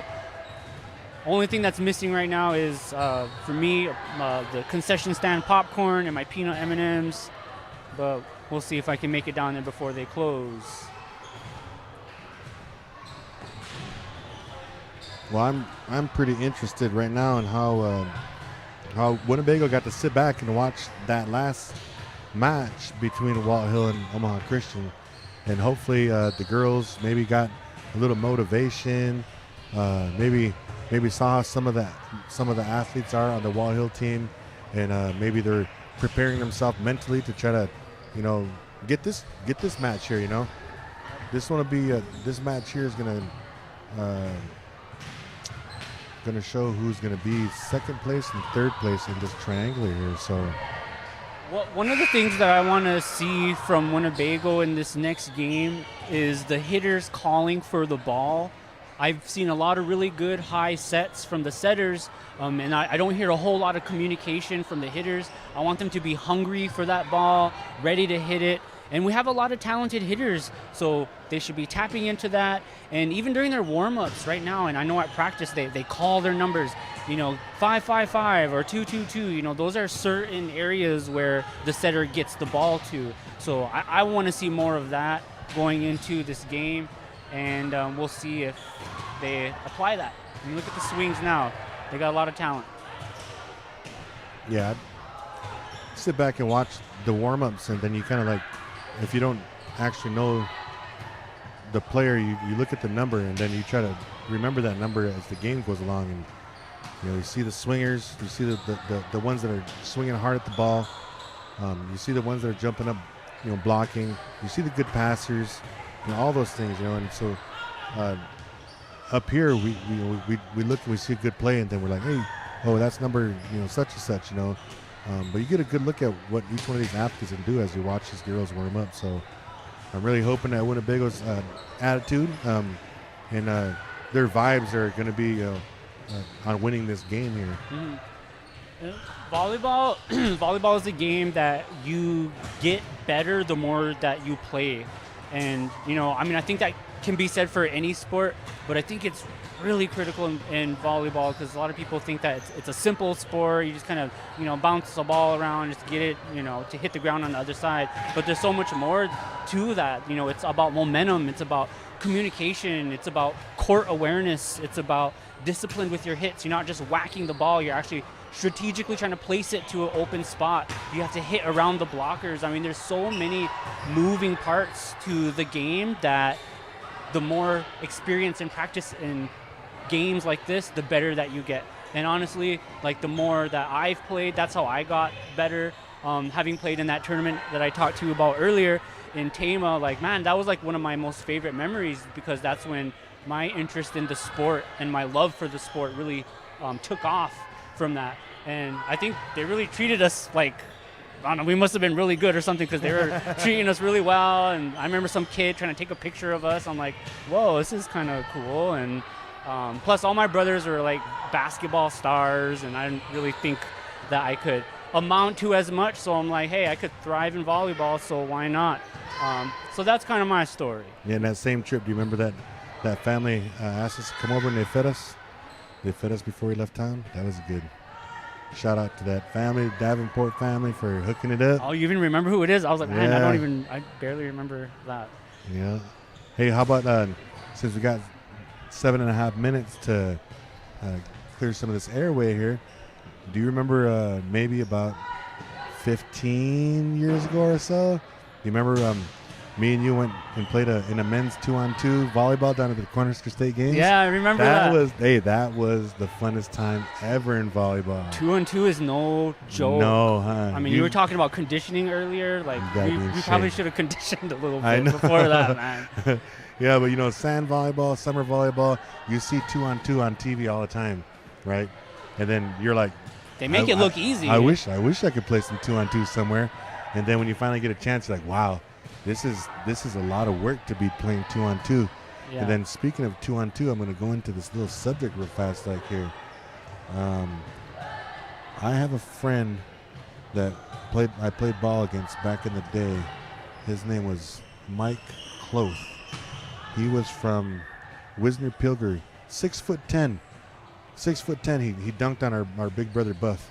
Only thing that's missing right now is, for me, the concession stand popcorn and my peanut M&Ms. But we'll see if I can make it down there before they close. Well, I'm pretty interested right now in how Winnebago got to sit back and watch that last match between Wathill and Omaha Christian, and hopefully the girls maybe got a little motivation, maybe saw how some of the athletes are on the Wathill team, and maybe they're preparing themselves mentally to try to, get this match here. This match here is gonna show who's gonna be second place and third place in this triangular here. So, well, one of the things that I want to see from Winnebago in this next game is the hitters calling for the ball. I've seen a lot of really good high sets from the setters, and I don't hear a whole lot of communication from the hitters. I want them to be hungry for that ball, ready to hit it. And we have a lot of talented hitters, so they should be tapping into that. And even during their warm-ups right now, and I know at practice they call their numbers, 5-5-5 or 2-2-2. Those are certain areas where the setter gets the ball to. So I want to see more of that going into this game, and we'll see if they apply that. I mean, look at the swings now. They got a lot of talent. Yeah, I'd sit back and watch the warm-ups, and then you kind of if you don't actually know the player, you look at the number, and then you try to remember that number as the game goes along. And you see the swingers, you see the ones that are swinging hard at the ball, you see the ones that are jumping up, blocking. You see the good passers, all those things, And so up here, we look and we see a good play, and then we're like, hey, that's number such and such, But you get a good look at what each one of these athletes can do as you watch these girls warm up. So I'm really hoping that Winnebago's attitude and their vibes are going to be on winning this game here. Mm-hmm. Volleyball is a game that you get better the more that you play. And, I think that can be said for any sport, but I think it's really critical in volleyball because a lot of people think that it's a simple sport. You just kind of, bounce the ball around, just get it, to hit the ground on the other side. But there's so much more to that. It's about momentum. It's about communication. It's about court awareness. It's about discipline with your hits. You're not just whacking the ball. You're actually strategically trying to place it to an open spot. You have to hit around the blockers. There's so many moving parts to the game that the more experience and practice in games like this, the better that you get. And honestly, the more that I've played, that's how I got better. Having played in that tournament that I talked to you about earlier in Tama, that was one of my most favorite memories because that's when my interest in the sport and my love for the sport really took off from that. And I think they really treated us I don't know, we must have been really good or something because they were treating us really well. And I remember some kid trying to take a picture of us. I'm like, whoa, this is kind of cool. And plus all my brothers were basketball stars, and I didn't really think that I could amount to as much. So I'm like, hey, I could thrive in volleyball, so why not? So that's kind of my story. Yeah, and that same trip, do you remember that family asked us to come over and they fed us? They fed us before we left town. That was good. Shout out to that family, Davenport family, for hooking it up. Oh, you even remember who it is? I was like, man, Yeah. I barely remember that. Yeah. Hey, how about since we got 7.5 minutes to clear some of this airway here, do you remember maybe about 15 years ago or so? You remember me and you went and played in a men's 2-on-2 volleyball down at the Cornhusker State Games? Yeah, I remember that. That was the funnest time ever in volleyball. 2-on-2 is no joke. No, huh? I mean, you were talking about conditioning earlier. Like, we probably should have conditioned a little bit before that, man. Yeah, but you know, sand volleyball, summer volleyball, you see 2-on-2 on TV all the time, right? And then you're like, they make it look easy. I wish I could play some 2-on-2 somewhere. And then when you finally get a chance, you're like, wow, this is a lot of work to be playing 2-on-2. Yeah. And then speaking of 2-on-2, I'm going to go into this little subject real fast, like here. I have a friend that I played ball against back in the day. His name was Mike Cloth. He was from Wisner Pilger, 6'10". 6'10". He dunked on our big brother Buff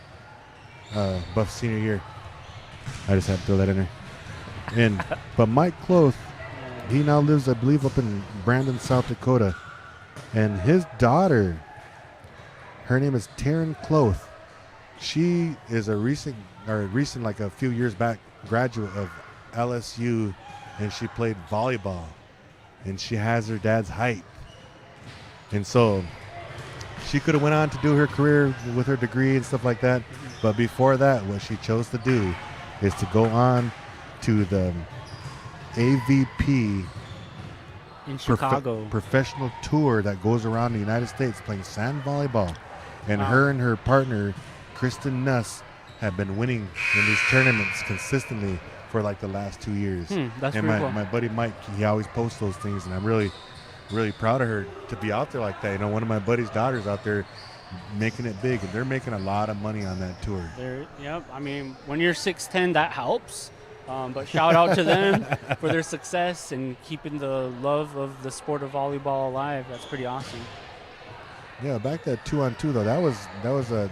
senior year. I just had to throw that in there. But Mike Cloth, he now lives, I believe, up in Brandon, South Dakota. And his daughter, her name is Taryn Cloth. She is a recent, like a few years back, graduate of LSU, and she played volleyball. And she has her dad's height. And so she could have went on to do her career with her degree and stuff like that. But before that, what she chose to do is to go on to the AVP in Chicago professional tour that goes around the United States playing sand volleyball. And her and her partner, Kristen Nuss, have been winning in these tournaments consistently for like the last 2 years. That's and pretty cool. my buddy Mike, he always posts those things, and I'm really, really proud of her to be out there like that. You know, one of my buddy's daughters out there making it big, and they're making a lot of money on that tour. Yep. I mean, when you're 6'10", that helps. But shout out to them for their success and keeping the love of the sport of volleyball alive. That's pretty awesome. Yeah, back that 2-on-2 though, that was a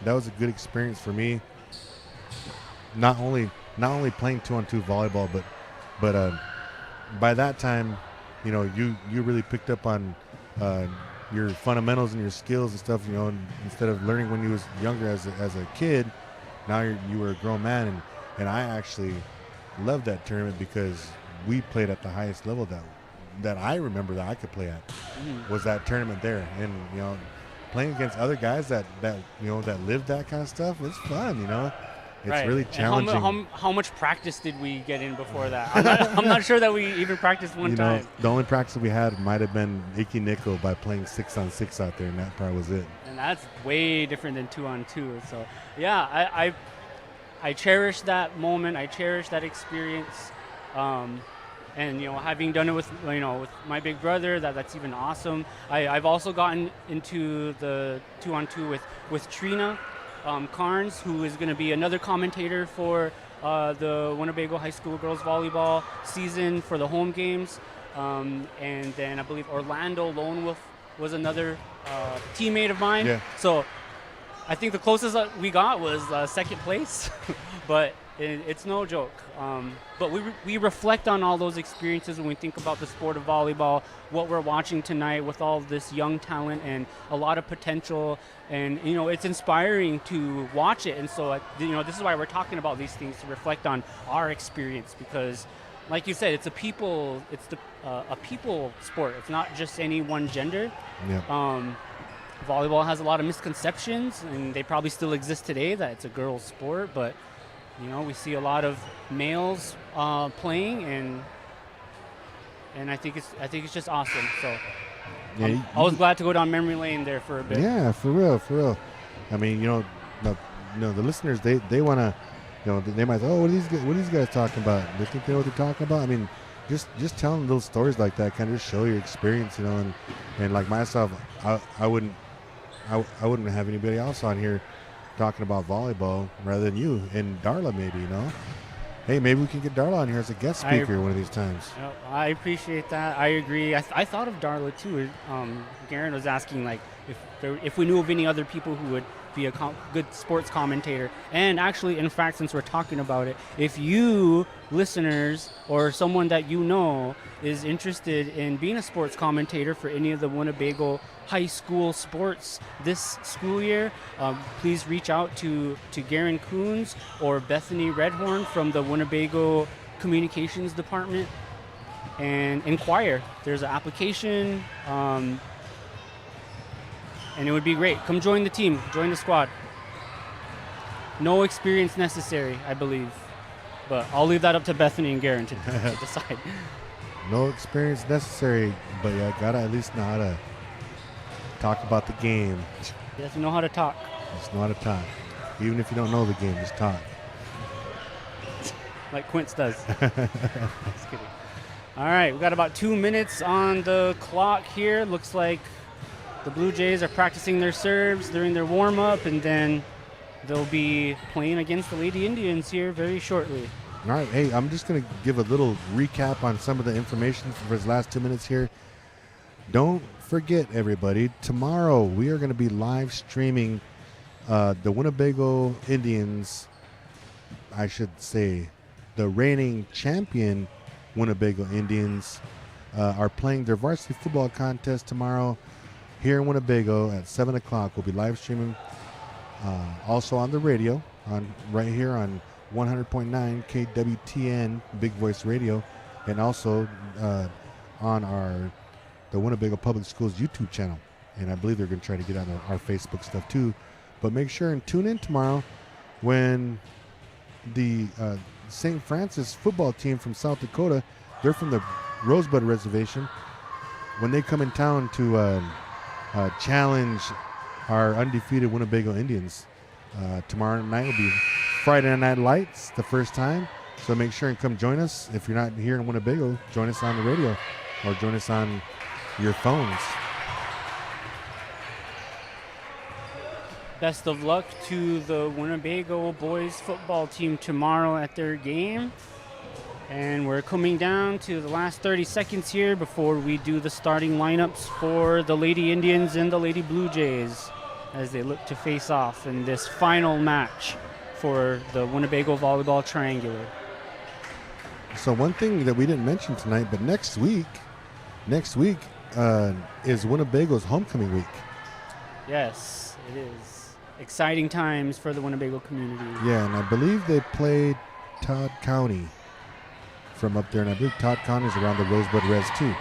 that was a good experience for me. Not only playing 2-on-2 volleyball, but by that time, you know, you really picked up on your fundamentals and your skills and stuff. You know, and instead of learning when you was younger as a kid, now you were a grown man, and I actually loved that tournament because we played at the highest level that I remember that I could play at. Was that tournament there. And you know, playing against other guys that you know that lived that kind of stuff, it's fun. You know, it's really challenging. How much practice did we get in before that? I'm not sure that we even practiced one time. Know, the only practice we had might have been Icky Nickel by playing 6-on-6 out there, and that probably was it. And that's way different than 2-on-2. So yeah, I cherish that moment. I cherish that experience. And you know, having done it with my big brother, that's even awesome. I've also gotten into the 2-on-2 with Trina Carnes, who is going to be another commentator for the Winnebago High School girls volleyball season for the home games. And then I believe Orlando Lone Wolf was another teammate of mine. Yeah. So I think the closest we got was second place, but it's no joke. But we reflect on all those experiences when we think about the sport of volleyball, what we're watching tonight with all this young talent and a lot of potential. And, you know, it's inspiring to watch it. And so, you know, this is why we're talking about these things, to reflect on our experience, because like you said, it's a people sport. It's not just any one gender. Yeah. Volleyball has a lot of misconceptions, and they probably still exist today, that it's a girls' sport. But you know, we see a lot of males playing, and I think it's just awesome. So Yeah, I was glad to go down memory lane there for a bit. Yeah, for real. I mean, you know, the listeners, they want to, you know, they might say, oh, what are these guys talking about? They think they know what they're talking about. I mean, just telling little stories like that kind of just show your experience, you know, and like myself, I wouldn't have anybody else on here talking about volleyball rather than you and Darla, maybe, you know. Hey, maybe we can get Darla on here as a guest speaker one of these times. I appreciate that. I agree. I thought of Darla too. Garen was asking like if we knew of any other people who would be a good sports commentator. And actually, in fact, since we're talking about it, if you listeners or someone that you know is interested in being a sports commentator for any of the Winnebago high school sports this school year, please reach out to Garen Coons or Bethany Redhorn from the Winnebago Communications Department and inquire. There's an application, and it would be great. Come join the team, join the squad. No experience necessary, I believe, but I'll leave that up to Bethany and Garen to decide. No experience necessary, but you gotta at least know how to talk about the game. You have to know how to talk. Just know how to talk. Even if you don't know the game, just talk. Like Quince does. Just kidding. All right, we've got about 2 minutes on the clock here. Looks like the Blue Jays are practicing their serves during their warm-up, and then they'll be playing against the Lady Indians here very shortly. All right, hey, I'm just going to give a little recap on some of the information for his last 2 minutes here. Don't forget, everybody, tomorrow we are going to be live streaming the Winnebago Indians, I should say, the reigning champion Winnebago Indians are playing their varsity football contest tomorrow here in Winnebago at 7 o'clock. We'll be live streaming also on the radio, right here on 100.9 KWTN Big Voice Radio, and also on the Winnebago Public Schools YouTube channel. And I believe they're going to try to get on our Facebook stuff too. But make sure and tune in tomorrow when the St. Francis football team from South Dakota, they're from the Rosebud Reservation, when they come in town to challenge our undefeated Winnebago Indians. Tomorrow night will be Friday Night Lights, the first time. So make sure and come join us. If you're not here in Winnebago, join us on the radio or join us on your phones. Best of luck to the Winnebago boys football team tomorrow at their game. And we're coming down to the last 30 seconds here before we do the starting lineups for the Lady Indians and the Lady Blue Jays as they look to face off in this final match for the Winnebago Volleyball Triangular. So one thing that we didn't mention tonight, but next week is Winnebago's homecoming week. Yes, it is. Exciting times for the Winnebago community. Yeah, and I believe they played Todd County from up there, and I believe Todd County is around the Rosebud Res too,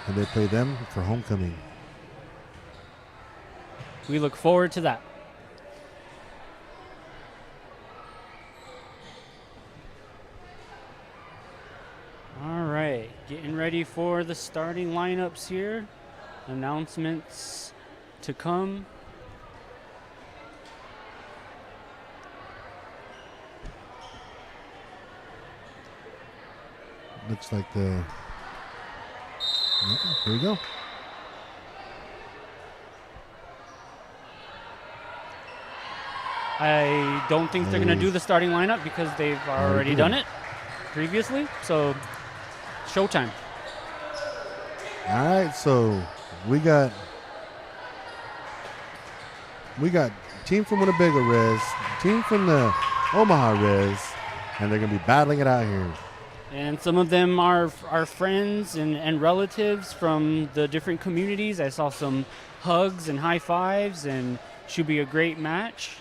and they play them for homecoming. We look forward to that. All right, getting ready for the starting lineups here. Announcements to come. Looks like here we go. I don't think they're going to do the starting lineup because they've already done it previously. So, showtime. All right, so we got team from Winnebago Res, team from the Omaha Res, and they're going to be battling it out here. And some of them are friends and relatives from the different communities. I saw some hugs and high fives, and should be a great match.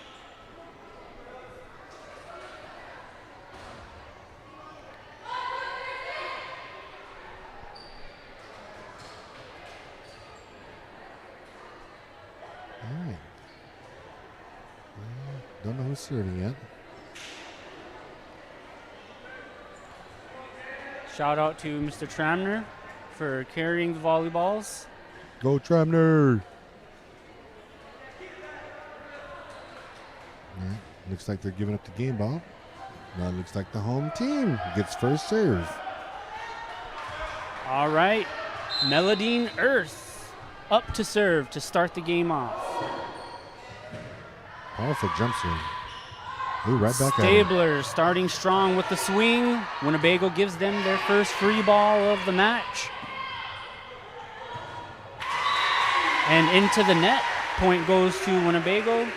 All right. Don't know who's serving yet. Shout out to Mr. Tramner for carrying the volleyballs. Go Tramner! All right. Looks like they're giving up the game ball. Now it looks like the home team gets first serve. All right, Melodine Earth up to serve to start the game off. Powerful jump serve. Ooh, right back at him. Stabler starting strong with the swing. Winnebago gives them their first free ball of the match. And into the net. Point goes to Winnebago.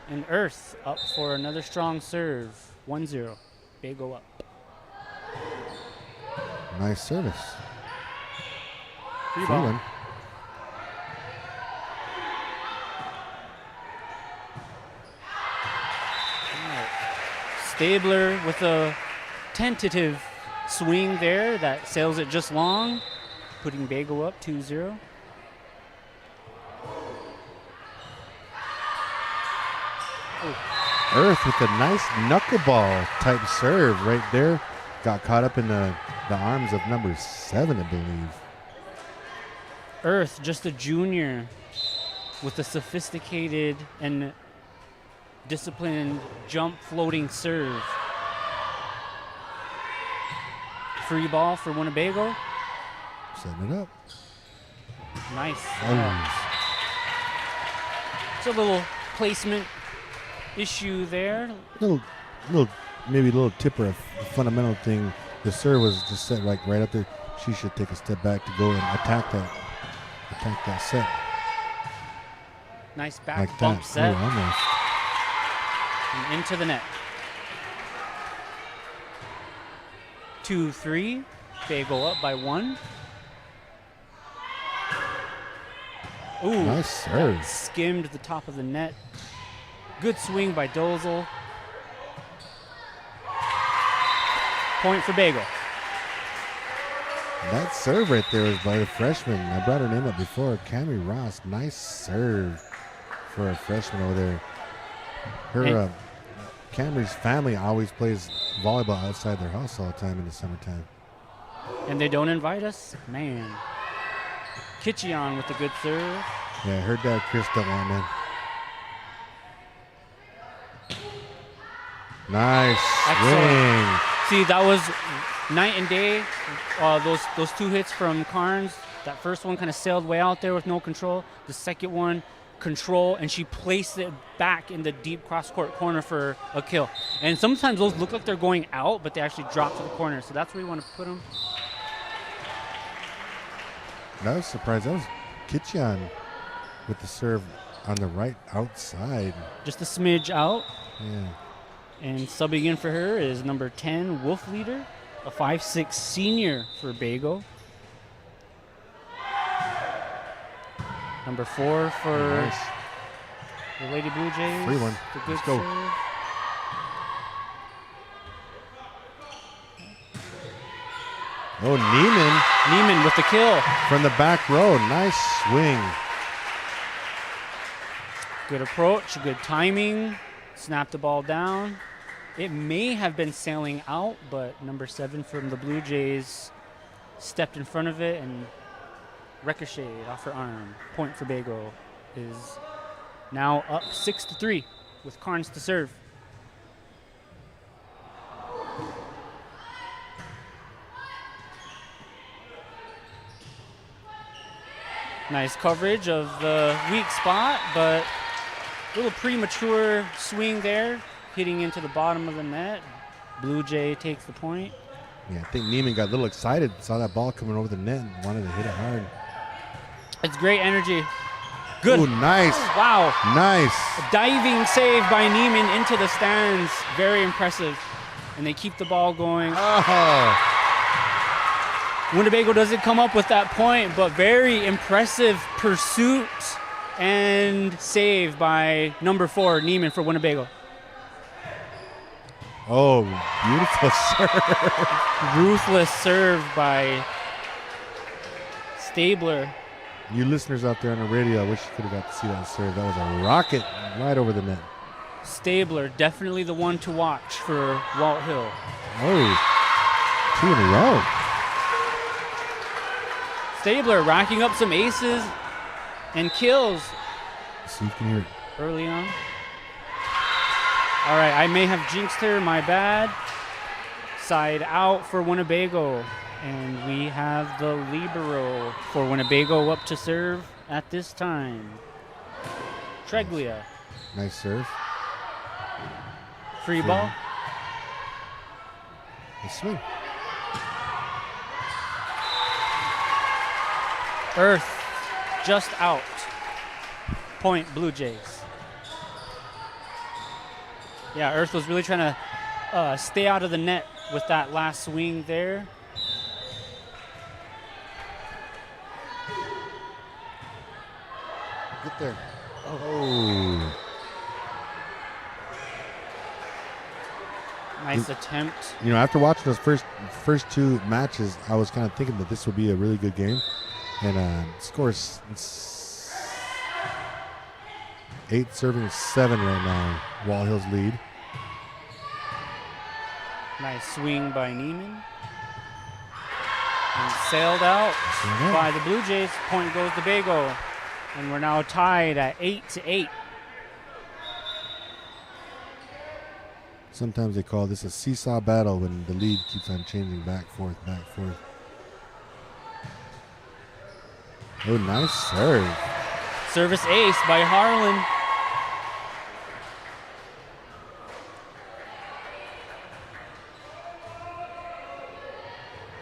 And Earth up for another strong serve. 1-0. Bago up. Nice service. Free Free ball. one. Stabler with a tentative swing there that sails it just long, putting Bago up 2-0. Earth with a nice knuckleball type serve right there. Got caught up in the arms of number 7, I believe. Earth, just a junior, with a sophisticated and disciplined jump floating serve. Free ball for Winnebago. Setting it up. Nice. Oh. It's a little placement issue there. Maybe a little tip or a fundamental thing. The serve was just set like right up there. She should take a step back to go and attack that set. Nice back Like bump that. set. Ooh, almost. And into the net. 2-3. Bago up by 1. Ooh, Nice serve. skimmed the top of the net. Good swing by Dozel. Point for Bago. That serve right there was by the freshman. I brought her name up before. Cammy Ross. Nice serve for a freshman over there. Her Camry's family always plays volleyball outside their house all the time in the summertime. And they don't invite us? Man. Kitchion with a good serve. Yeah, her dad Chris don't want in. Nice Excellent. swing. See, that was night and day. Those 2 hits from Carnes. That first one kind of sailed way out there with no control. The second one, control, and she placed it back in the deep cross-court corner for a kill. And sometimes those look like they're going out, but they actually drop to the corner. So that's where you want to put them. I was surprised. That was Kitchion with the serve on the right outside. Just a smidge out. Yeah. And subbing in for her is number 10, Wolf Leader, a 5'6" senior for Bago. Number 4 for Nice. the Lady Blue Jays. Free one. The good Let's go. serve. Oh, Neiman with the kill. from the back row. Nice swing. Good approach, good timing. Snap the ball down. It may have been sailing out, but number 7 from the Blue Jays stepped in front of it and ricocheted off her arm. Point for Bago is now up 6-3 with Carnes to serve. Nice coverage of the weak spot, but a little premature swing there, hitting into the bottom of the net. Blue Jay takes the point. Yeah, I think Neiman got a little excited, saw that ball coming over the net and wanted to hit it hard. It's great energy. Good. Ooh, nice. Wow. Nice. A diving save by Neiman into the stands. Very impressive. And they keep the ball going. Oh. Winnebago doesn't come up with that point, but very impressive pursuit and save by number 4, Neiman for Winnebago. Oh, beautiful serve. Ruthless serve by Stabler. You listeners out there on the radio, I wish you could have got to see that serve. That was a rocket right over the net. Stabler, definitely the one to watch for Wathill. Oh, 2 in a row. Stabler racking up some aces and kills Let's see if you can hear it. early on. All right, I may have jinxed her, my bad. Side out for Winnebago. And we have the libero for Winnebago up to serve at this time. Treglia. Nice serve. Free ball. Nice swing. Earth just out. Point Blue Jays. Yeah, Earth was really trying to stay out of the net with that last swing there. Get there. Oh. Nice attempt. You know, after watching those first two matches, I was kind of thinking that this would be a really good game. And scores 8 serving 7 right now. Wathill's lead. Nice swing by Neiman. And sailed out by the Blue Jays. Point goes to Bago. And we're now tied at 8-8. Sometimes they call this a seesaw battle when the lead keeps on changing back, forth, back, forth. Oh, nice serve. Service ace by Harlan.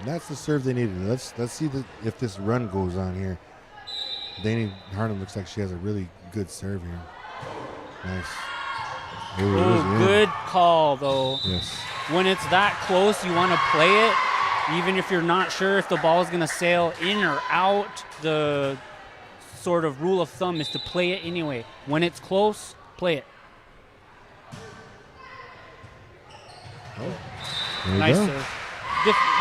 That's the serve they needed. Let's see if this run goes on here. Danny Harlan looks like she has a really good serve here. Nice. Oh, good call, though. Yes. When it's that close, you want to play it. Even if you're not sure if the ball is going to sail in or out, the sort of rule of thumb is to play it anyway. When it's close, play it. Nice serve.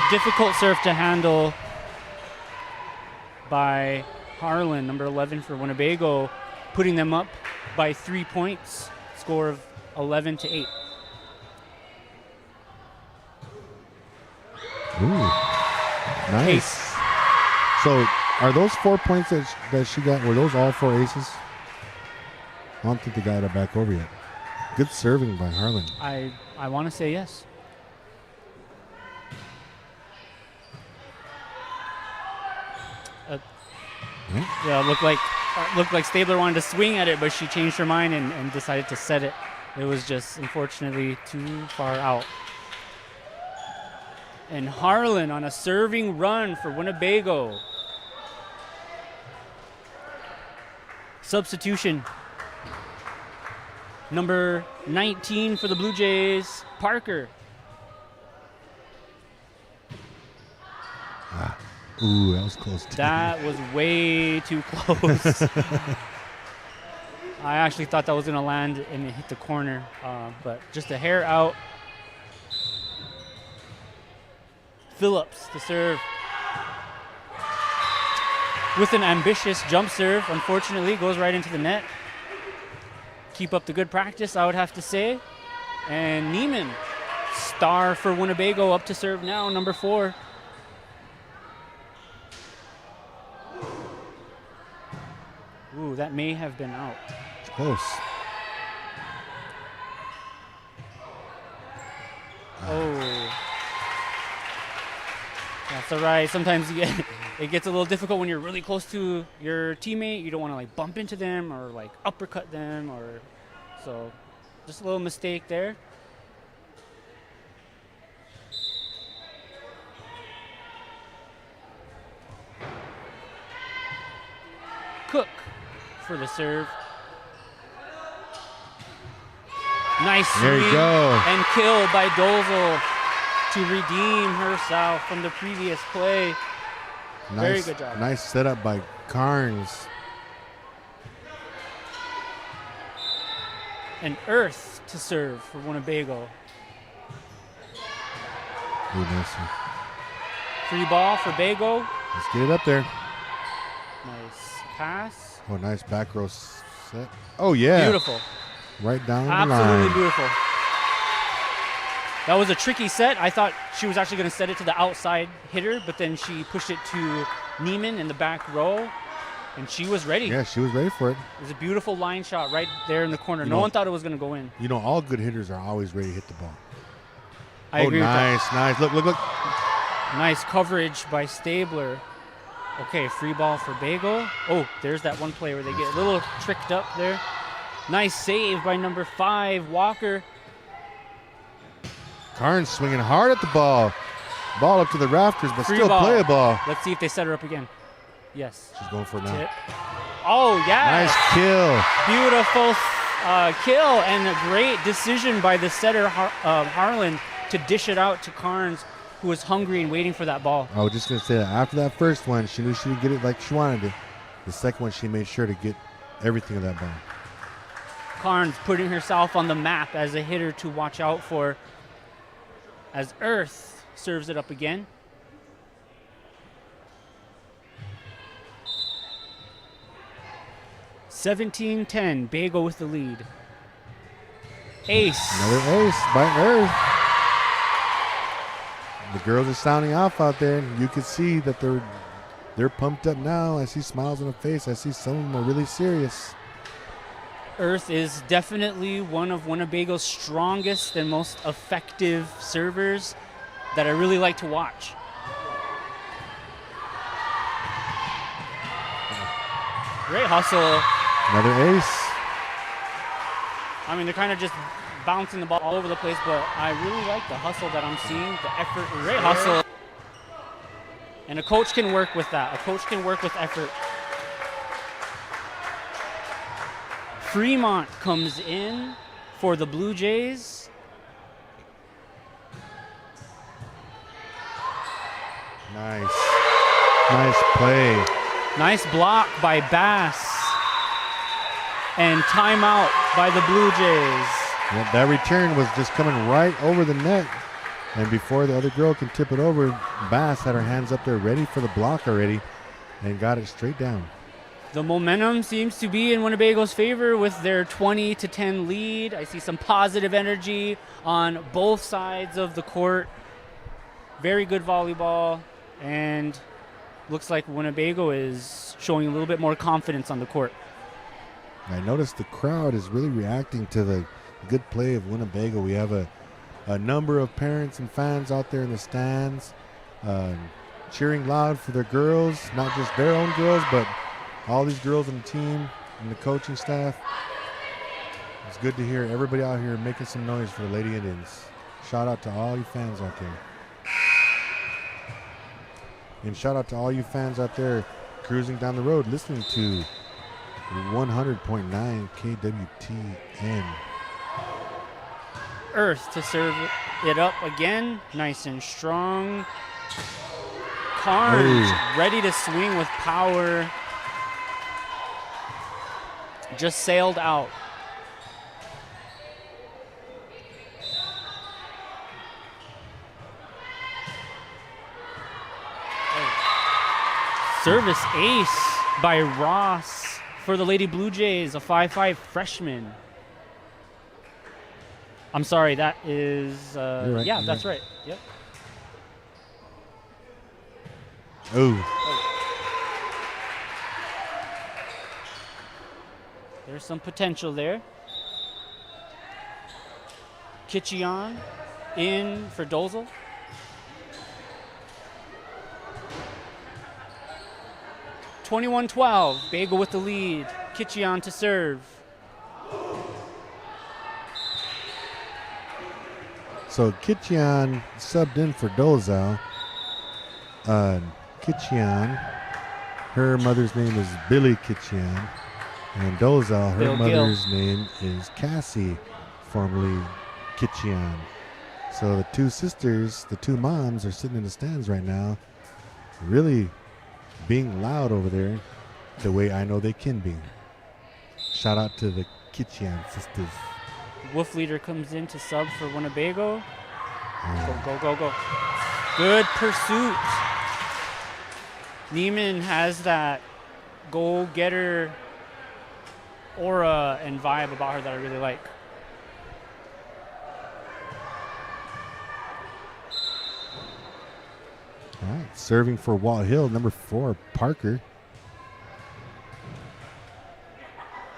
Difficult serve to handle by Harlan, number 11 for Winnebago, putting them up by 3 points, score of 11-8. Ooh, nice. Ace. So, are those 4 points that she got, were those all 4 aces? I don't think they got it back over yet. Good serving by Harlan. I want to say yes. Yeah, looked like Stabler wanted to swing at it, but she changed her mind and decided to set it. It was just unfortunately too far out. And Harlan on a serving run for Winnebago. Substitution. Number 19 for the Blue Jays, Parker. Ooh, that was close. That was way too close. I actually thought that was going to land and it hit the corner, but just a hair out. Phillips to serve. With an ambitious jump serve, unfortunately, goes right into the net. Keep up the good practice, I would have to say. And Neiman, star for Winnebago, up to serve now, number 4. Ooh, that may have been out. Close. Oh. That's all right. Sometimes it gets a little difficult when you're really close to your teammate. You don't want to like bump into them or like uppercut them, or so just a little mistake there. Cook for the serve. Nice There you swing go. and kill by Dozel to redeem herself from the previous play. Very good job. Nice setup by Carnes. And Earth to serve for Winnebago. Ooh, nice. Free ball for Bago. Let's get it up there. Nice pass. Oh, nice back row set. Oh, yeah. Beautiful. Right down the Absolutely line. beautiful. That was a tricky set. I thought she was actually going to set it to the outside hitter, but then she pushed it to Neiman in the back row, and she was ready. Yeah, she was ready for it. It was a beautiful line shot right there in the corner. You No know- one thought it was going to go in. You know, all good hitters are always ready to hit the ball. I agree with that. Nice. Look. Nice coverage by Stabler. Okay, free ball for Bago. Oh, there's that one play where they get a little tricked up there. Nice save by number 5, Walker. Carnes swinging hard at the ball. Ball up to the rafters, but Free still ball. play a ball. Let's see if they set her up again. Yes. She's going for it now. Tip. Oh, yeah. Nice kill. Beautiful kill and a great decision by the setter, Harlan, to dish it out to Carnes, who was hungry and waiting for that ball. I was just going to say that after that first one, she knew she would get it like she wanted it. The second one, she made sure to get everything of that ball. Carnes putting herself on the map as a hitter to watch out for, as Earth serves it up again. (17-10), Bago with the lead. Ace. Another ace by Earth. The girls are sounding off out there. You can see that they're pumped up now. I see smiles on their face. I see some of them are really serious. Earth is definitely one of Winnebago's strongest and most effective servers that I really like to watch. Great hustle. Another ace. I mean, they're kind of just bouncing the ball all over the place, but I really like the hustle that I'm seeing, the effort, great hustle. And a coach can work with that. A coach can work with effort. Fremont comes in for the Blue Jays. Nice. Nice play. Nice block by Bass. And timeout by the Blue Jays. Well, that return was just coming right over the net. And before the other girl can tip it over, Bass had her hands up there ready for the block already and got it straight down. The momentum seems to be in Winnebago's favor with their 20-10 lead. I see some positive energy on both sides of the court. Very good volleyball, and looks like Winnebago is showing a little bit more confidence on the court. I noticed the crowd is really reacting to the good play of Winnebago. We have a number of parents and fans out there in the stands cheering loud for their girls, not just their own girls, but all these girls on the team and the coaching staff. It's good to hear everybody out here making some noise for the Lady Indians. Shout out to all you fans out there. And shout out to all you fans out there cruising down the road listening to 100.9 KWTN. Earth to serve it up again, nice and strong. Carnes ready to swing with power. Just sailed out. Service ace by Ross for the Lady Blue Jays, a 5'5" freshman. I'm sorry, that is, right, yeah, you're that's right. right. Yep. Oh. There's some potential there. Kitchion in for Dozel. (21-12), Bago with the lead. Kitchion to serve. So Kitchion subbed in for Dozal. Kitchion, her mother's name is Billy Kitchion. And Dozal, her mother's name is Cassie, formerly Kitchion. So the two sisters, the two moms, are sitting in the stands right now, really being loud over there the way I know they can be. Shout out to the Kitchion sisters. Wolf leader comes in to sub for Winnebago. Go. Good pursuit. Neiman has that go-getter aura and vibe about her that I really like. All right, serving for Wathill, number 4, Parker.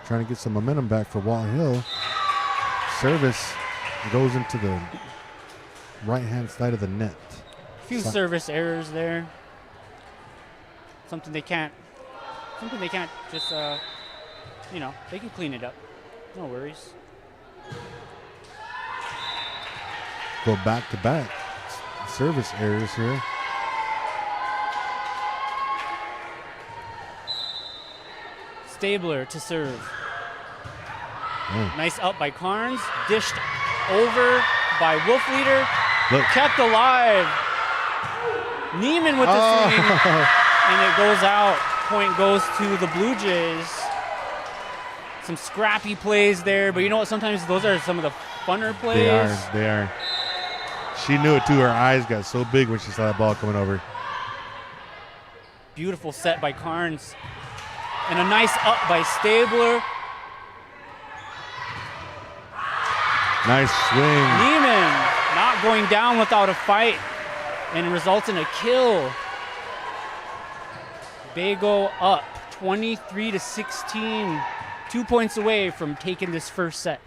Trying to get some momentum back for Wathill. Service goes into the right-hand side of the net. A few service errors there. Something they can't just, they can clean it up. No worries. Go back to back. Service errors here. Stabler to serve. Oh. Nice up by Carnes. Dished over by Wolfleader. Look. Kept alive. Neiman with the swing. And it goes out. Point goes to the Blue Jays. Some scrappy plays there, but you know what? Sometimes those are some of the funner plays. They are. She knew it too. Her eyes got so big when she saw that ball coming over. Beautiful set by Carnes. And a nice up by Stabler. Nice swing. Neiman not going down without a fight, and it results in a kill. Bago up 23-16, 2 points away from taking this first set.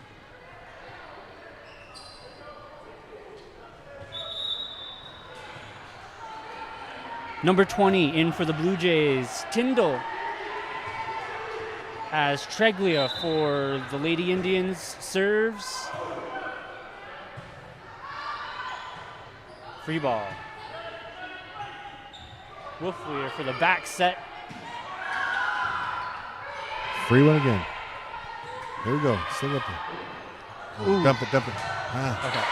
Number 20 in for the Blue Jays, Tyndall. As Treglia for the Lady Indians serves. Free ball. Wolfleader for the back set. Free one again. There we go. Still up there. Oh, dump it. Ah. Okay.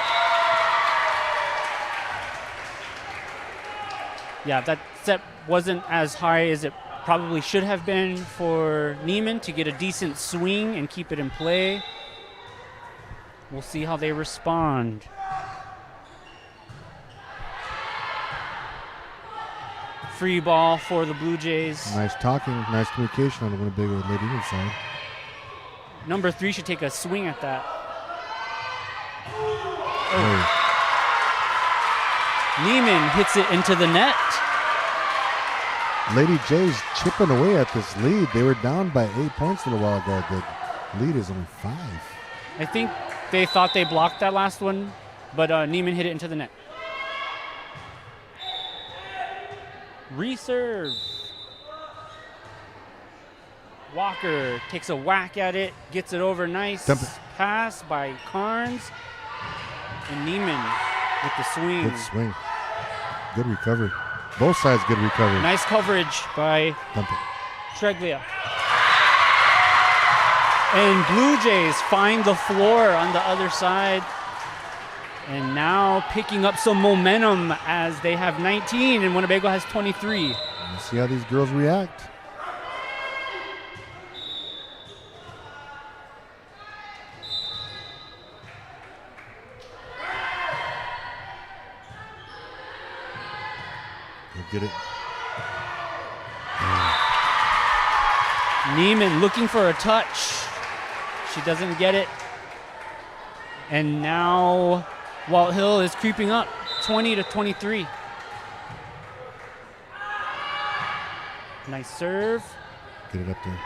Yeah, that set wasn't as high as it probably should have been for Neiman to get a decent swing and keep it in play. We'll see how they respond. Free ball for the Blue Jays. Nice talking, nice communication on the Winnebago Lady Indians side. Number 3 should take a swing at that. Oh. Neiman hits it into the net. Lady Jays chipping away at this lead. They were down by 8 points a little while ago. The lead is only 5. I think they thought they blocked that last one, but Neiman hit it into the net. Reserve. Walker takes a whack at it, gets it over. Nice pass by Carnes. And Neiman with the swing. Good swing. Good recovery. Both sides good recovery. Nice coverage by Treglia. And Blue Jays find the floor on the other side. And now picking up some momentum as they have 19 and Winnebago has 23. Let's see how these girls react. Get it. Neiman looking for a touch. She doesn't get it. And now Wathill is creeping up 20-23. Nice serve. Get it up there.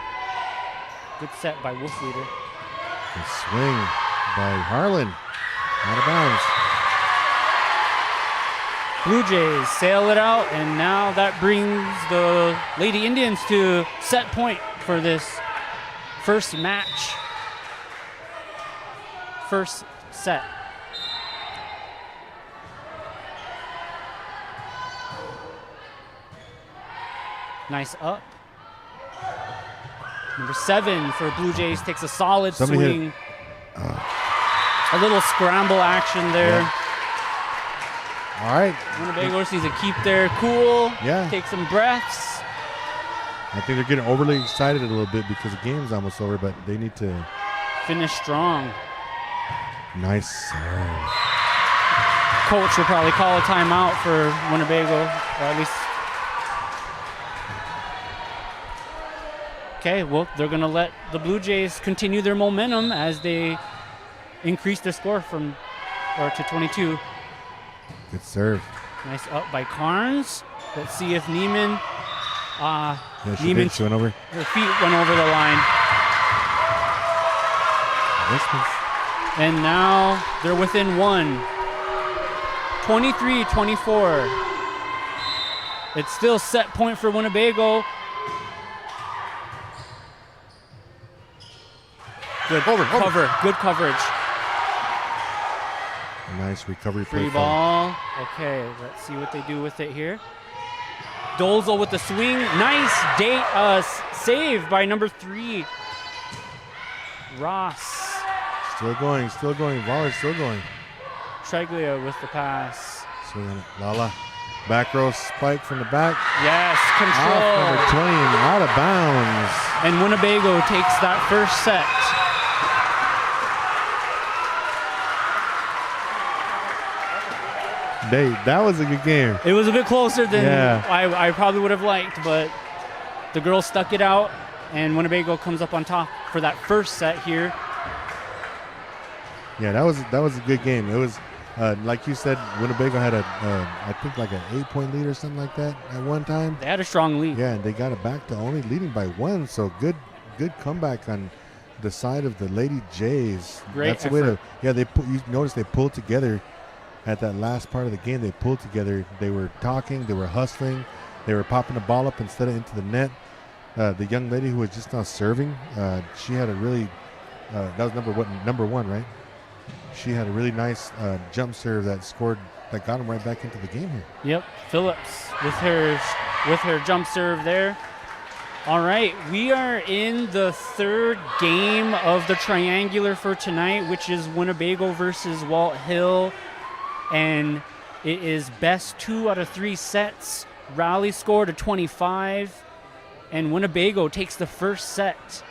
Good set by Wolfleader. Good swing by Harlan. Out of bounds. Blue Jays sail it out, and now that brings the Lady Indians to set point for this first match. First set. Nice up. Number 7 for Blue Jays takes a solid swing. A little scramble action there. Yeah. All right. Winnebago needs to keep their cool. Yeah. Take some breaths. I think they're getting overly excited a little bit because the game's almost over, but they need to finish strong. Nice serve. Coach will probably call a timeout for Winnebago, or at least. Okay, well, they're going to let the Blue Jays continue their momentum as they increase their score to 22. Good serve. Nice up by Carnes. Let's see if Neiman. She went over. Her feet went over the line. And now they're within 1. 23-24. It's still set point for Winnebago. Good Over. Good coverage. Nice recovery play. Free ball. Okay, let's see what they do with it here. Dolzo with the swing. Nice save by number 3. Ross. Still going. Waller's still going. Treglia with the pass. Swing on it. Lala. Back row spike from the back. Yes, Off control. number 20 and out of bounds. And Winnebago takes that first set. That was a good game. It was a bit closer than Yeah. I probably would have liked, but the girls stuck it out, and Winnebago comes up on top for that first set here. Yeah, that was a good game. It was like you said, Winnebago had I think like an 8-point lead or something like that at one time. They had a strong lead. Yeah, and they got it back to only leading by 1. So good comeback on the side of the Lady Jays. Great That's the way to. effort. Yeah, you notice they pulled together at that last part of the game. They pulled together. They were talking. They were hustling. They were popping the ball up instead of into the net. The young lady who was just now serving, she had a really that was number one, right? She had a really nice jump serve that got him right back into the game here. Yep, Phillips with her jump serve there. All right, we are in the third game of the triangular for tonight, which is Winnebago versus Wathill, and it is best 2 out of 3 sets. Rally score to 25, and Winnebago takes the first set.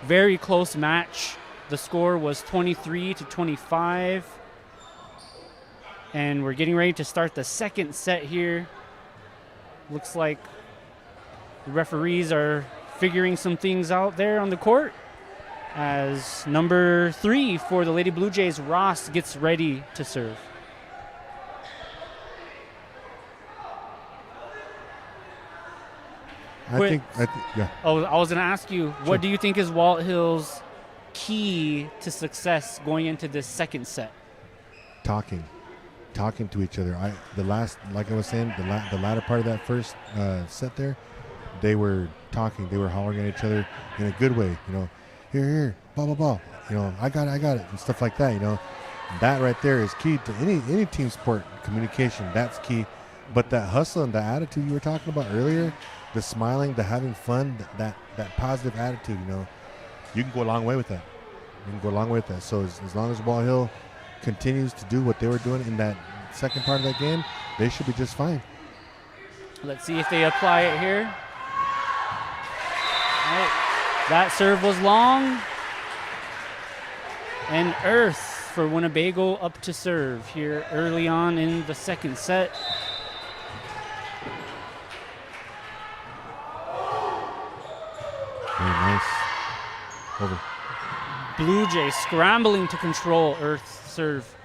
Very close match. The score was 23-25. And we're getting ready to start the second set here. Looks like the referees are figuring some things out there on the court as number 3 for the Lady Blue Jays, Ross, gets ready to serve. Yeah. Oh, I was going to ask you, what do you think is Walthill's key to success going into this second set? Talking to each other. Like I was saying, the latter part of that first set there, they were talking, they were hollering at each other in a good way. Here, blah blah blah. I got it, and stuff like that. That right there is key to any team sport. Communication, that's key. But that hustle and the attitude you were talking about earlier, the smiling, the having fun, that positive attitude, you can go a long way with that. So as long as Wathill continues to do what they were doing in that second part of that game, they should be just fine. Let's see if they apply it here. All right. That serve was long. And Earth for Winnebago up to serve here early on in the second set. Very nice. Over. Blue Jays scrambling to control Earth's serve.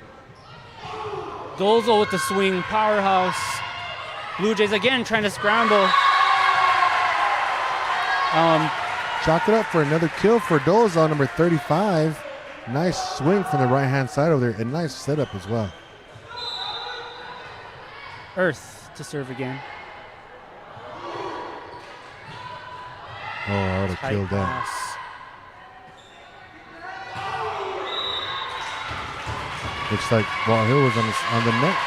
Dolzo with the swing, powerhouse. Blue Jays again trying to scramble. Chalk it up for another kill for Dolzo, number 35. Nice swing from the right-hand side over there, and nice setup as well. Earth to serve again. Oh, I would have Tight killed that. pass. Looks like Wathill was on the net.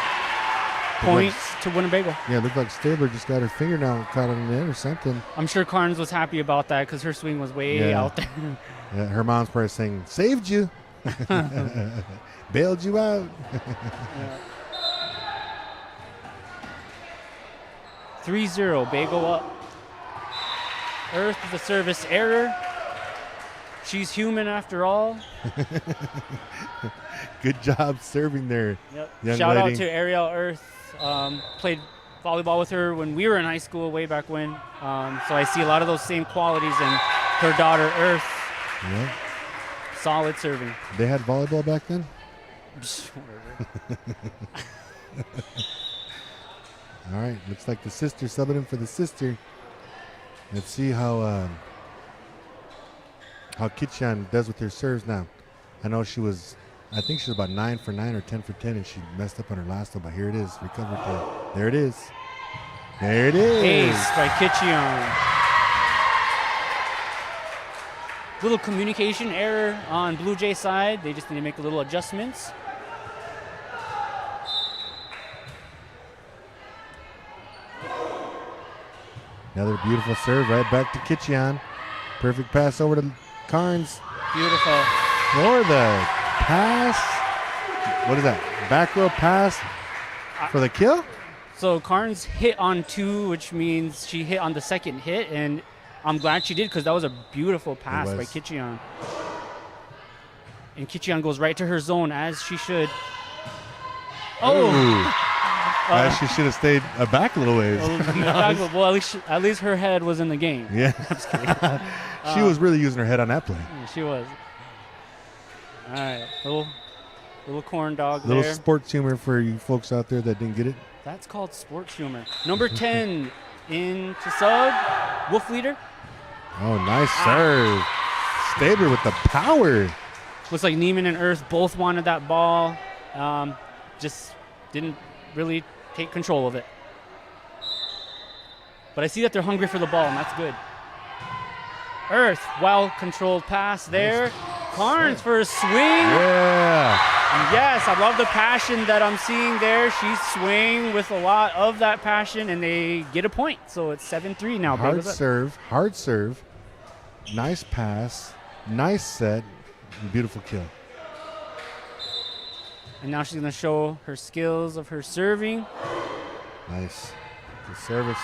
Points to Winnebago. Yeah, looked like Stabler just got her fingernail caught on the net or something. I'm sure Carnes was happy about that because her swing was way out there. Yeah, her mom's probably saying, saved you. Bailed you out. 3-0, Bago up. Earth with a service error. She's human after all. Good job serving there. Yep. Young Shout lady. out to Ariel Earth. Played volleyball with her when we were in high school way back when. So I see a lot of those same qualities in her daughter Earth. Yeah. Solid serving. They had volleyball back then? Whatever. All right, looks like the sister subbing in for the sister. Let's see how Kitchan does with her serves now. I know I think she was about 9 for 9 or 10 for 10, and she messed up on her last one, but here it is, recovery play. There it is. There it is. Ace by Kitchion. little communication error on Blue Jay side. They just need to make a little adjustments. Another beautiful serve right back to Kitchian. Perfect pass over to Carnes. Beautiful. For the pass. What is that? Back row pass for the kill? So Carnes hit on 2, which means she hit on the second hit, and I'm glad she did because that was a beautiful pass by Kitchian. And Kitchian goes right to her zone, as she should. Oh! She should have stayed back a little ways. Well, at least her head was in the game. Yeah. I'm just kidding. She was really using her head on that play. She was. All right, little corn dog Little there. sports humor for you folks out there that didn't get it. That's called sports humor. Number 10 in to sub, Wolf Leader. Oh, nice serve. Stabler with the power. Looks like Neiman and Earth both wanted that ball. Just didn't really take control of it. But I see that they're hungry for the ball, and that's good. Earth, well-controlled pass there. Carnes for a swing. Yeah. Yes, I love the passion that I'm seeing there. She's swinging with a lot of that passion, and they get a point. So it's 7-3 now. Hard serve. Nice pass. Nice set. Beautiful kill. And now she's going to show her skills of her serving. Nice. Good service.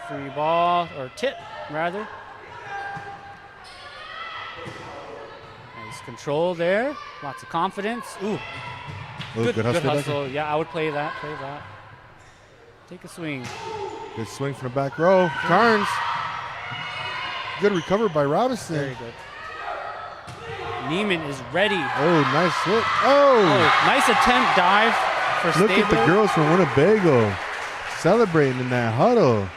Free ball, or tip, rather. Nice control there. Lots of confidence. Ooh. Good hustle. Yeah, I would play that. Take a swing. Good swing from the back row. Carnes. Good recovery by Robinson. Very good. Neiman is ready. Oh, nice hit. Oh, nice attempt dive for look Stabler. at the girls from Winnebago celebrating in that huddle.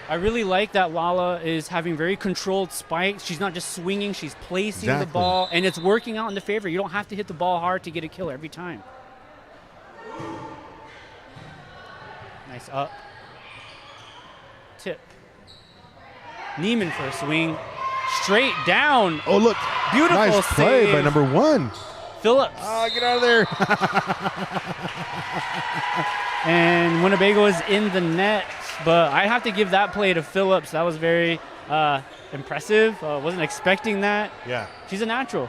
I really like that Lala is having very controlled spikes. She's not just swinging, she's placing the ball, and it's working out in the favor. You don't have to hit the ball hard to get a kill every time. Nice up. Tip. Neiman for a swing. Straight down. Oh, look. Beautiful nice play save by number 1. Phillips. Oh, get out of there. And Winnebago is in the net, but I have to give that play to Phillips. That was very impressive. Wasn't expecting that. Yeah. She's a natural.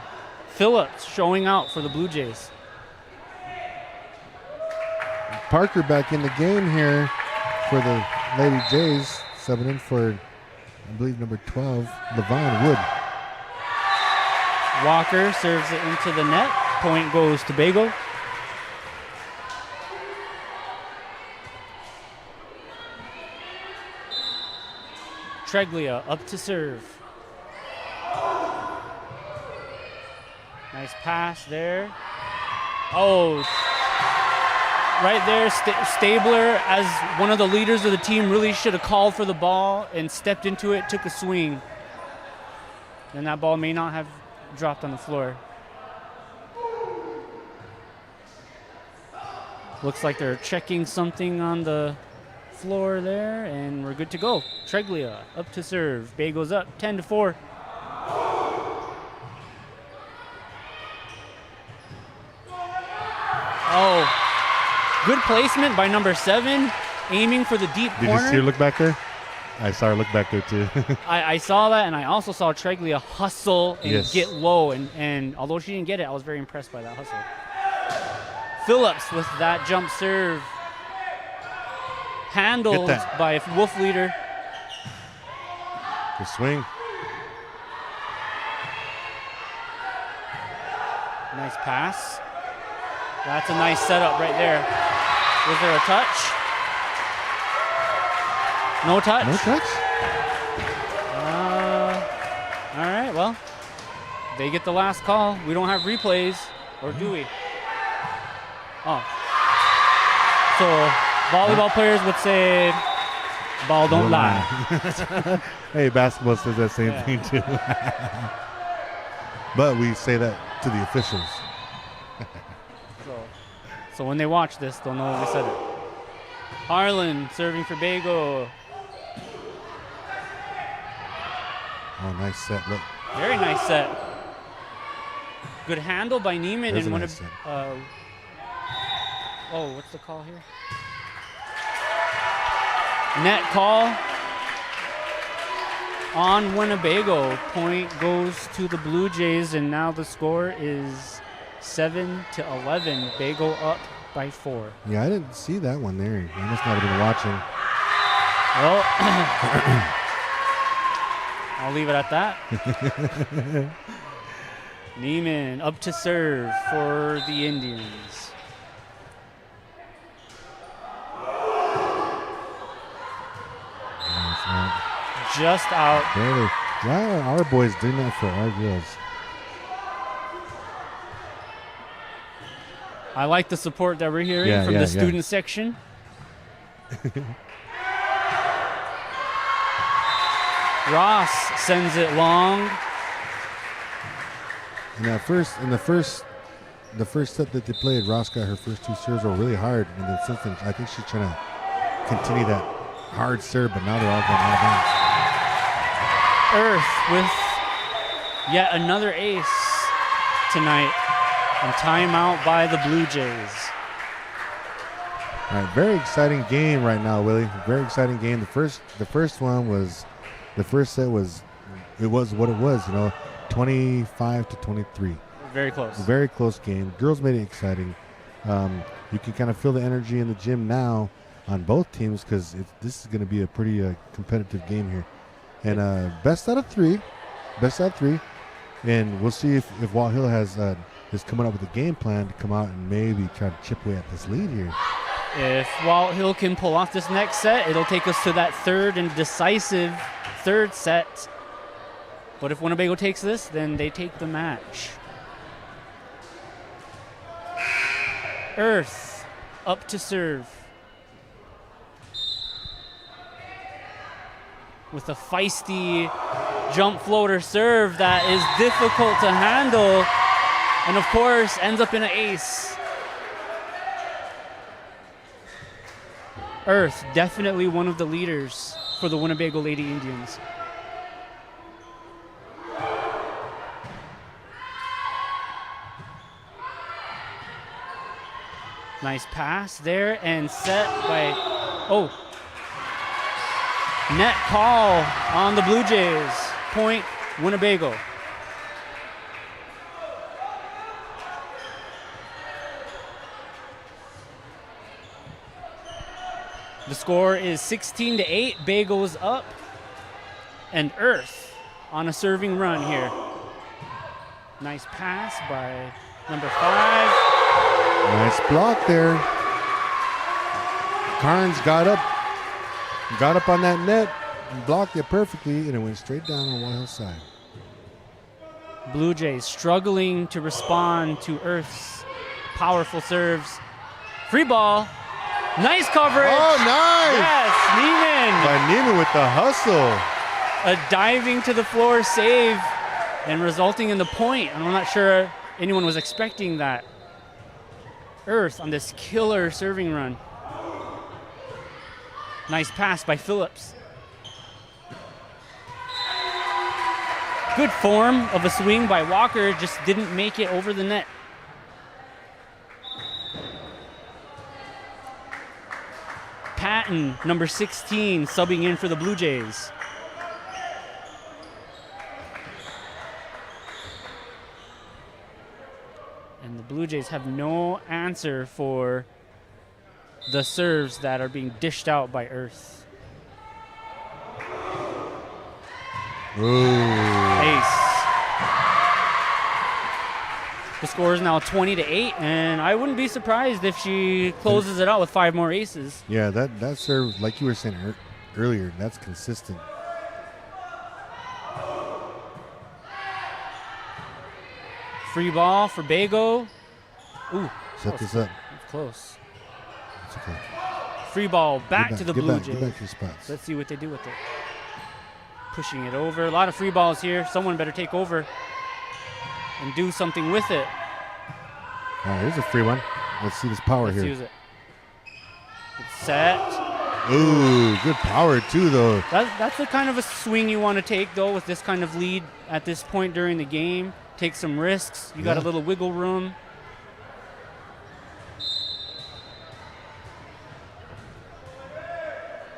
Phillips showing out for the Blue Jays. Parker back in the game here for the Lady Jays, subbing in for, I believe, number 12, Levon Wood. Walker serves it into the net. Point goes to Bago. Treglia up to serve. Nice pass there. Oh, right there, Stabler, as one of the leaders of the team, really should have called for the ball and stepped into it, took a swing. Then that ball may not have dropped on the floor. Looks like they're checking something on the floor there, and we're good to go. Treglia up to serve. Bago's up 10-4. Oh, good placement by number 7, aiming for the deep corner. Did you see her look back there? I saw her look back there too. I saw that, and I also saw Treglia hustle and get low, and although she didn't get it, I was very impressed by that hustle. Phillips with that jump serve. Handled by Wolf Leader. Good swing. Nice pass. That's a nice setup right there. Was there a touch? No touch? No touch? All right, well, they get the last call. We don't have replays, or do we? Oh. So volleyball players would say, ball don't lie. Hey, basketball says that same thing too. But we say that to the officials. So when they watch this, they'll know we said it. Harlan serving for Bago. Oh, nice set. Look. Very nice set. Good handle by Neiman. There's And a one nice of, set. what's the call here? Net call on Winnebago. Point goes to the Blue Jays, and now the score is 7-11. Bago up by 4. Yeah, I didn't see that one there. I must not have been watching. Well, I'll leave it at that. Neiman up to serve for the Indians. Just out. Barely. Why are our boys doing that for our girls? I like the support that we're hearing Yeah, from yeah, the yeah. student section. Ross sends it long. In the first set that they played, Ross got her first 2 serves were really hard, and then since then, I think she's trying to continue that hard serve, but now they're all going out of bounds. Earth with yet another ace tonight, and timeout by the Blue Jays. All right, very exciting game right now, Willie. Very exciting game. The first set was what it was, 25-23. Very close. Very close game. Girls made it exciting. You can kind of feel the energy in the gym now on both teams because this is going to be a pretty competitive game here. And best out of three. And we'll see if Wathill is coming up with a game plan to come out and maybe try to chip away at this lead here. If Wathill can pull off this next set, it'll take us to that third and decisive third set. But if Winnebago takes this, then they take the match. Earth up to serve. With a feisty jump floater serve that is difficult to handle, and of course ends up in an ace. Earth, definitely one of the leaders for the Winnebago Lady Indians. Nice pass there and set by, net call on the Blue Jays. Point Winnebago. The score is 16-8. Bago's up. And Earth on a serving run here. Nice pass by number 5. Nice block there. Carnes got up on that net and blocked it perfectly, and it went straight down on Wathill's side. Blue Jays struggling to respond to Earth's powerful serves. Free ball. Nice coverage. Oh, nice. Yes, Neiman. By Neiman with the hustle. A diving to the floor save and resulting in the point. I'm not sure anyone was expecting that. Earth on this killer serving run. Nice pass by Phillips. Good form of a swing by Walker, just didn't make it over the net. Patton, number 16, subbing in for the Blue Jays. And the Blue Jays have no answer for the serves that are being dished out by Earth. Ooh. Ace. The score is now 20-8, and I wouldn't be surprised if she closes it out with 5 more aces. Yeah, that serve, like you were saying earlier, that's consistent. Free ball for Bago. Ooh, Set this up. that's close. It's okay. Free ball back to the Blue Get Jays. back to your spots. Let's see what they do with it. Pushing it over. A lot of free balls here. Someone better take over and do something with it. All right, here's a free one. Let's see this power Let's here. use it. It's set. Ooh, good power too, though. That's the kind of a swing you want to take, though, with this kind of lead at this point during the game. Take some risks. You got a little wiggle room.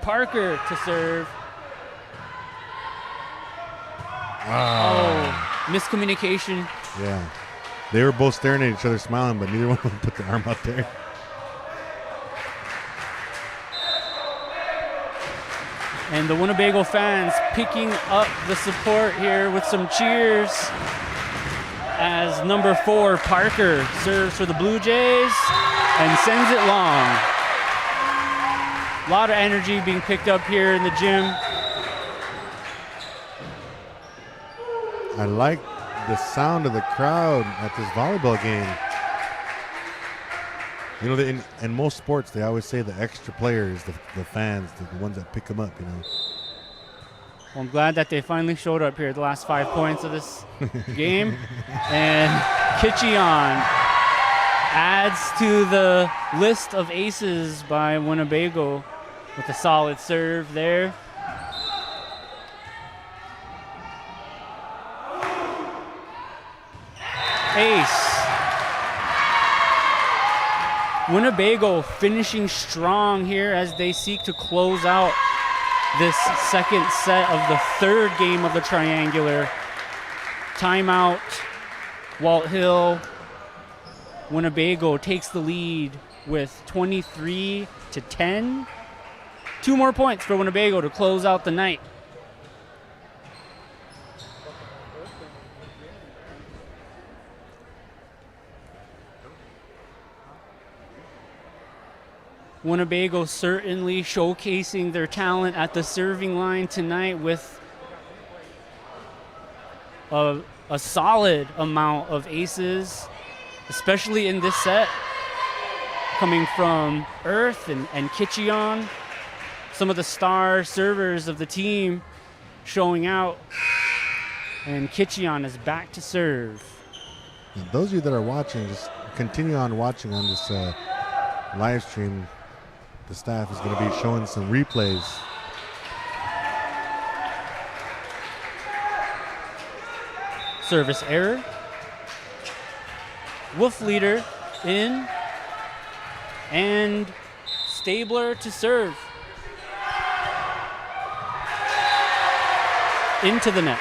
Parker to serve. Oh, miscommunication. Yeah. They were both staring at each other, smiling, but neither one of them put their arm out there. And the Winnebago fans picking up the support here with some cheers as number 4, Parker, serves for the Blue Jays and sends it long. A lot of energy being picked up here in the gym. I like the sound of the crowd at this volleyball game. You know, in most sports, they always say the extra players, the fans, the ones that pick them up, you know. Well, I'm glad that they finally showed up here the last 5 points of this game. And Kitcheon adds to the list of aces by Winnebago with a solid serve there. Ace. Winnebago finishing strong here as they seek to close out this second set of the third game of the triangular. Timeout. Wathill. Winnebago takes the lead with 23-10. 2 more points for Winnebago to close out the night. Winnebago certainly showcasing their talent at the serving line tonight with a solid amount of aces, especially in this set, coming from Earth and Kitcheon. Some of the star servers of the team showing out, and Kitcheon is back to serve. And those of you that are watching, just continue on watching on this live stream. The staff is going to be showing some replays. Service error. Wolf leader in. And Stabler to serve. Into the net.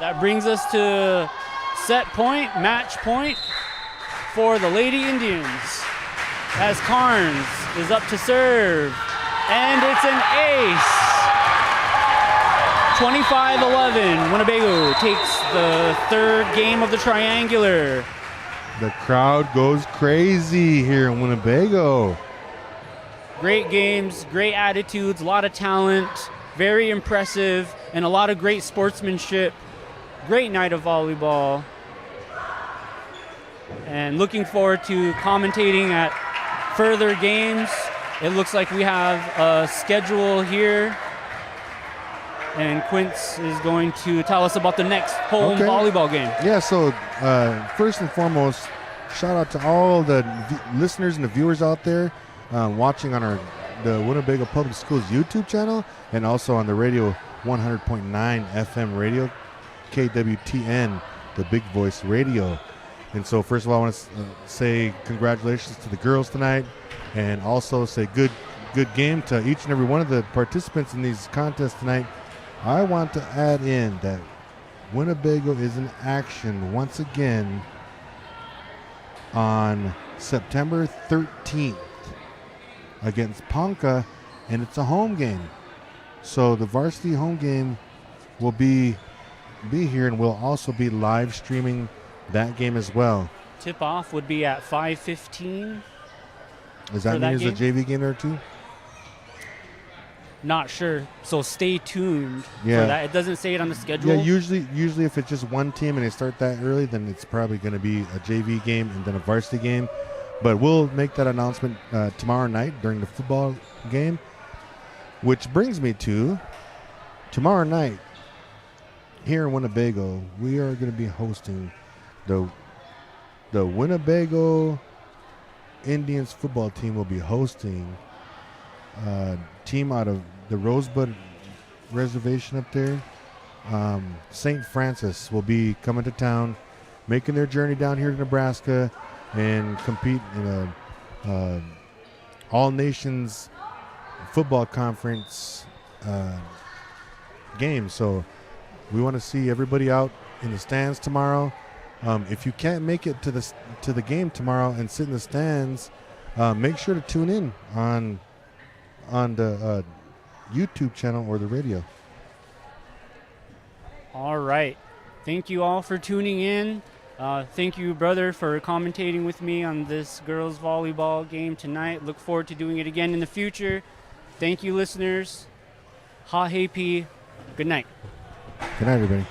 That brings us to set point, match point for the Lady Indians as Carnes is up to serve, and it's an ace. 25-11, Winnebago takes the third game of the triangular. The crowd goes crazy here in Winnebago. Great games, great attitudes, a lot of talent, very impressive, and a lot of great sportsmanship. Great night of volleyball. And looking forward to commentating at further games. It looks like we have a schedule here. And Quince is going to tell us about the next home volleyball game. Yeah, so first and foremost, shout out to all the listeners and the viewers out there watching on the Winnebago Public Schools YouTube channel, and also on the radio 100.9 FM radio, KWTN, the Big Voice Radio. And so first of all, I want to say congratulations to the girls tonight, and also say good game to each and every one of the participants in these contests tonight. I want to add in that Winnebago is in action once again on September 13th against Ponca, and it's a home game. So the varsity home game will be here, and we'll also be live streaming that game as well. Tip-off would be at 5:15. Does that mean there's a JV game there too? Not sure, so stay tuned for Yeah. that. It doesn't say it on the schedule. Yeah, usually if it's just one team and they start that early, then it's probably going to be a JV game and then a varsity game. But we'll make that announcement tomorrow night during the football game, which brings me to tomorrow night here in Winnebago. We are going to be hosting the Winnebago Indians football team will be hosting a team out of the Rosebud Reservation up there. St. Francis will be coming to town, making their journey down here to Nebraska and compete in a all nations football conference game. So we want to see everybody out in the stands tomorrow. If you can't make it to the game tomorrow and sit in the stands, make sure to tune in on the YouTube channel or the radio. All right. Thank you all for tuning in. Thank you, brother, for commentating with me on this girls volleyball game tonight. Look forward to doing it again in the future. Thank you, listeners. Ha hey P. Good night. Good night, everybody.